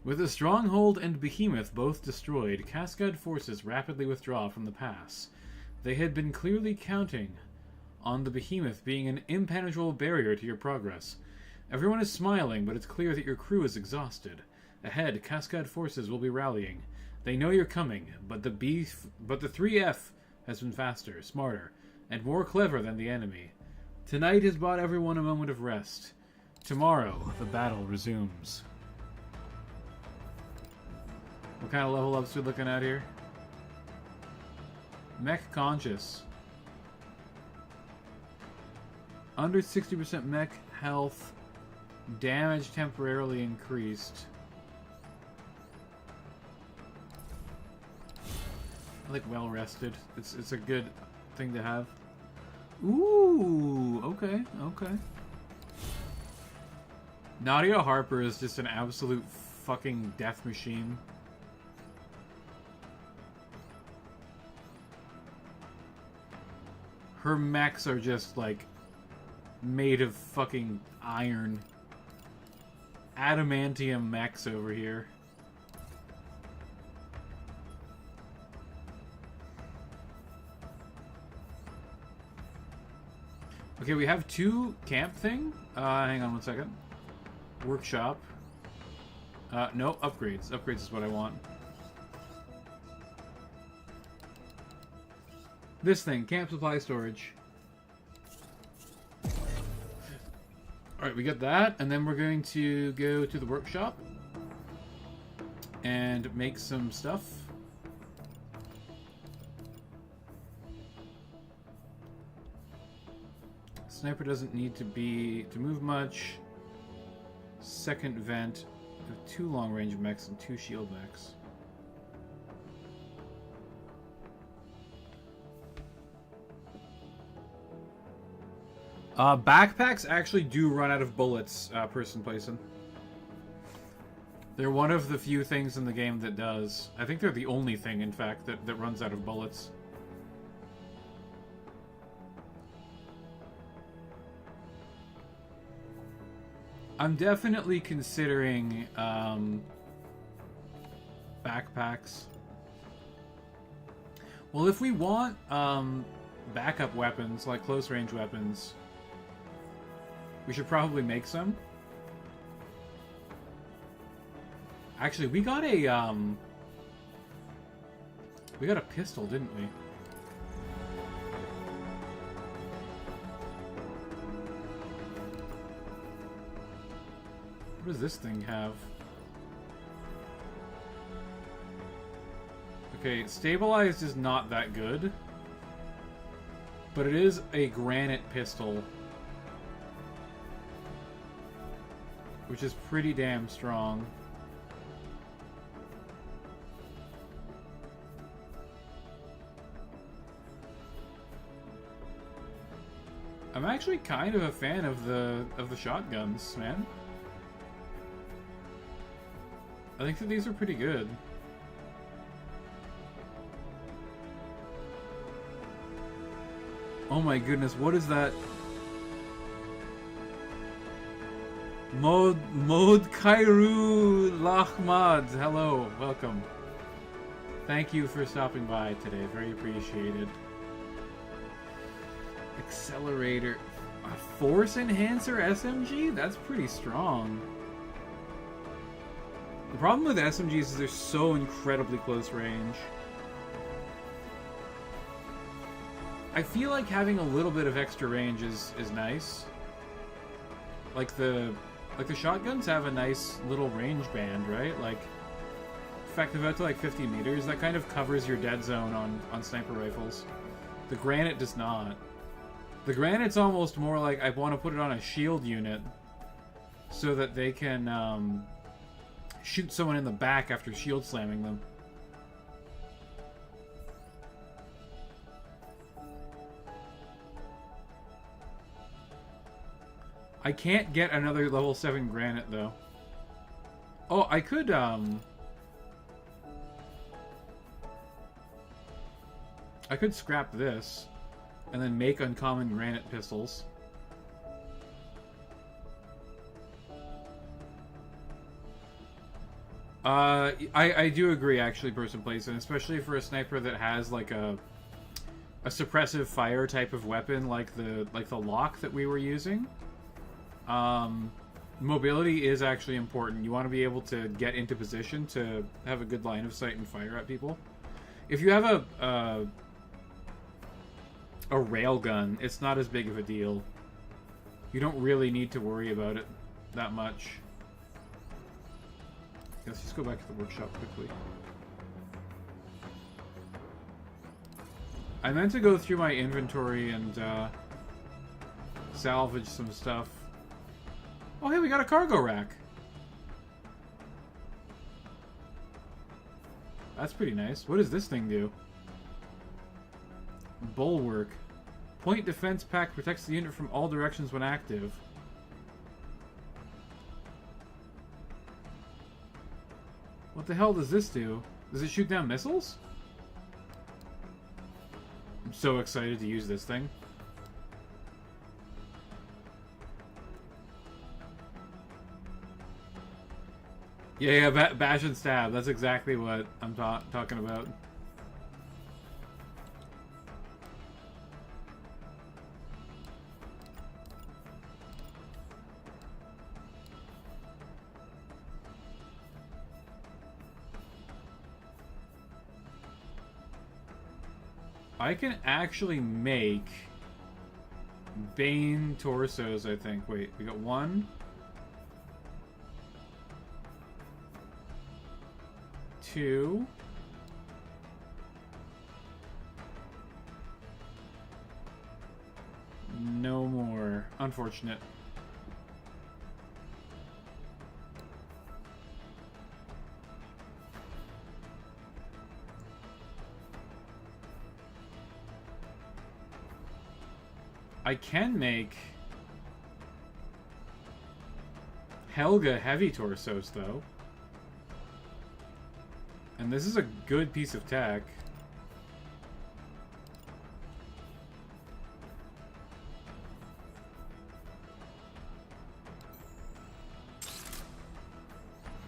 With the Stronghold and Behemoth both destroyed, Cascade forces rapidly withdraw from the pass. They had been clearly counting on the Behemoth being an impenetrable barrier to your progress. Everyone is smiling, but it's clear that your crew is exhausted. Ahead, Cascade forces will be rallying. They know you're coming, but the 3F has been faster, smarter, and more clever than the enemy. Tonight has bought everyone a moment of rest. Tomorrow, the battle resumes. What kind of level ups are we looking at here? Mech conscious. Under 60% mech health. Damage temporarily increased. I like well rested. It's a good thing to have. Ooh, okay, okay. Nadia Harper is just an absolute fucking death machine. Her mechs are just like made of fucking iron. Adamantium mechs over here. Okay, we have 2 camp thing. Hang on one second. Workshop. No, upgrades. Upgrades is what I want. This thing, camp supply storage. Alright, we got that, and then we're going to go to the workshop and make some stuff. Sniper doesn't need to move much. Second vent. We have 2 long range mechs and 2 shield mechs. Backpacks actually do run out of bullets, person placing. They're one of the few things in the game that does. I think they're the only thing, in fact, that runs out of bullets. I'm definitely considering backpacks. Well, if we want backup weapons, like close range weapons, we should probably make some. Actually, we got a pistol, didn't we? What does this thing have? Okay, stabilized is not that good, but it is a granite pistol, which is pretty damn strong. I'm actually kind of a fan of the shotguns, man. I think that these are pretty good. Oh my goodness, what is that? Mod Kairu Lahmad. Hello, welcome. Thank you for stopping by today. Very appreciated. Accelerator. A Force Enhancer SMG? That's pretty strong. The problem with SMGs is they're so incredibly close range. I feel like having a little bit of extra range is nice. Like the shotguns have a nice little range band, right? Like effective out to like 50 meters. That kind of covers your dead zone on sniper rifles. The granite does not. The granite's almost more like I want to put it on a shield unit so that they can shoot someone in the back after shield slamming them. I can't get another level 7 granite, though. Oh, I could, I could scrap this and then make uncommon granite pistols. I do agree, actually, person place, and especially for a sniper that has like a suppressive fire type of weapon, like the lock that we were using. Mobility is actually important. You want to be able to get into position to have a good line of sight and fire at people. If you have a railgun, it's not as big of a deal. You don't really need to worry about it that much. Let's just go back to the workshop quickly. I meant to go through my inventory and salvage some stuff. Oh, hey, we got a cargo rack. That's pretty nice. What does this thing do? Bulwark. Point defense pack protects the unit from all directions when active. What the hell does this do? Does it shoot down missiles? I'm so excited to use this thing. Yeah, bash and stab. That's exactly what I'm talking about. I can actually make Bane torsos, I think. Wait, we got one. Two. No more. Unfortunate. I can make Helga heavy torsos, though. And this is a good piece of tech.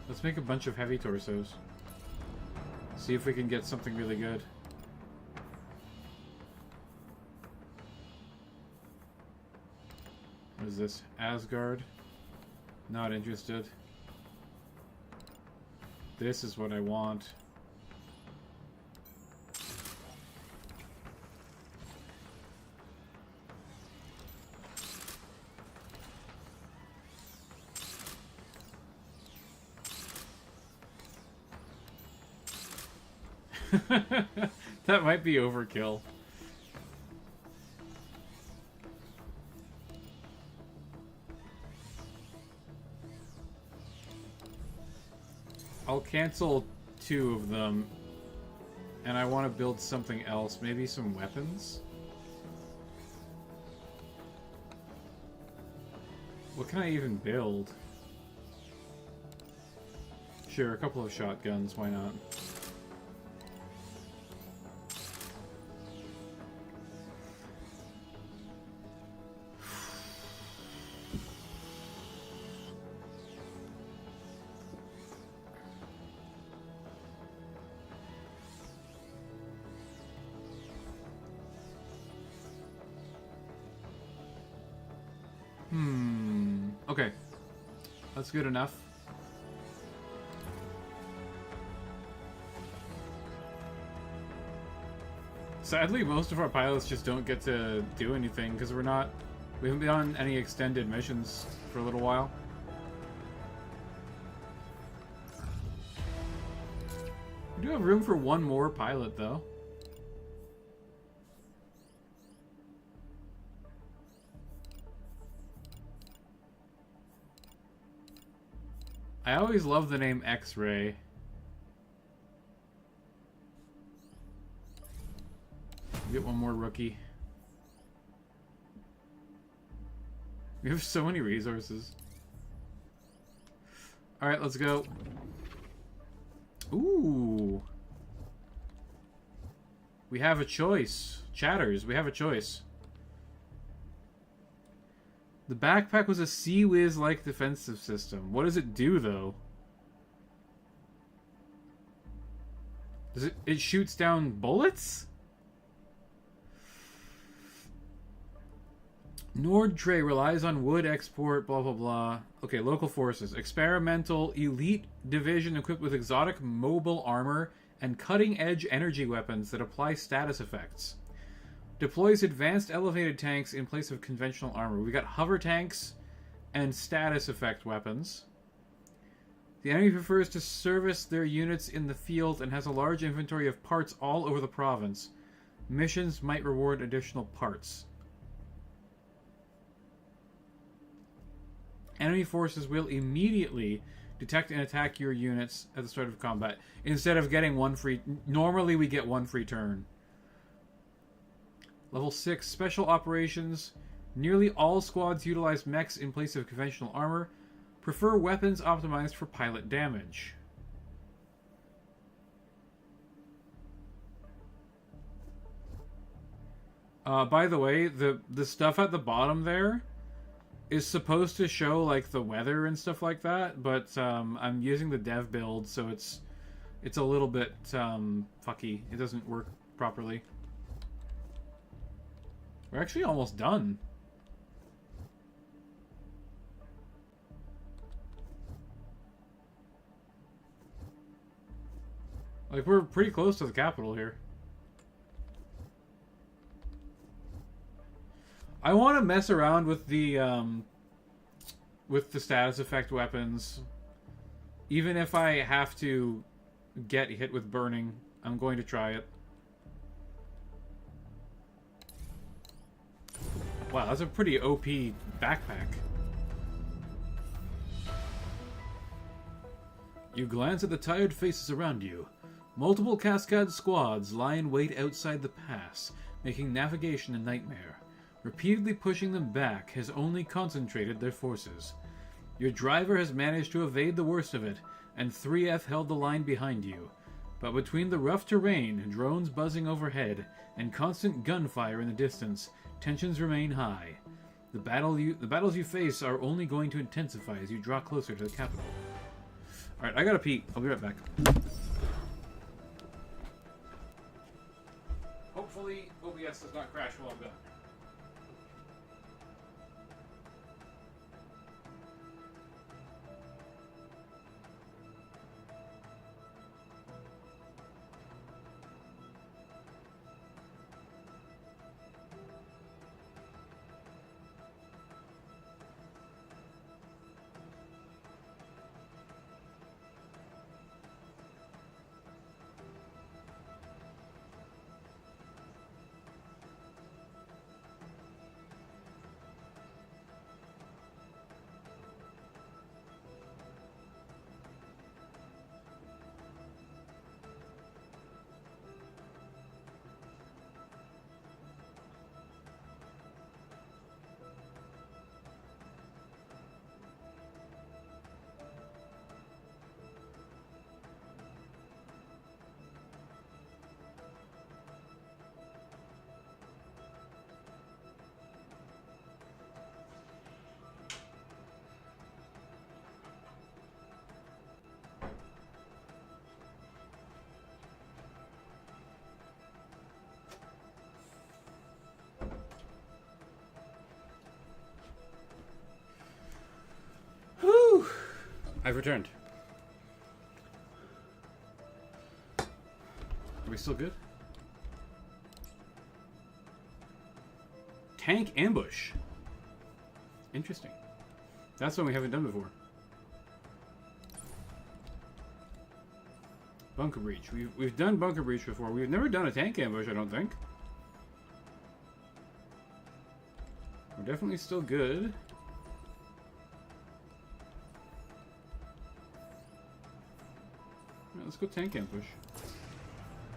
Let's make a bunch of heavy torsos. See if we can get something really good. What is this? Asgard? Not interested. This is what I want. That might be overkill. I'll cancel 2 of them, and I want to build something else. Maybe some weapons? What can I even build? Sure, a couple of shotguns, why not? Okay. That's good enough. Sadly, most of our pilots just don't get to do anything because we haven't been on any extended missions for a little while. We do have room for one more pilot, though. I always love the name X-Ray. Get one more rookie. We have so many resources. Alright, let's go. Ooh. We have a choice. Chatters, we have a choice. The backpack was a Sea Whiz-like defensive system. What does it do, though? It shoots down bullets? Nordtray relies on wood export, blah blah blah. Okay, local forces. Experimental elite division equipped with exotic mobile armor and cutting-edge energy weapons that apply status effects. Deploys advanced elevated tanks in place of conventional armor. We got hover tanks and status effect weapons. The enemy prefers to service their units in the field and has a large inventory of parts all over the province. Missions might reward additional parts. Enemy forces will immediately detect and attack your units at the start of combat. Instead of getting one free... Normally we get one free turn. Level 6, Special Operations. Nearly all squads utilize mechs in place of conventional armor. Prefer weapons optimized for pilot damage. By the way, the stuff at the bottom there is supposed to show like the weather and stuff like that, but I'm using the dev build, so it's a little bit fucky. It doesn't work properly. We're actually almost done. Like, we're pretty close to the capital here. I want to mess around with the status effect weapons. Even if I have to get hit with burning, I'm going to try it. Wow, that's a pretty OP backpack. You glance at the tired faces around you. Multiple Cascade squads lie in wait outside the pass, making navigation a nightmare. Repeatedly pushing them back has only concentrated their forces. Your driver has managed to evade the worst of it, and 3F held the line behind you. But between the rough terrain, drones buzzing overhead, and constant gunfire in the distance, tensions remain high. The battles you face are only going to intensify as you draw closer to the capital. Alright, I gotta pee. I'll be right back. Hopefully, OBS does not crash while I'm done. I've returned. Are we still good? Tank ambush. Interesting. That's one we haven't done before. Bunker breach. We've done bunker breach before. We've never done a tank ambush, I don't think. We're definitely still good. Let's go tank ambush.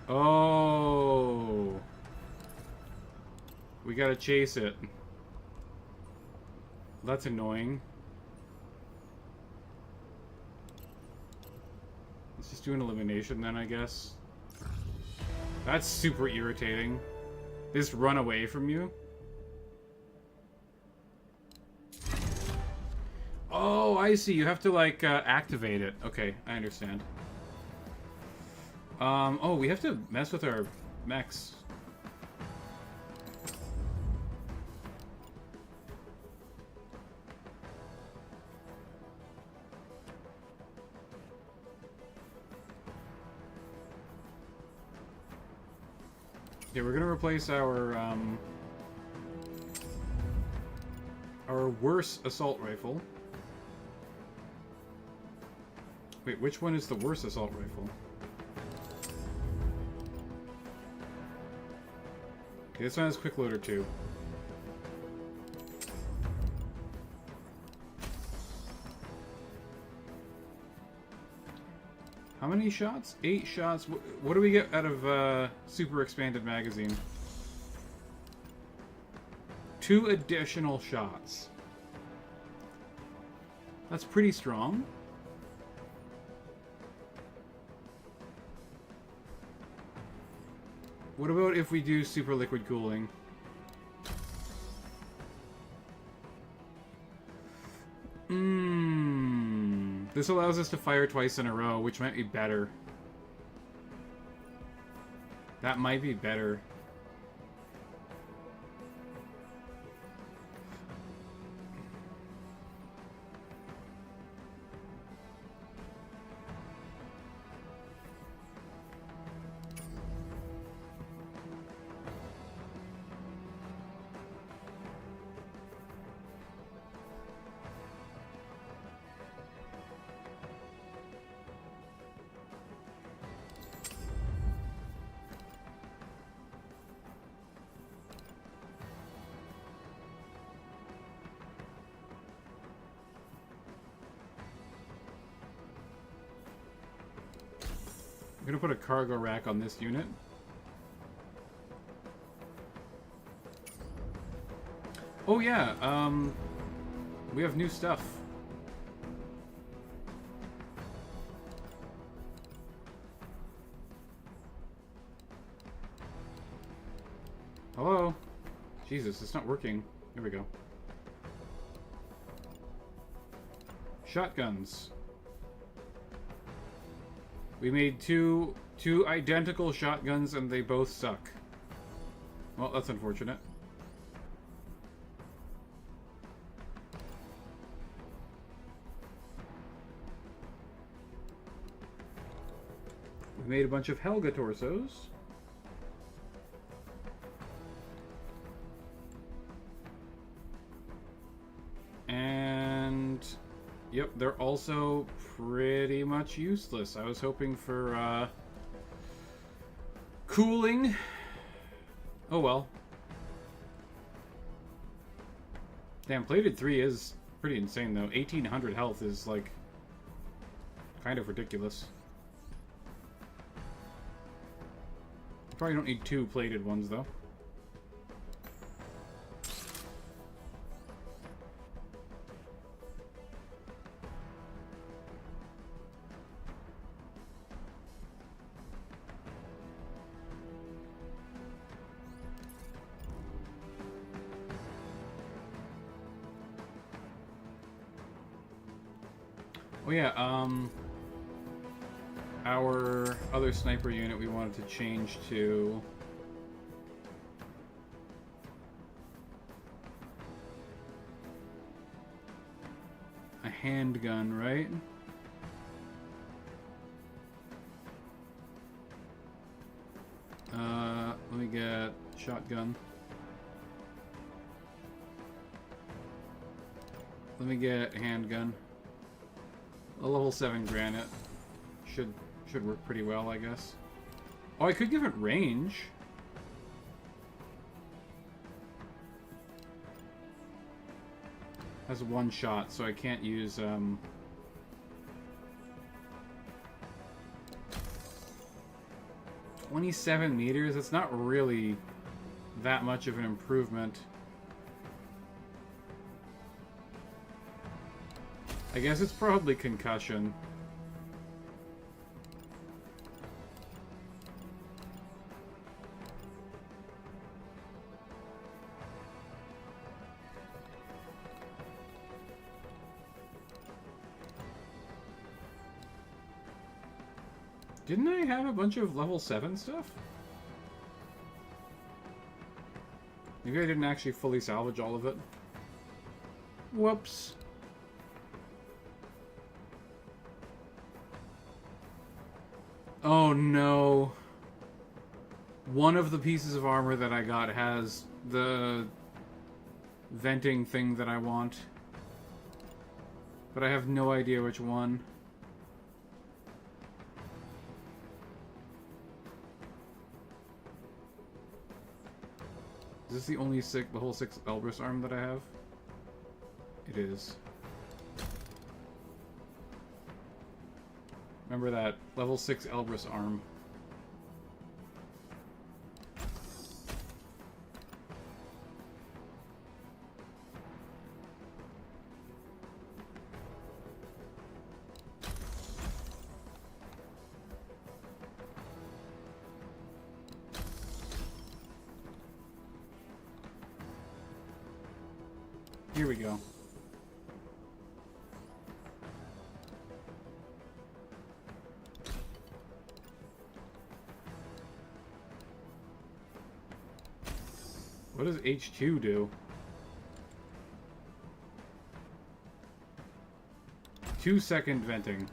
Oh. We gotta chase it. That's annoying. Let's just do an elimination then, I guess. That's super irritating. This run away from you. Oh, I see. You have to, like, activate it. Okay, I understand. Oh, we have to mess with our mechs. Okay, we're gonna replace our worse assault rifle. Wait, which one is the worse assault rifle? Okay, this one has quick loader too. How many shots? 8 shots. What do we get out of super expanded magazine? 2 additional shots. That's pretty strong. What about if we do super liquid cooling? This allows us to fire twice in a row, which might be better. That might be better. I'm gonna put a cargo rack on this unit. Oh yeah, we have new stuff. Hello? Jesus, it's not working. Here we go. Shotguns. We made two identical shotguns and they both suck. Well, that's unfortunate. We made a bunch of Helga torsos. And yep, they're also pretty much useless. I was hoping for cooling. Oh well. Damn, plated 3 is pretty insane though. 1800 health is like kind of ridiculous. Probably don't need 2 plated ones though. Oh yeah, our other sniper unit we wanted to change to a handgun, right? Let me get shotgun. Let me get handgun. A level 7 granite should work pretty well, I guess. Oh, I could give it range. Has one shot, so I can't use 27 meters. It's not really that much of an improvement. I guess it's probably concussion. Didn't I have a bunch of level 7 stuff? Maybe I didn't actually fully salvage all of it. Whoops. Oh no. One of the pieces of armor that I got has the venting thing that I want. But I have no idea which one. Is this the only the whole 6 Elbrus arm that I have? It is. Remember that level 6 Elbrus arm. Here we go. What does H2 do? 2-second venting.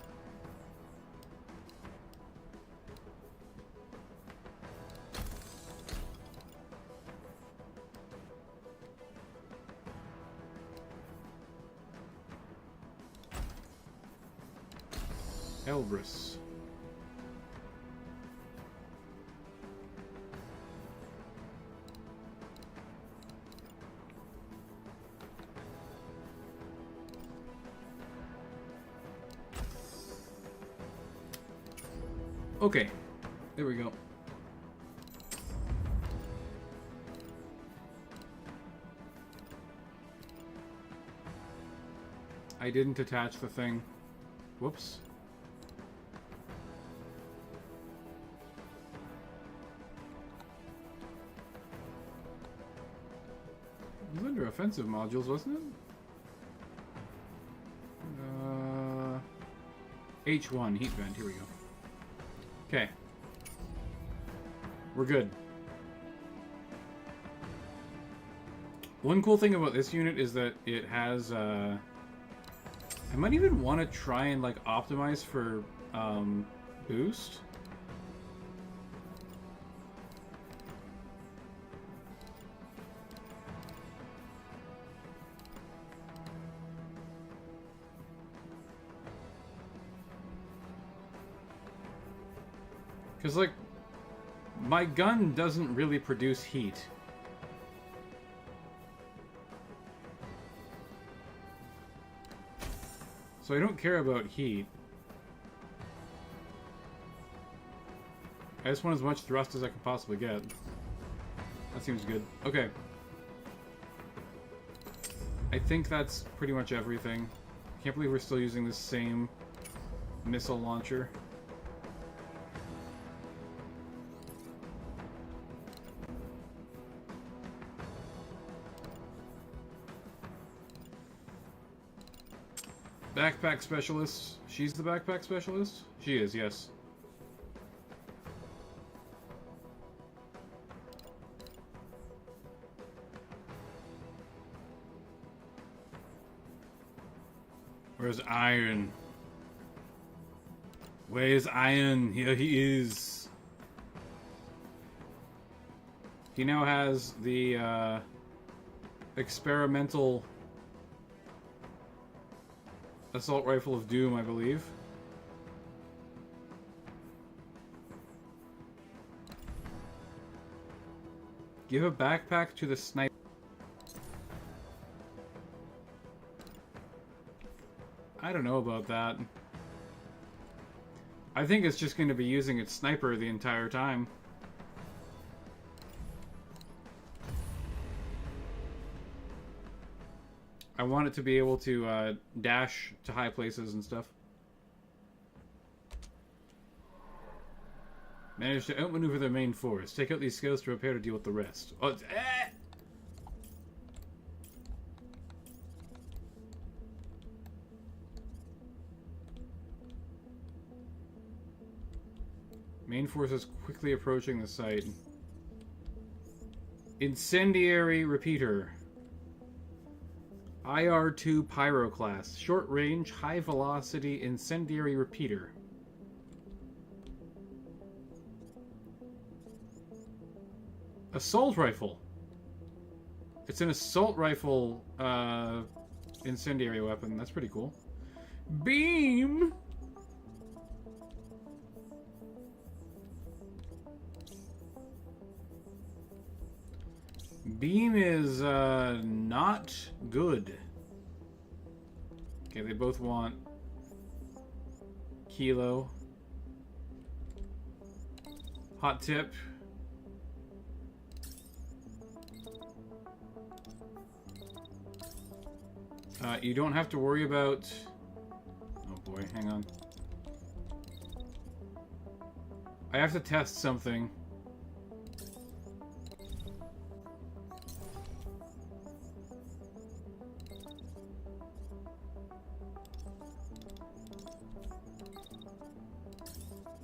Elbrus. Okay, there we go. I didn't attach the thing. Whoops. It was under offensive modules, wasn't it? H1, heat vent, here we go. Okay. We're good. One cool thing about this unit is that it has, I might even want to try and, like, optimize for, boost. Because, like, my gun doesn't really produce heat. So I don't care about heat. I just want as much thrust as I can possibly get. That seems good. Okay. I think that's pretty much everything. Can't believe we're still using the same missile launcher. Backpack specialist. She's the backpack specialist? She is, yes. Where's Iron? Where's Iron? Here he is. He now has the experimental assault rifle of doom, I believe. Give a backpack to the sniper. I don't know about that. I think it's just going to be using its sniper the entire time. I want it to be able to dash to high places and stuff. Manage to outmaneuver their main force. Take out these scouts to prepare to deal with the rest. Oh, Main forces quickly approaching the site. Incendiary repeater. IR-2 Pyroclast. Short range, high velocity incendiary repeater. Assault rifle. It's an assault rifle incendiary weapon. That's pretty cool. Beam! Beam is not good. Okay, they both want kilo. Hot tip. You don't have to worry about... Oh boy, hang on. I have to test something.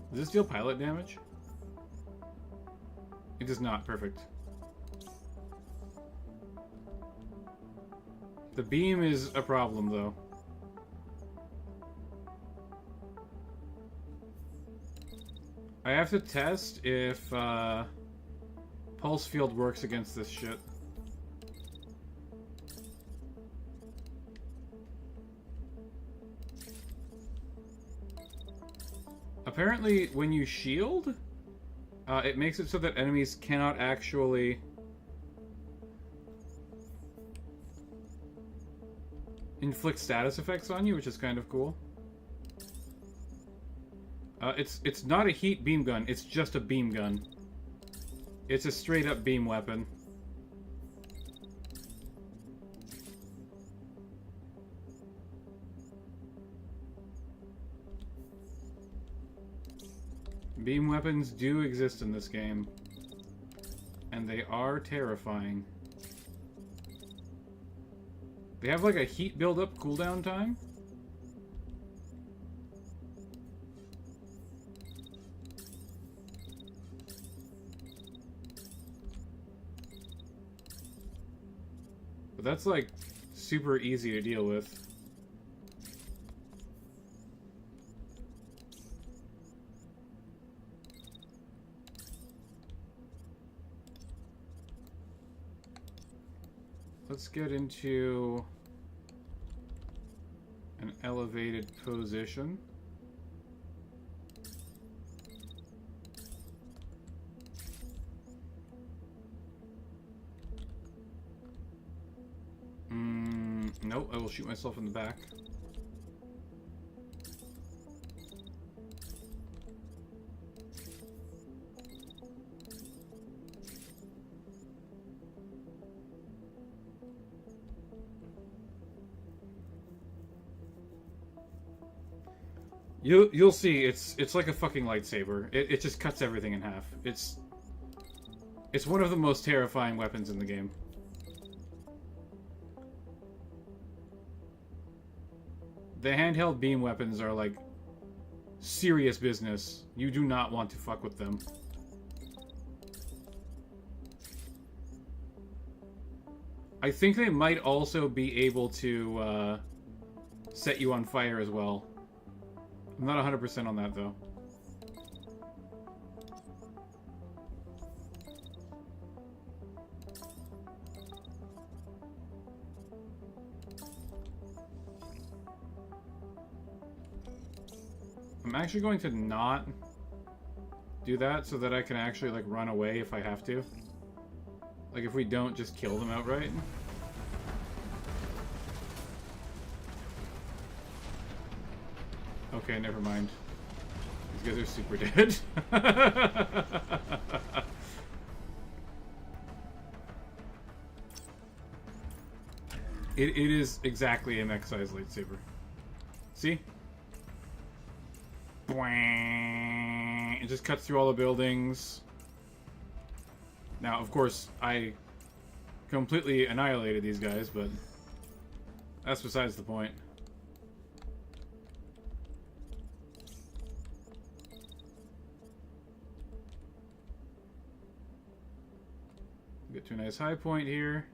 Does this deal pilot damage? It does not. Perfect. The beam is a problem, though. I have to test if pulse field works against this shit. Apparently, when you shield, it makes it so that enemies cannot actually inflict status effects on you, which is kind of cool. It's not a heat beam gun, it's just a beam gun. It's a straight up beam weapon. Beam weapons do exist in this game, and they are terrifying. They have like a heat build-up cooldown time. But that's like super easy to deal with. Let's get into an elevated position. Nope, I will shoot myself in the back. You'll see, it's like a fucking lightsaber. It just cuts everything in half. It's one of the most terrifying weapons in the game. The handheld beam weapons are like serious business. You do not want to fuck with them. I think they might also be able to set you on fire as well. I'm not 100% on that, though. I'm actually going to not do that so that I can actually, like, run away if I have to. Like, if we don't just kill them outright. Okay, never mind. These guys are super dead. It is exactly a mech-sized lightsaber. See? It just cuts through all the buildings. Now, of course, I completely annihilated these guys, but that's besides the point. Get to a nice high point here.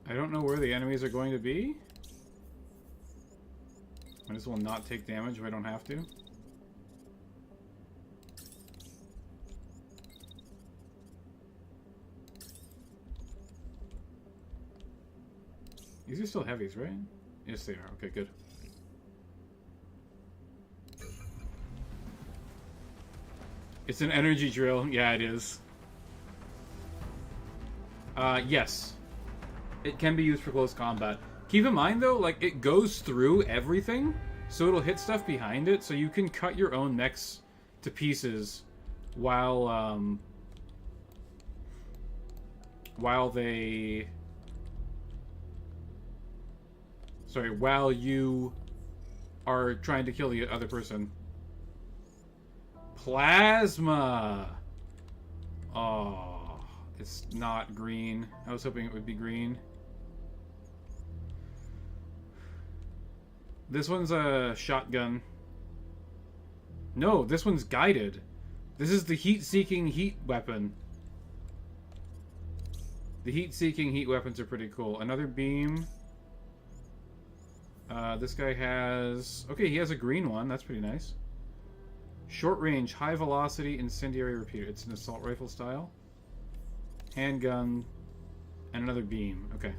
I don't know where the enemies are going to be. Might as well not take damage if I don't have to. These are still heavies, right? Yes, they are. Okay, good. It's an energy drill. Yeah, it is. Yes. It can be used for close combat. Keep in mind, though, like, it goes through everything, so it'll hit stuff behind it, so you can cut your own mechs to pieces while they... Sorry, while you are trying to kill the other person. Plasma! Oh, it's not green. I was hoping it would be green. This one's a shotgun. No, this one's guided. This is the heat-seeking heat weapon. The heat-seeking heat weapons are pretty cool. Another beam. This guy has... Okay, he has a green one. That's pretty nice. Short range, high velocity, incendiary repeater. It's an assault rifle style. Handgun. And another beam. Okay.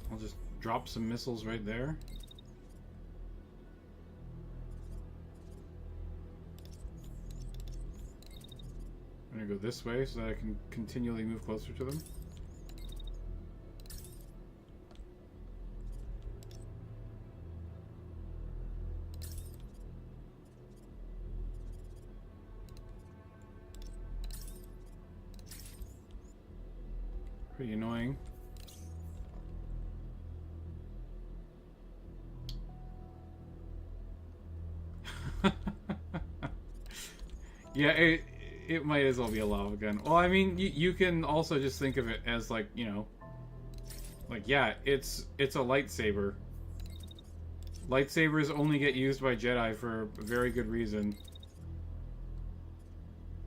I'll just drop some missiles right there. I'm gonna go this way so that I can continually move closer to them. Pretty annoying. Yeah, it might as well be a lava gun. Well, I mean, you can also just think of it as, like, you know, like, yeah, it's a lightsaber. Lightsabers only get used by Jedi for a very good reason.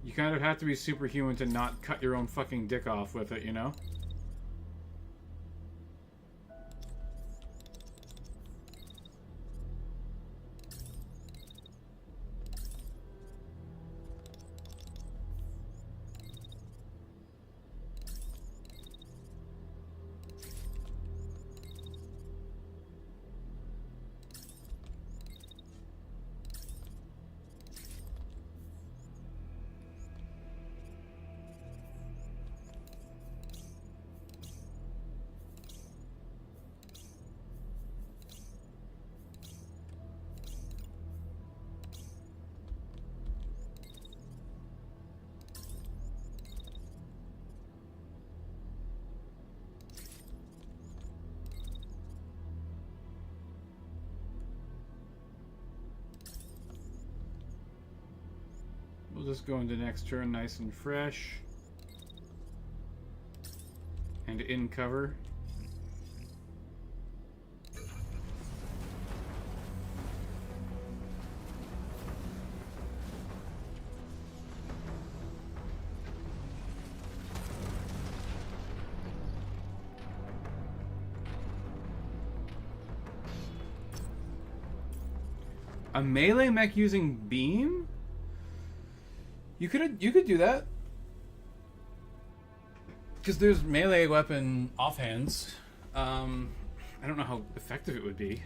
You kind of have to be superhuman to not cut your own fucking dick off with it, you know? We'll just go into next turn nice and fresh. And in cover. A melee mech using beam? You could do that. Because there's melee weapon offhands. I don't know how effective it would be.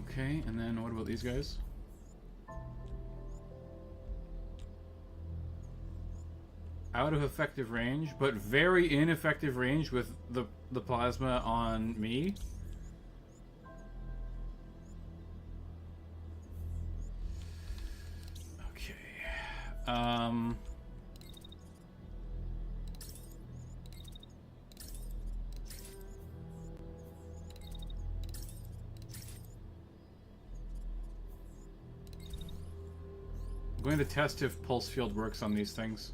Okay, and then what about these guys? Out of effective range, but very ineffective range with the plasma on me. Okay. I'm going to test if pulse field works on these things.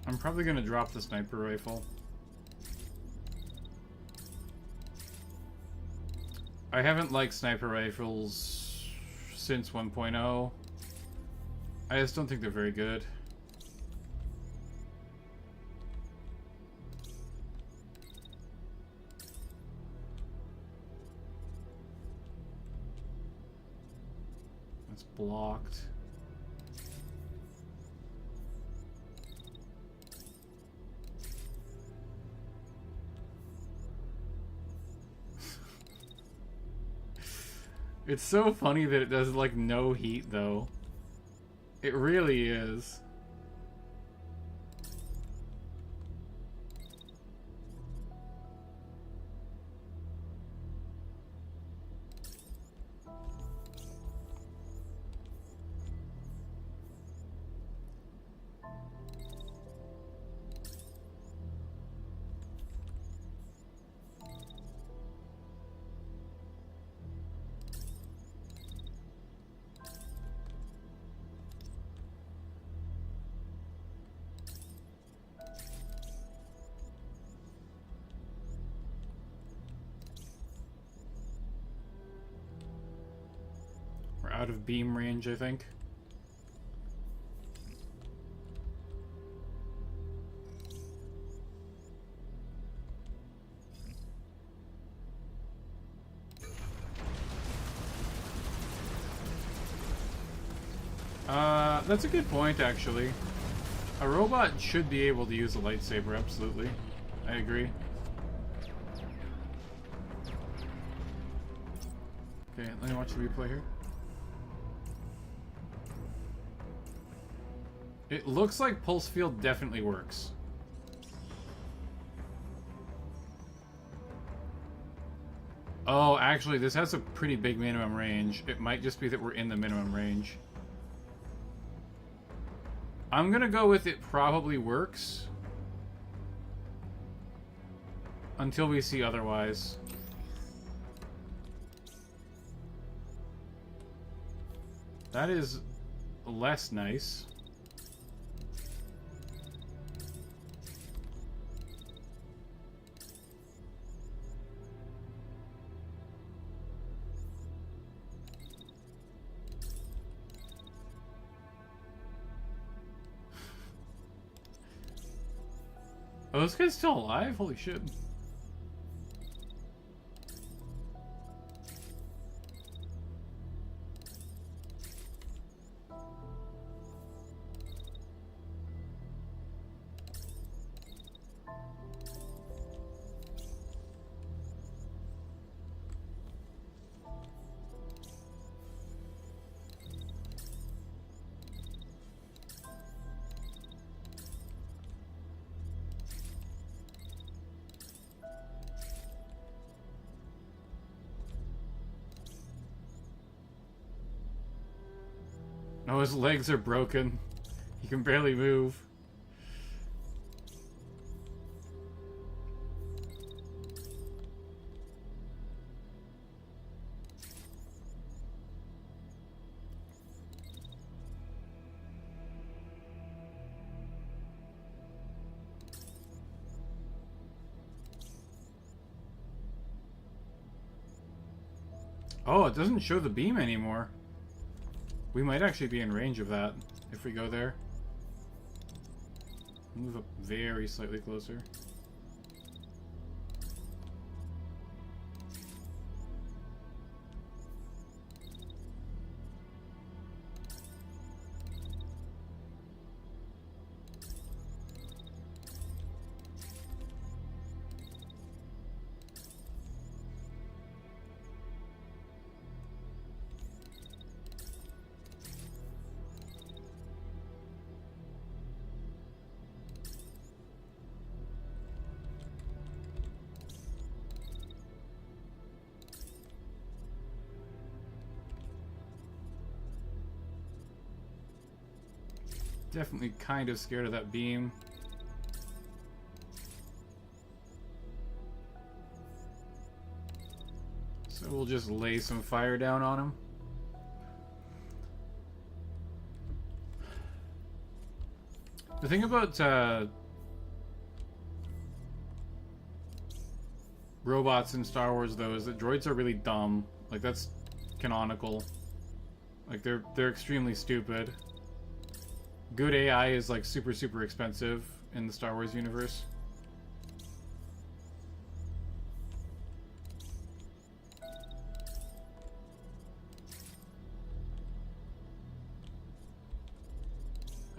I'm probably gonna drop the sniper rifle. I haven't liked sniper rifles since 1.0. I just don't think they're very good. That's blocked. It's so funny that it does, like, no heat, though. It really is. Out of beam range, I think. That's a good point, actually. A robot should be able to use a lightsaber, absolutely. I agree. Okay, let me watch the replay here. It looks like pulse field definitely works. Oh, actually, this has a pretty big minimum range. It might just be that we're in the minimum range. I'm gonna go with it probably works. Until we see otherwise. That is less nice. Oh, this guy's still alive? Holy shit. Oh, his legs are broken. He can barely move. Oh, it doesn't show the beam anymore. We might actually be in range of that if we go there. Move up very slightly closer. Definitely kind of scared of that beam. So we'll just lay some fire down on him. The thing about robots in Star Wars, though, is that droids are really dumb. Like, that's canonical. Like, they're extremely stupid. Good AI is like super expensive in the Star Wars universe.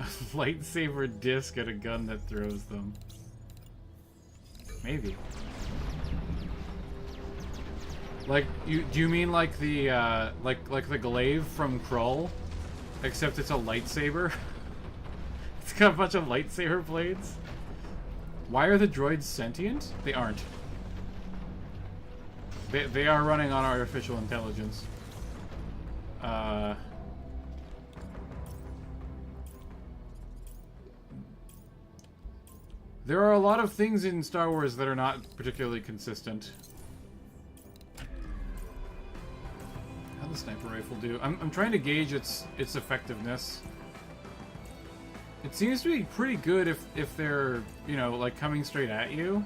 A lightsaber disc at a gun that throws them. Maybe. Like, do you mean like the like the glaive from Krull, except it's a lightsaber? It's got a bunch of lightsaber blades. Why are the droids sentient? They aren't. They are running on artificial intelligence. There are a lot of things in Star Wars that are not particularly consistent. How'd the sniper rifle do? I'm trying to gauge its effectiveness. It seems to be pretty good if they're, you know, like coming straight at you.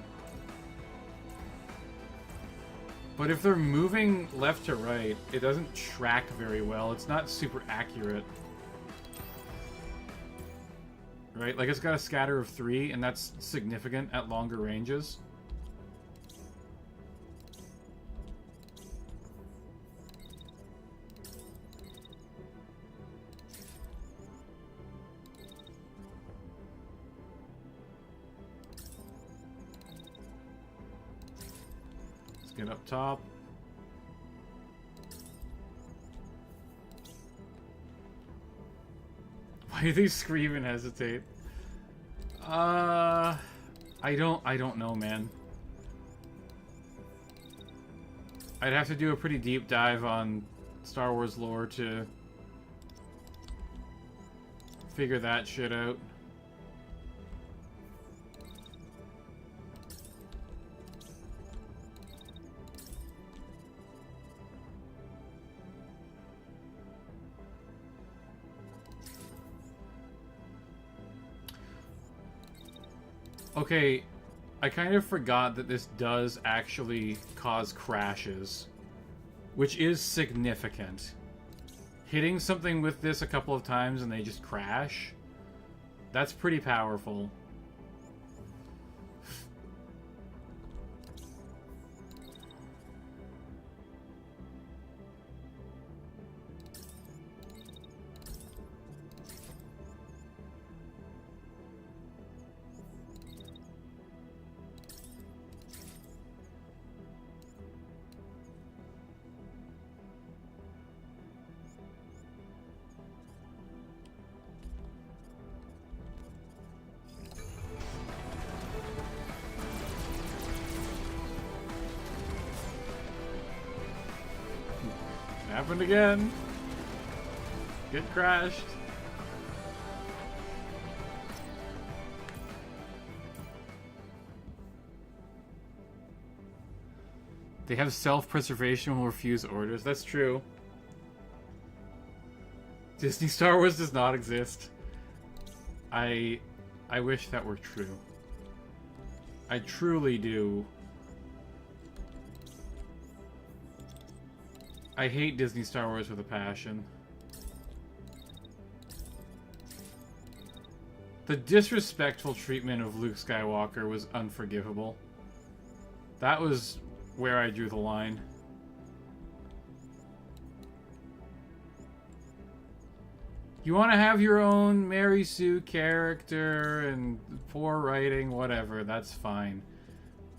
But if they're moving left to right, it doesn't track very well. It's not super accurate. Right? Like, it's got a scatter of 3, and that's significant at longer ranges. Get up top. Why do they scream and hesitate? I don't know, man. I'd have to do a pretty deep dive on Star Wars lore to figure that shit out. Okay, I kind of forgot that this does actually cause crashes, which is significant. Hitting something with this a couple of times and they just crash, that's pretty powerful. Happened again. Get crashed. They have self-preservation and will refuse orders. That's true. Disney Star Wars does not exist. I wish that were true. I truly do. I hate Disney Star Wars with a passion. The disrespectful treatment of Luke Skywalker was unforgivable. That was where I drew the line. You want to have your own Mary Sue character and poor writing, whatever, that's fine.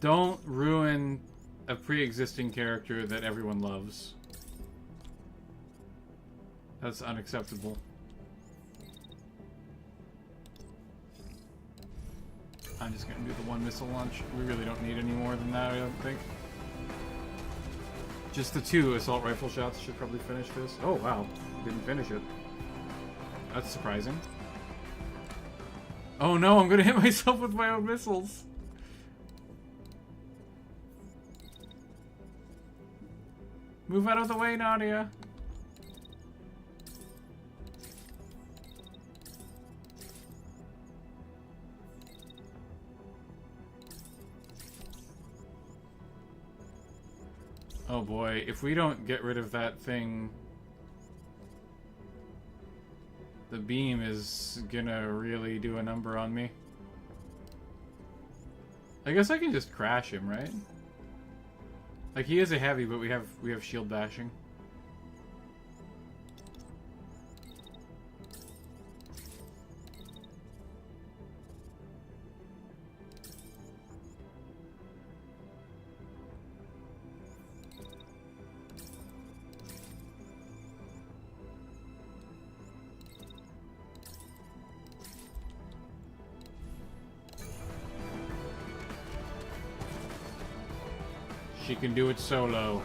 Don't ruin a pre-existing character that everyone loves. That's unacceptable. I'm just gonna do the one missile launch. We really don't need any more than that, I don't think. Just the 2 assault rifle shots should probably finish this. Oh wow, didn't finish it. That's surprising. Oh no, I'm gonna hit myself with my own missiles. Move out of the way, Nadia. Oh boy, if we don't get rid of that thing, the beam is gonna really do a number on me. I guess I can just crash him, right? Like, he is a heavy, but we have shield bashing. She can do it solo.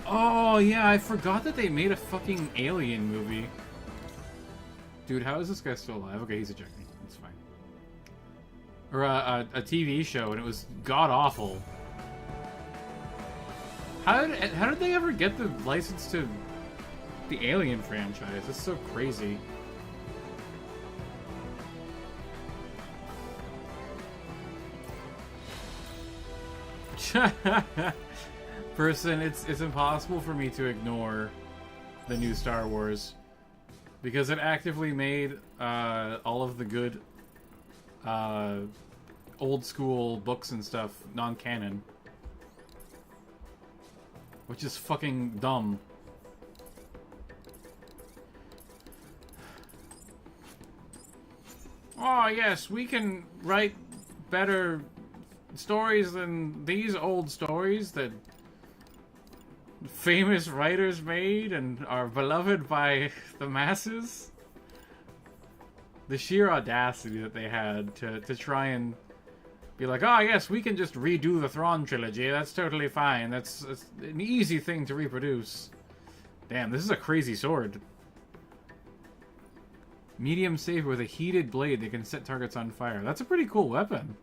Oh, yeah, I forgot that they made a fucking Alien movie. Dude, how is this guy still alive? Okay, he's ejecting. It's fine. Or a TV show, and it was god-awful. How did they ever get the license to the Alien franchise? That's so crazy. Person, it's impossible for me to ignore the new Star Wars because it actively made all of the good old school books and stuff non-canon, which is fucking dumb. Oh yes, we can write better stories than these old stories that famous writers made and are beloved by the masses. The sheer audacity that they had to try and be like, oh yes, we can just redo the Thrawn trilogy, that's totally fine, that's an easy thing to reproduce. Damn, this is a crazy sword. Medium saber with a heated blade that can set targets on fire. That's a pretty cool weapon.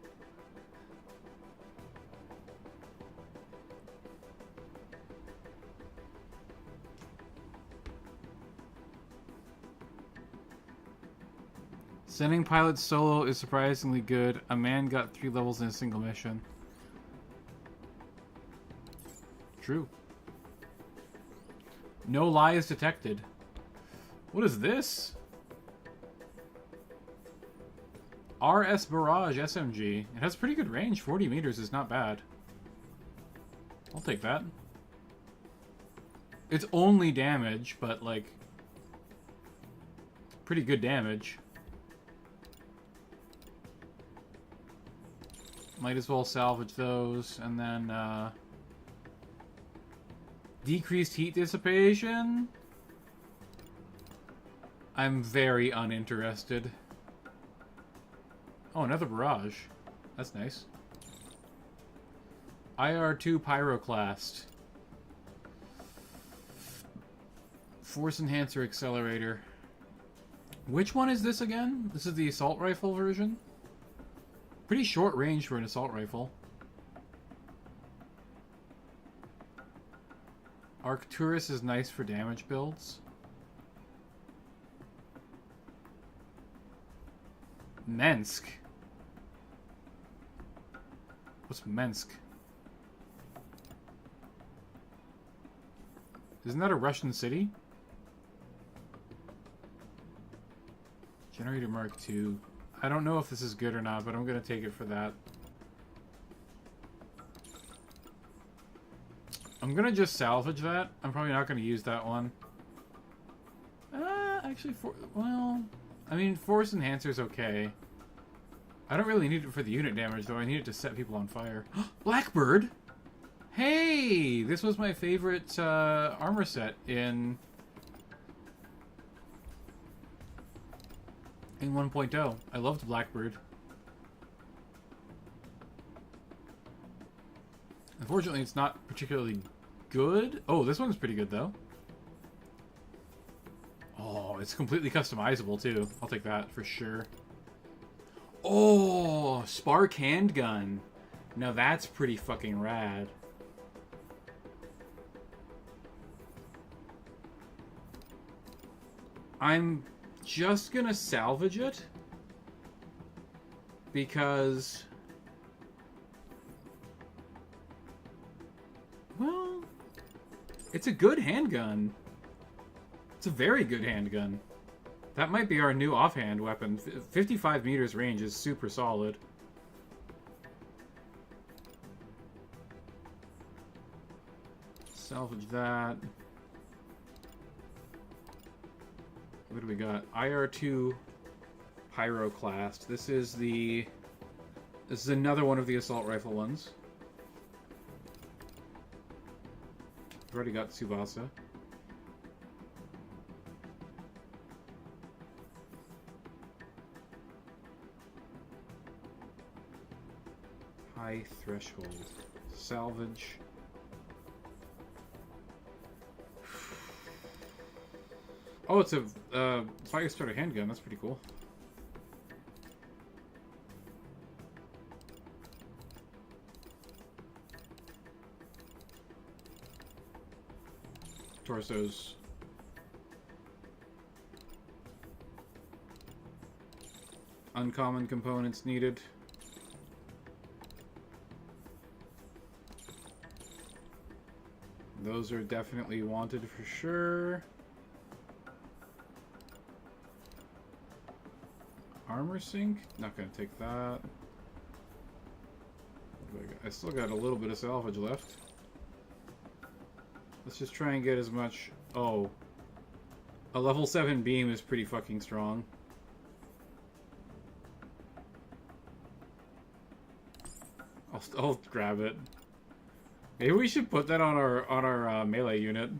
Sending pilots solo is surprisingly good. A man got 3 levels in a single mission. True. No lies detected. What is this? RS Barrage SMG. It has pretty good range. 40 meters is not bad. I'll take that. It's only damage, but like pretty good damage. Might as well salvage those, and then decreased heat dissipation. I'm very uninterested. Oh, another barrage. That's nice. IR2 Pyroclast. Force Enhancer Accelerator. Which one is this again? This is the assault rifle version? Pretty short range for an assault rifle. Arcturus is nice for damage builds. Minsk. What's Minsk? Isn't that a Russian city? Generator Mark II. I don't know if this is good or not, but I'm going to take it for that. I'm going to just salvage that. I'm probably not going to use that one. Actually, well, I mean, Force Enhancer's okay. I don't really need it for the unit damage, though. I need it to set people on fire. Blackbird! Hey! This was my favorite armor set in 1.0. I loved Blackbird. Unfortunately, it's not particularly good. Oh, this one's pretty good, though. Oh, it's completely customizable, too. I'll take that for sure. Oh, Spark Handgun. Now that's pretty fucking rad. I'm just gonna salvage it because, well, it's a good handgun. It's a very good handgun. That might be our new offhand weapon. 55 meters range is super solid. Salvage that. What do we got? IR2 Pyroclast. This is another one of the assault rifle ones. We've already got Tsubasa. High threshold. Salvage. Oh, it's a fire starter handgun. That's pretty cool. Torsos. Uncommon components needed. Those are definitely wanted for sure. Armor sink? Not gonna take that. I still got a little bit of salvage left. Let's just try and get as much... Oh. A level 7 beam is pretty fucking strong. I'll grab it. Maybe we should put that on our melee unit.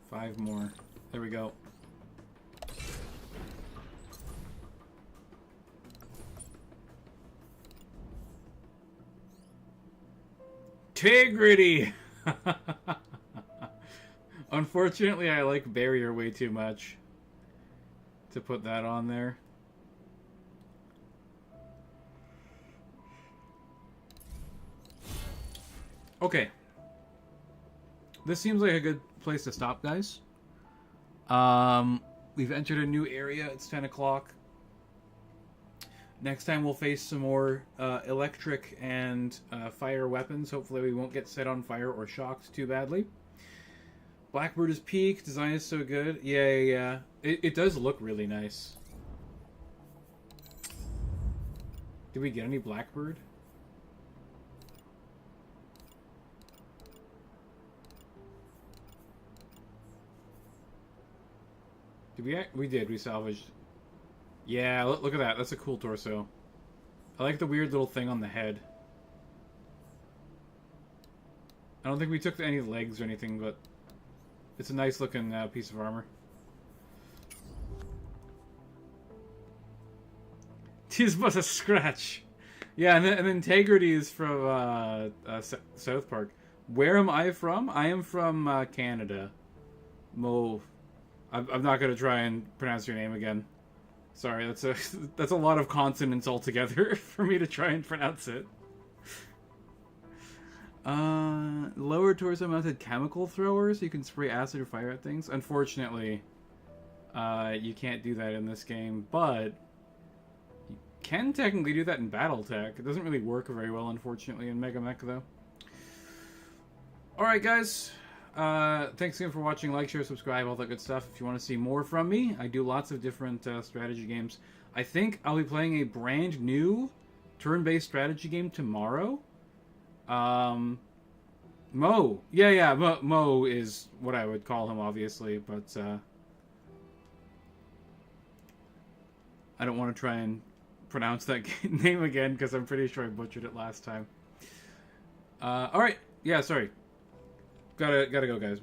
Five more. There we go. Integrity! Unfortunately, I like barrier way too much to put that on there. Okay. This seems like a good place to stop, guys. We've entered a new area. It's 10 o'clock. Next time we'll face some more electric and fire weapons. Hopefully we won't get set on fire or shocked too badly. Blackbird is peak. Design is so good. Yeah. It does look really nice. Did we get any Blackbird? Did we did. We salvaged. Yeah, look at that. That's a cool torso. I like the weird little thing on the head. I don't think we took any legs or anything, but it's a nice looking piece of armor. Tis but a scratch. Yeah, and integrity is from South Park. Where am I from? I am from Canada. Mo. I'm not gonna try and pronounce your name again. Sorry, that's a lot of consonants altogether for me to try and pronounce it. Lower torso mounted chemical throwers. You can spray acid or fire at things. Unfortunately, you can't do that in this game, but you can technically do that in BattleTech. It doesn't really work very well, unfortunately, in Mega Mecha, though. Alright, guys. Thanks again for watching. Like, share, subscribe, all that good stuff. If you want to see more from me, I do lots of different strategy games. I think I'll be playing a brand new turn-based strategy game tomorrow. Mo. Yeah, Mo is what I would call him, obviously, but I don't want to try and pronounce that name again, because I'm pretty sure I butchered it last time. Alright. Yeah, sorry. Gotta go, guys.